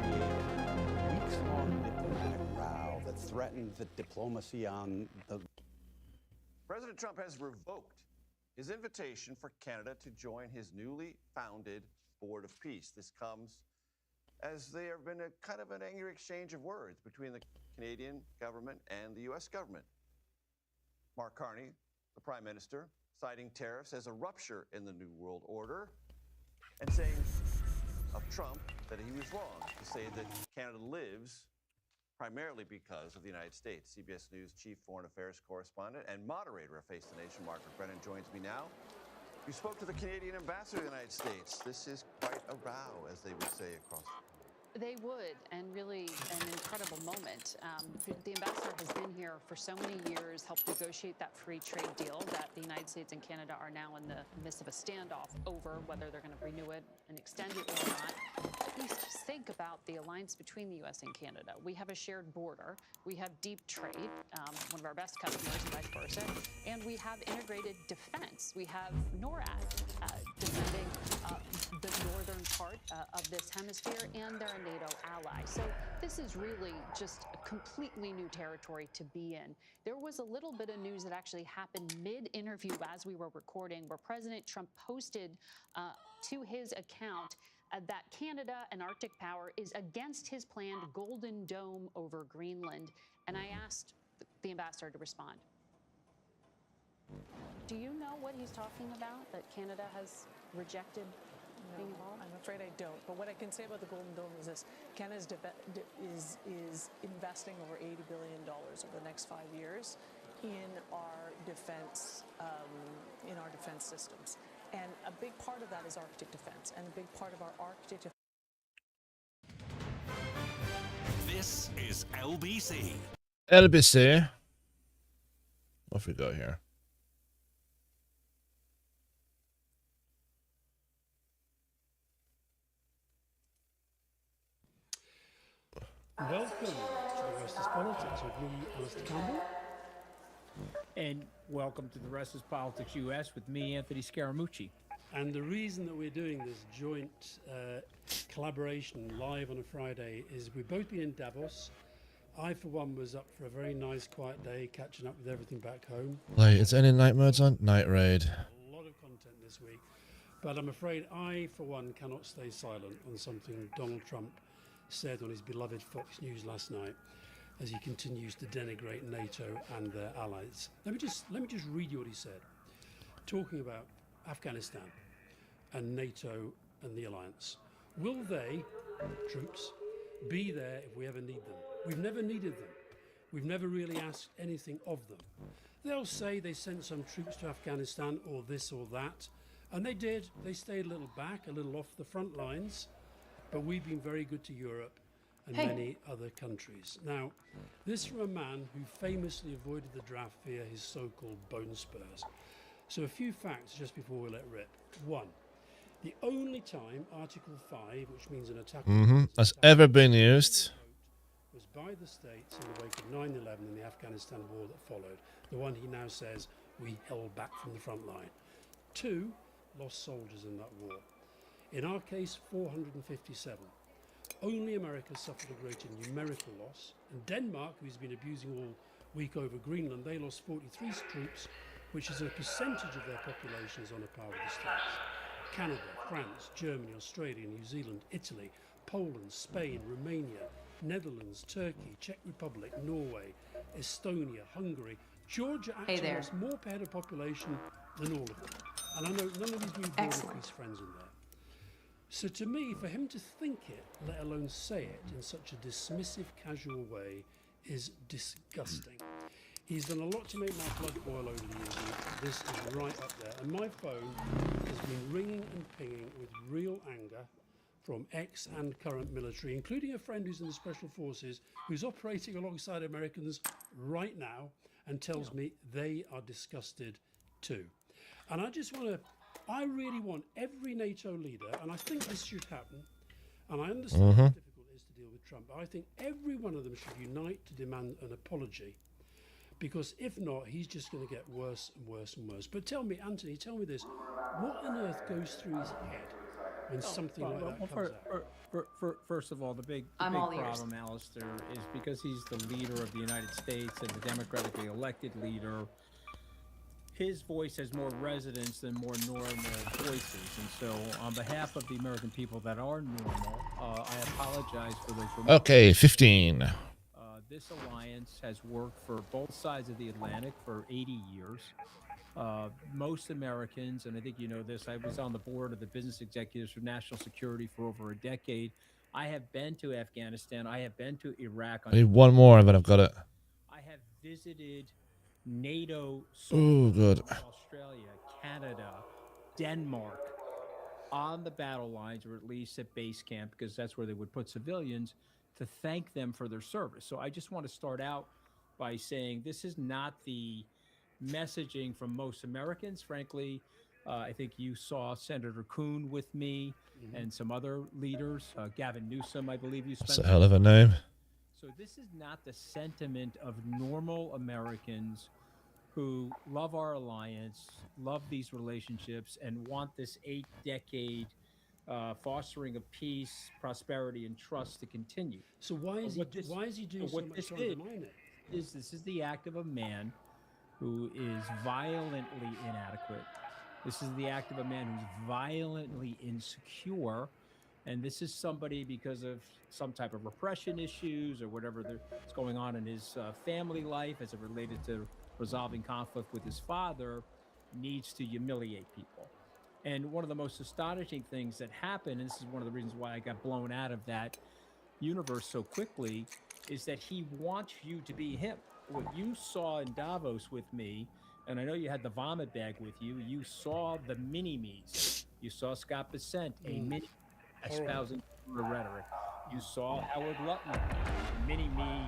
created weeks-long diplomatic row that threatened the diplomacy on the. President Trump has revoked his invitation for Canada to join his newly founded Board of Peace. This comes as there have been a kind of an angry exchange of words between the Canadian government and the U.S. government. Mark Carney, the Prime Minister, citing tariffs as a rupture in the New World Order and saying of Trump that he was wrong to say that Canada lives primarily because of the United States. CBS News Chief Foreign Affairs Correspondent and moderator of Face the Nation, Margaret Brennan, joins me now. You spoke to the Canadian ambassador to the United States. This is quite a row, as they would say across the world. They would, and really an incredible moment. The ambassador has been here for so many years, helped negotiate that free trade deal that the United States and Canada are now in the midst of a standoff over whether they're going to renew it and extend it or not. At least just think about the alliance between the U.S. and Canada. We have a shared border. We have deep trade, one of our best customers and vice versa. And we have integrated defense. We have NORAD defending the northern part of this hemisphere, and they're a NATO ally. So this is really just a completely new territory to be in. There was a little bit of news that actually happened mid-interview as we were recording, where President Trump posted to his account that Canada, an Arctic power, is against his planned Golden Dome over Greenland. And I asked the ambassador to respond. Do you know what he's talking about, that Canada has rejected being involved? I'm afraid I don't. But what I can say about the Golden Dome is this: Canada is investing over $80 billion over the next 5 years in our defense systems. And a big part of that is Arctic defense, and a big part of our Arctic defense. This is LBC. LBC. What have we got here? Welcome to The Rest is Politics with me, Alistair Campbell. And welcome to The Rest is Politics US with me, Anthony Scaramucci. And the reason that we're doing this joint collaboration live on a Friday is we've both been in Davos. I, for one, was up for a very nice, quiet day, catching up with everything back home. Like, is any night modes on? Night raid. A lot of content this week. But I'm afraid I, for one, cannot stay silent on something Donald Trump said on his beloved Fox News last night, as he continues to denigrate NATO and their allies. Let me just read you what he said, talking about Afghanistan and NATO and the alliance. Will they, troops, be there if we ever need them? We've never needed them. We've never really asked anything of them. They'll say they sent some troops to Afghanistan or this or that, and they did. They stayed a little back, a little off the front lines, but we've been very good to Europe and many other countries. Now, this from a man who famously avoided the draft via his so-called bone spurs. So a few facts just before we let rip. One, the only time Article 5, which means an attack has ever been used, was by the states in the wake of 9/11 and the Afghanistan war that followed, the one he now says we held back from the front line. Two, lost soldiers in that war. In our case, 457. Only America suffered a greater numerical loss, and Denmark, who's been abusing all week over Greenland, they lost 43 troops, which is a percentage of their population is on a par with the States. Canada, France, Germany, Australia, New Zealand, Italy, Poland, Spain, Romania, Netherlands, Turkey, Czech Republic, Norway, Estonia, Hungary. Georgia actually has more per head of population than all of them. And I know none of these new border peace friends in there. So to me, for him to think it, let alone say it in such a dismissive, casual way, is disgusting. He's done a lot to make my blood boil over the years, and this is right up there. And my phone has been ringing and pinging with real anger from ex and current military, including a friend who's in the Special Forces, who's operating alongside Americans right now, and tells me they are disgusted too. And I really want every NATO leader, and I think this should happen, and I understand how difficult it is to deal with Trump. I think every one of them should unite to demand an apology, because if not, he's just going to get worse and worse and worse. But tell me, Anthony, tell me this: what on earth goes through his head when something like that comes out? First of all, the big problem, Alistair, is because he's the leader of the United States and the democratically elected leader. His voice has more resonance than more normal voices, and so on behalf of the American people that are normal, I apologize for those remarks. Okay, 15. This alliance has worked for both sides of the Atlantic for 80 years. Most Americans, and I think you know this, I was on the board of the Business Executives for National Security for over a decade. I have been to Afghanistan. I have been to Iraq. I need one more, and then I've got it. I have visited NATO, Good. Australia, Canada, Denmark, on the battle lines, or at least at base camp, because that's where they would put civilians, to thank them for their service. So I just want to start out by saying this is not the messaging from most Americans. Frankly, I think you saw Senator Kuhn with me and some other leaders. Gavin Newsom, I believe you spent. That's a hell of a name. So this is not the sentiment of normal Americans who love our alliance, love these relationships, and want this 8-decade fostering of peace, prosperity, and trust to continue. So why is he doing so much to undermine it? This is the act of a man who is violently inadequate. This is the act of a man who's violently insecure. And this is somebody, because of some type of repression issues or whatever that's going on in his family life as it related to resolving conflict with his father, needs to humiliate people. And one of the most astonishing things that happened, and this is one of the reasons why I got blown out of that universe so quickly, is that he wants you to be him. What you saw in Davos with me, and I know you had the vomit bag with you, you saw the mini-me's. You saw Scott Bessent, a mini espousing the rhetoric. You saw Howard Lutnick, a mini-me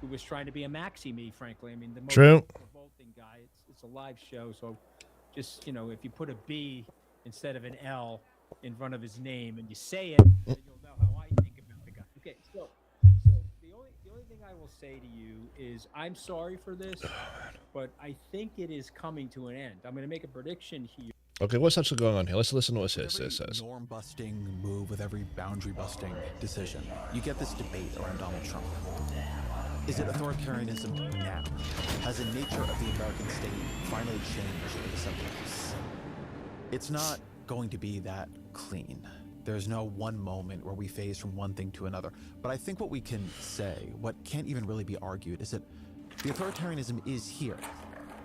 who was trying to be a maxi-me, frankly. I mean, the most revolting guy. It's a live show, so just, you know, if you put a B instead of an L in front of his name and you say it, then you'll know how I think about the guy. Okay, so the only thing I will say to you is I'm sorry for this, but I think it is coming to an end. I'm going to make a prediction here. Okay, what's actually going on here? Let's listen to what it says. Norm-busting move, with every boundary-busting decision, you get this debate around Donald Trump. Is it authoritarianism now? Has the nature of the American state finally changed for the 70s? It's not going to be that clean. There's no one moment where we phase from one thing to another. But I think what we can say, what can't even really be argued, is that the authoritarianism is here.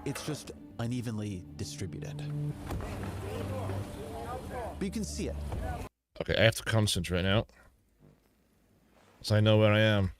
It's just unevenly distributed. But you can see it. Okay, I have to concentrate now, so I know where I am.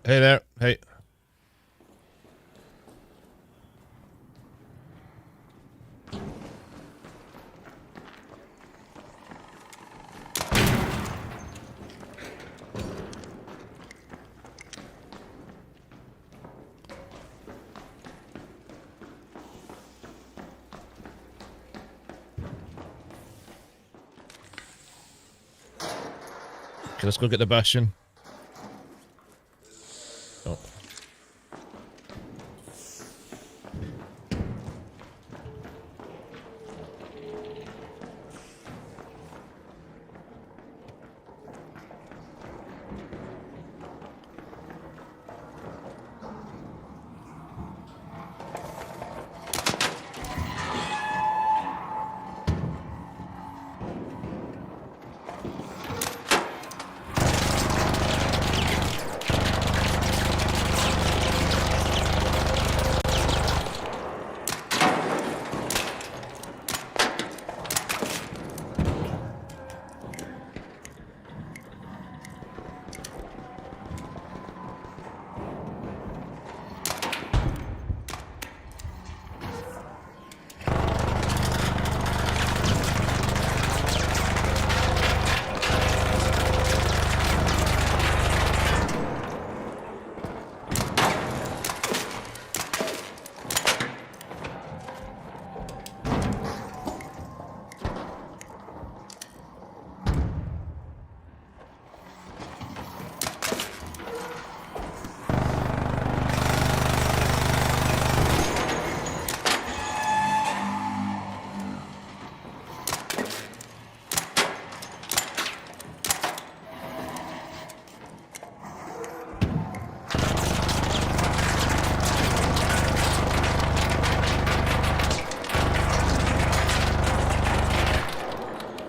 Hey there. Hey. Okay, let's go get the Bastion. Oh.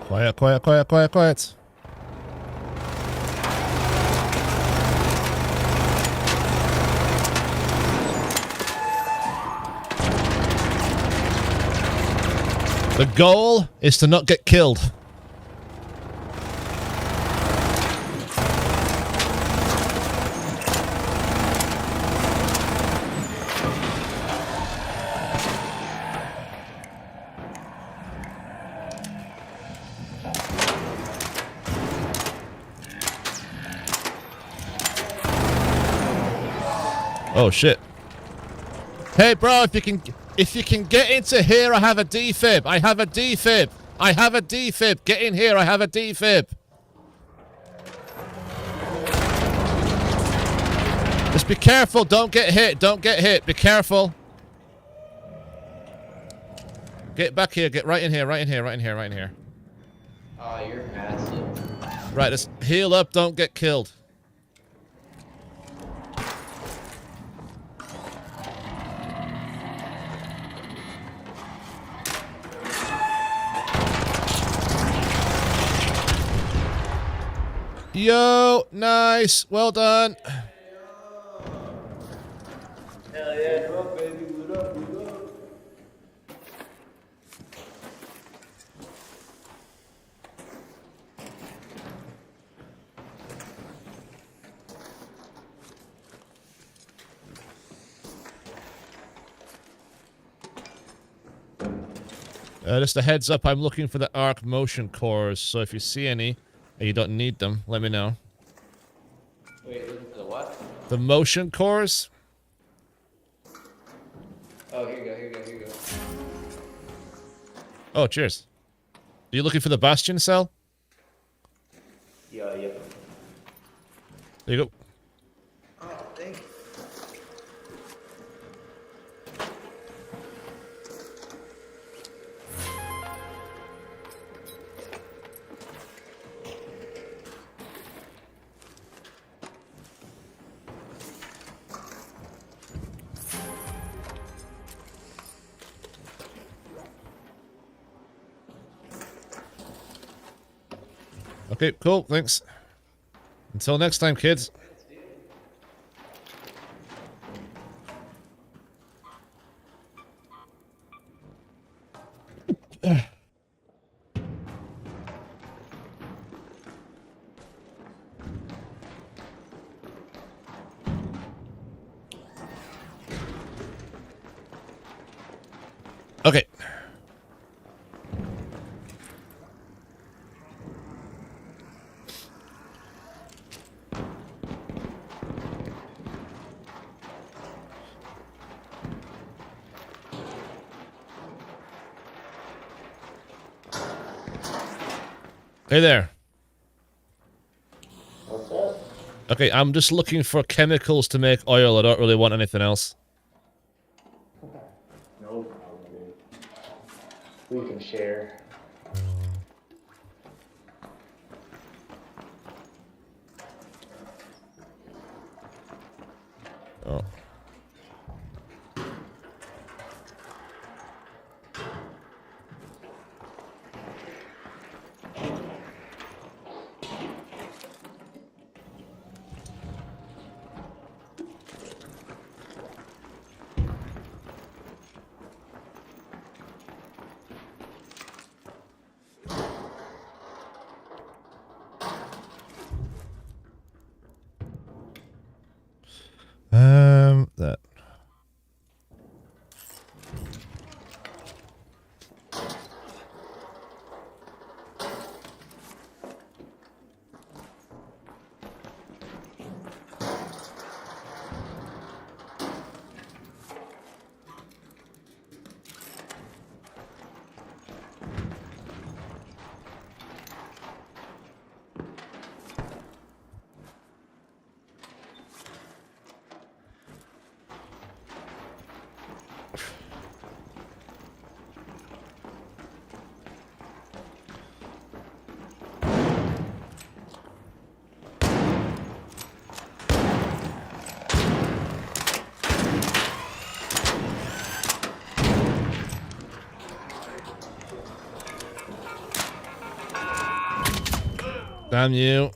Quiet, quiet, quiet, quiet, quiet. The goal is to not get killed. Oh shit. Hey bro, if you can get into here, I have a defib. I have a defib. I have a defib. Get in here, I have a defib. Just be careful, don't get hit, don't get hit. Be careful. Get back here, get right in here, right in here, right in here, right in here. Oh, you're massive. Right, just heal up, don't get killed. Yo, nice. Well done. Hell yeah. What up, baby? What up? What up? Just a heads up, I'm looking for the arc motion cores, so if you see any, and you don't need them, let me know. Wait, looking for the what? The motion cores? Oh, here you go, here you go, here you go. Oh, cheers. Are you looking for the Bastion cell? Yeah, yeah. There you go. Oh, thank you. Okay, cool, thanks. Until next time, kids. Okay. Hey there. What's up? Okay, I'm just looking for chemicals to make oil. I don't really want anything else. No problem, dude. We can share. Oh. Damn you.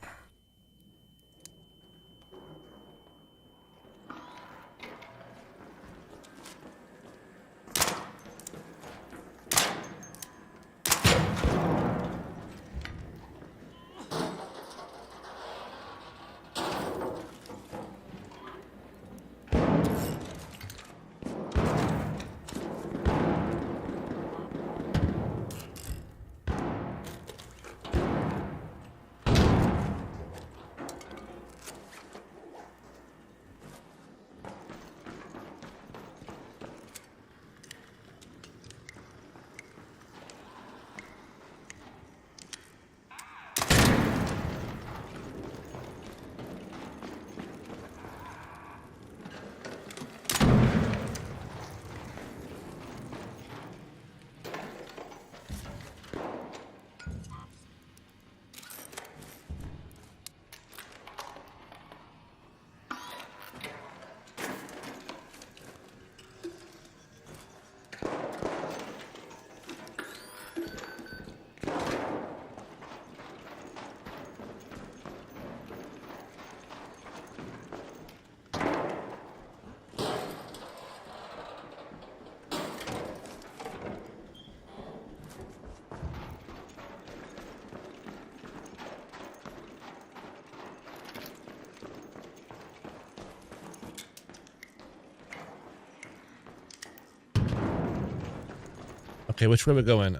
Okay, which way we're going?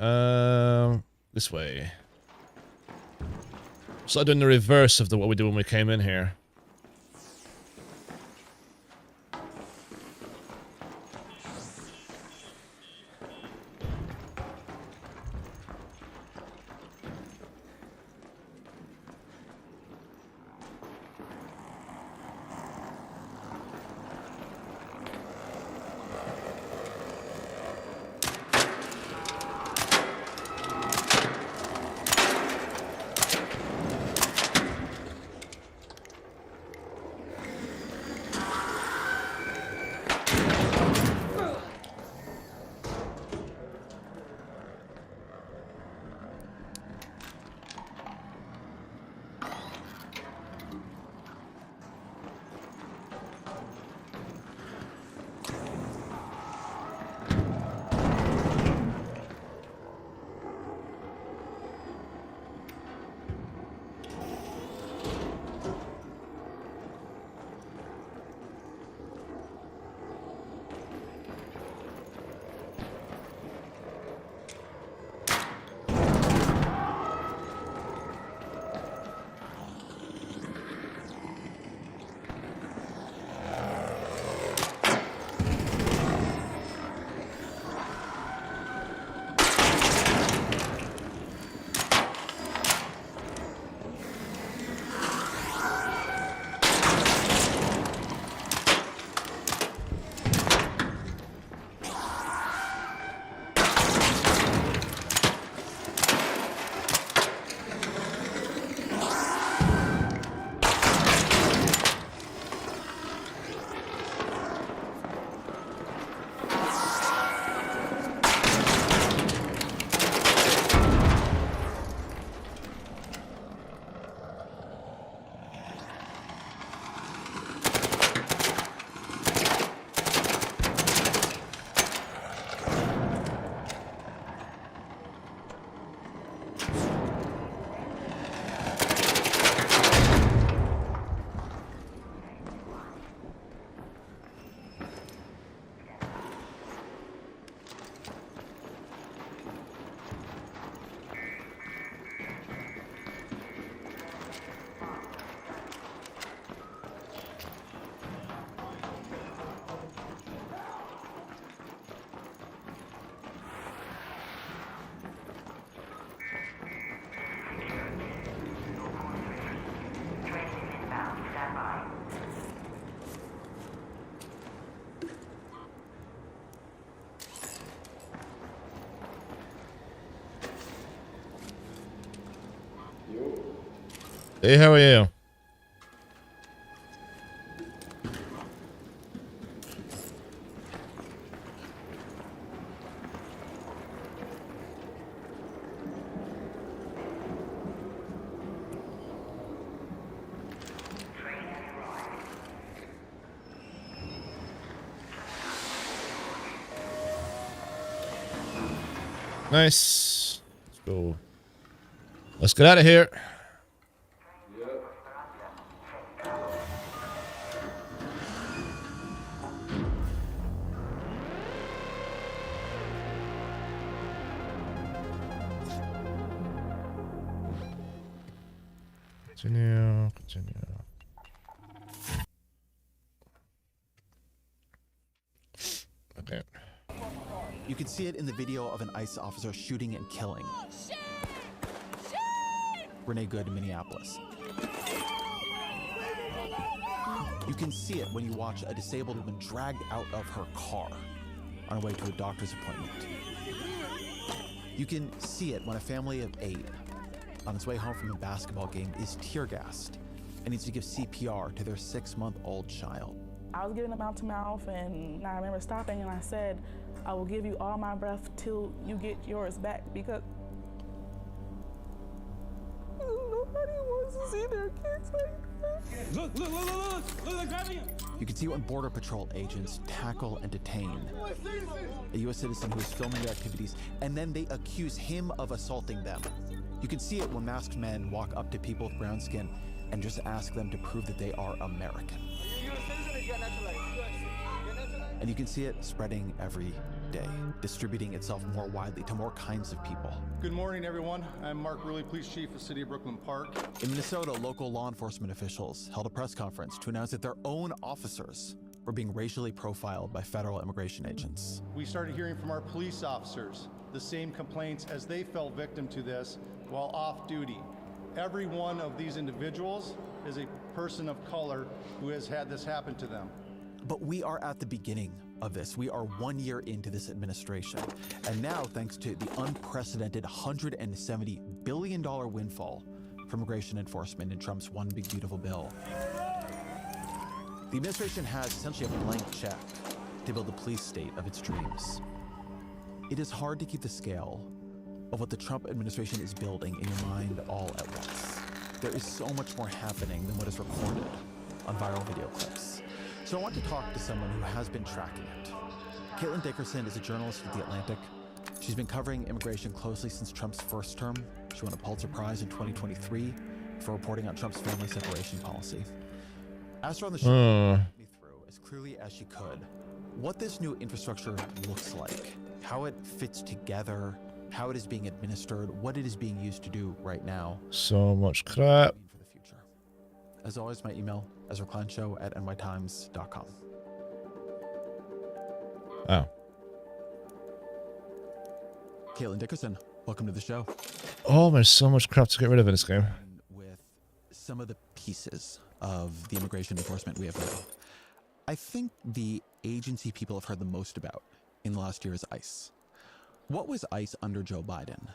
This way. So doing the reverse of what we did when we came in here. Hey, how are you? Nice. Let's go. Let's get out of here. Continue. Okay. You can see it in the video of an ICE officer shooting and killing Renee Good in Minneapolis. You can see it when you watch a disabled woman dragged out of her car on her way to a doctor's appointment. You can see it when a family of 8 on its way home from a basketball game is tear gassed and needs to give CPR to their 6-month-old child. I was giving it mouth to mouth, and I remember stopping and I said, I will give you all my breath till you get yours back, because nobody wants to see their kids like that. Look, they're grabbing him. You can see when Border Patrol agents tackle and detain a U.S. citizen who is filming their activities, and then they accuse him of assaulting them. You can see it when masked men walk up to people with brown skin and just ask them to prove that they are American. And you can see it spreading every day, distributing itself more widely to more kinds of people. Good morning, everyone. I'm Mark Rulli, Police Chief of the City of Brooklyn Park. In Minnesota, local law enforcement officials held a press conference to announce that their own officers were being racially profiled by federal immigration agents. We started hearing from our police officers the same complaints as they fell victim to this while off duty. Every one of these individuals is a person of color who has had this happen to them. But we are at the beginning of this. We are 1 year into this administration. And now, thanks to the unprecedented $170 billion windfall for immigration enforcement in Trump's One Big Beautiful Bill, the administration has essentially a blank check to build the police state of its dreams. It is hard to keep the scale of what the Trump administration is building in your mind all at once. There is so much more happening than what is recorded on viral video clips. So I want to talk to someone who has been tracking it. Caitlin Dickerson is a journalist at The Atlantic. She's been covering immigration closely since Trump's first term. She won a Pulitzer Prize in 2023 for reporting on Trump's family separation policy. Asked her on the show to walk me through, as clearly as she could, what this new infrastructure looks like, how it fits together, how it is being administered, what it is being used to do right now. So much crap. As always, my email, EzraKleinShow@nytimes.com. Oh. Caitlin Dickerson, welcome to the show. Oh, there's so much crap to get rid of in this game. With some of the pieces of the immigration enforcement we have now, I think the agency people have heard the most about in the last year is ICE. What was ICE under Joe Biden,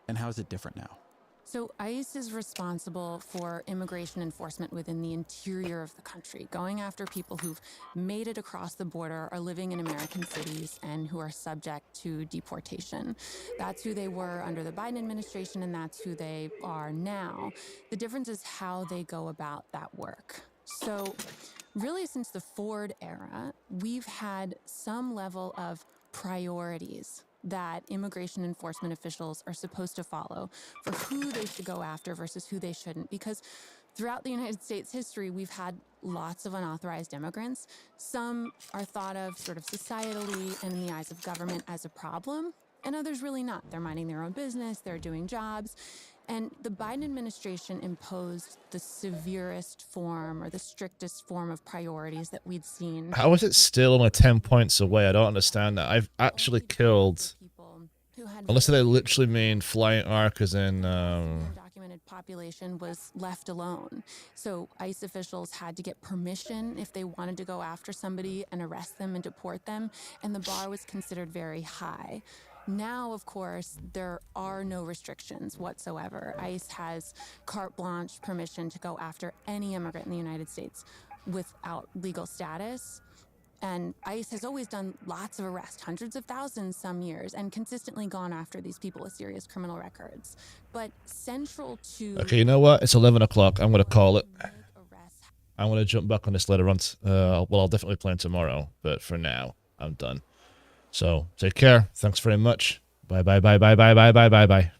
and how is it different now? So ICE is responsible for immigration enforcement within the interior of the country, going after people who've made it across the border, are living in American cities, and who are subject to deportation. That's who they were under the Biden administration, and that's who they are now. The difference is how they go about that work. So really, since the Ford era, we've had some level of priorities that immigration enforcement officials are supposed to follow for who they should go after versus who they shouldn't. Because throughout the United States history, we've had lots of unauthorized immigrants. Some are thought of sort of societally and in the eyes of government as a problem, and others really not. They're minding their own business, they're doing jobs. And the Biden administration imposed the severest form or the strictest form of priorities that we'd seen. How is it still only 10 points away? I don't understand that. I've actually killed, unless they literally mean flying arc as in... Documented population was left alone. So ICE officials had to get permission if they wanted to go after somebody and arrest them and deport them. And the bar was considered very high. Now, of course, there are no restrictions whatsoever. ICE has carte blanche permission to go after any immigrant in the United States without legal status. And ICE has always done lots of arrests, hundreds of thousands some years, and consistently gone after these people with serious criminal records. But central to... Okay, you know what? It's 11 o'clock. I'm going to call it. I'm going to jump back on this later on. Well, I'll definitely play tomorrow, but for now, I'm done. So, take care. Thanks very much. Bye, bye, bye, bye, bye, bye, bye, bye, bye.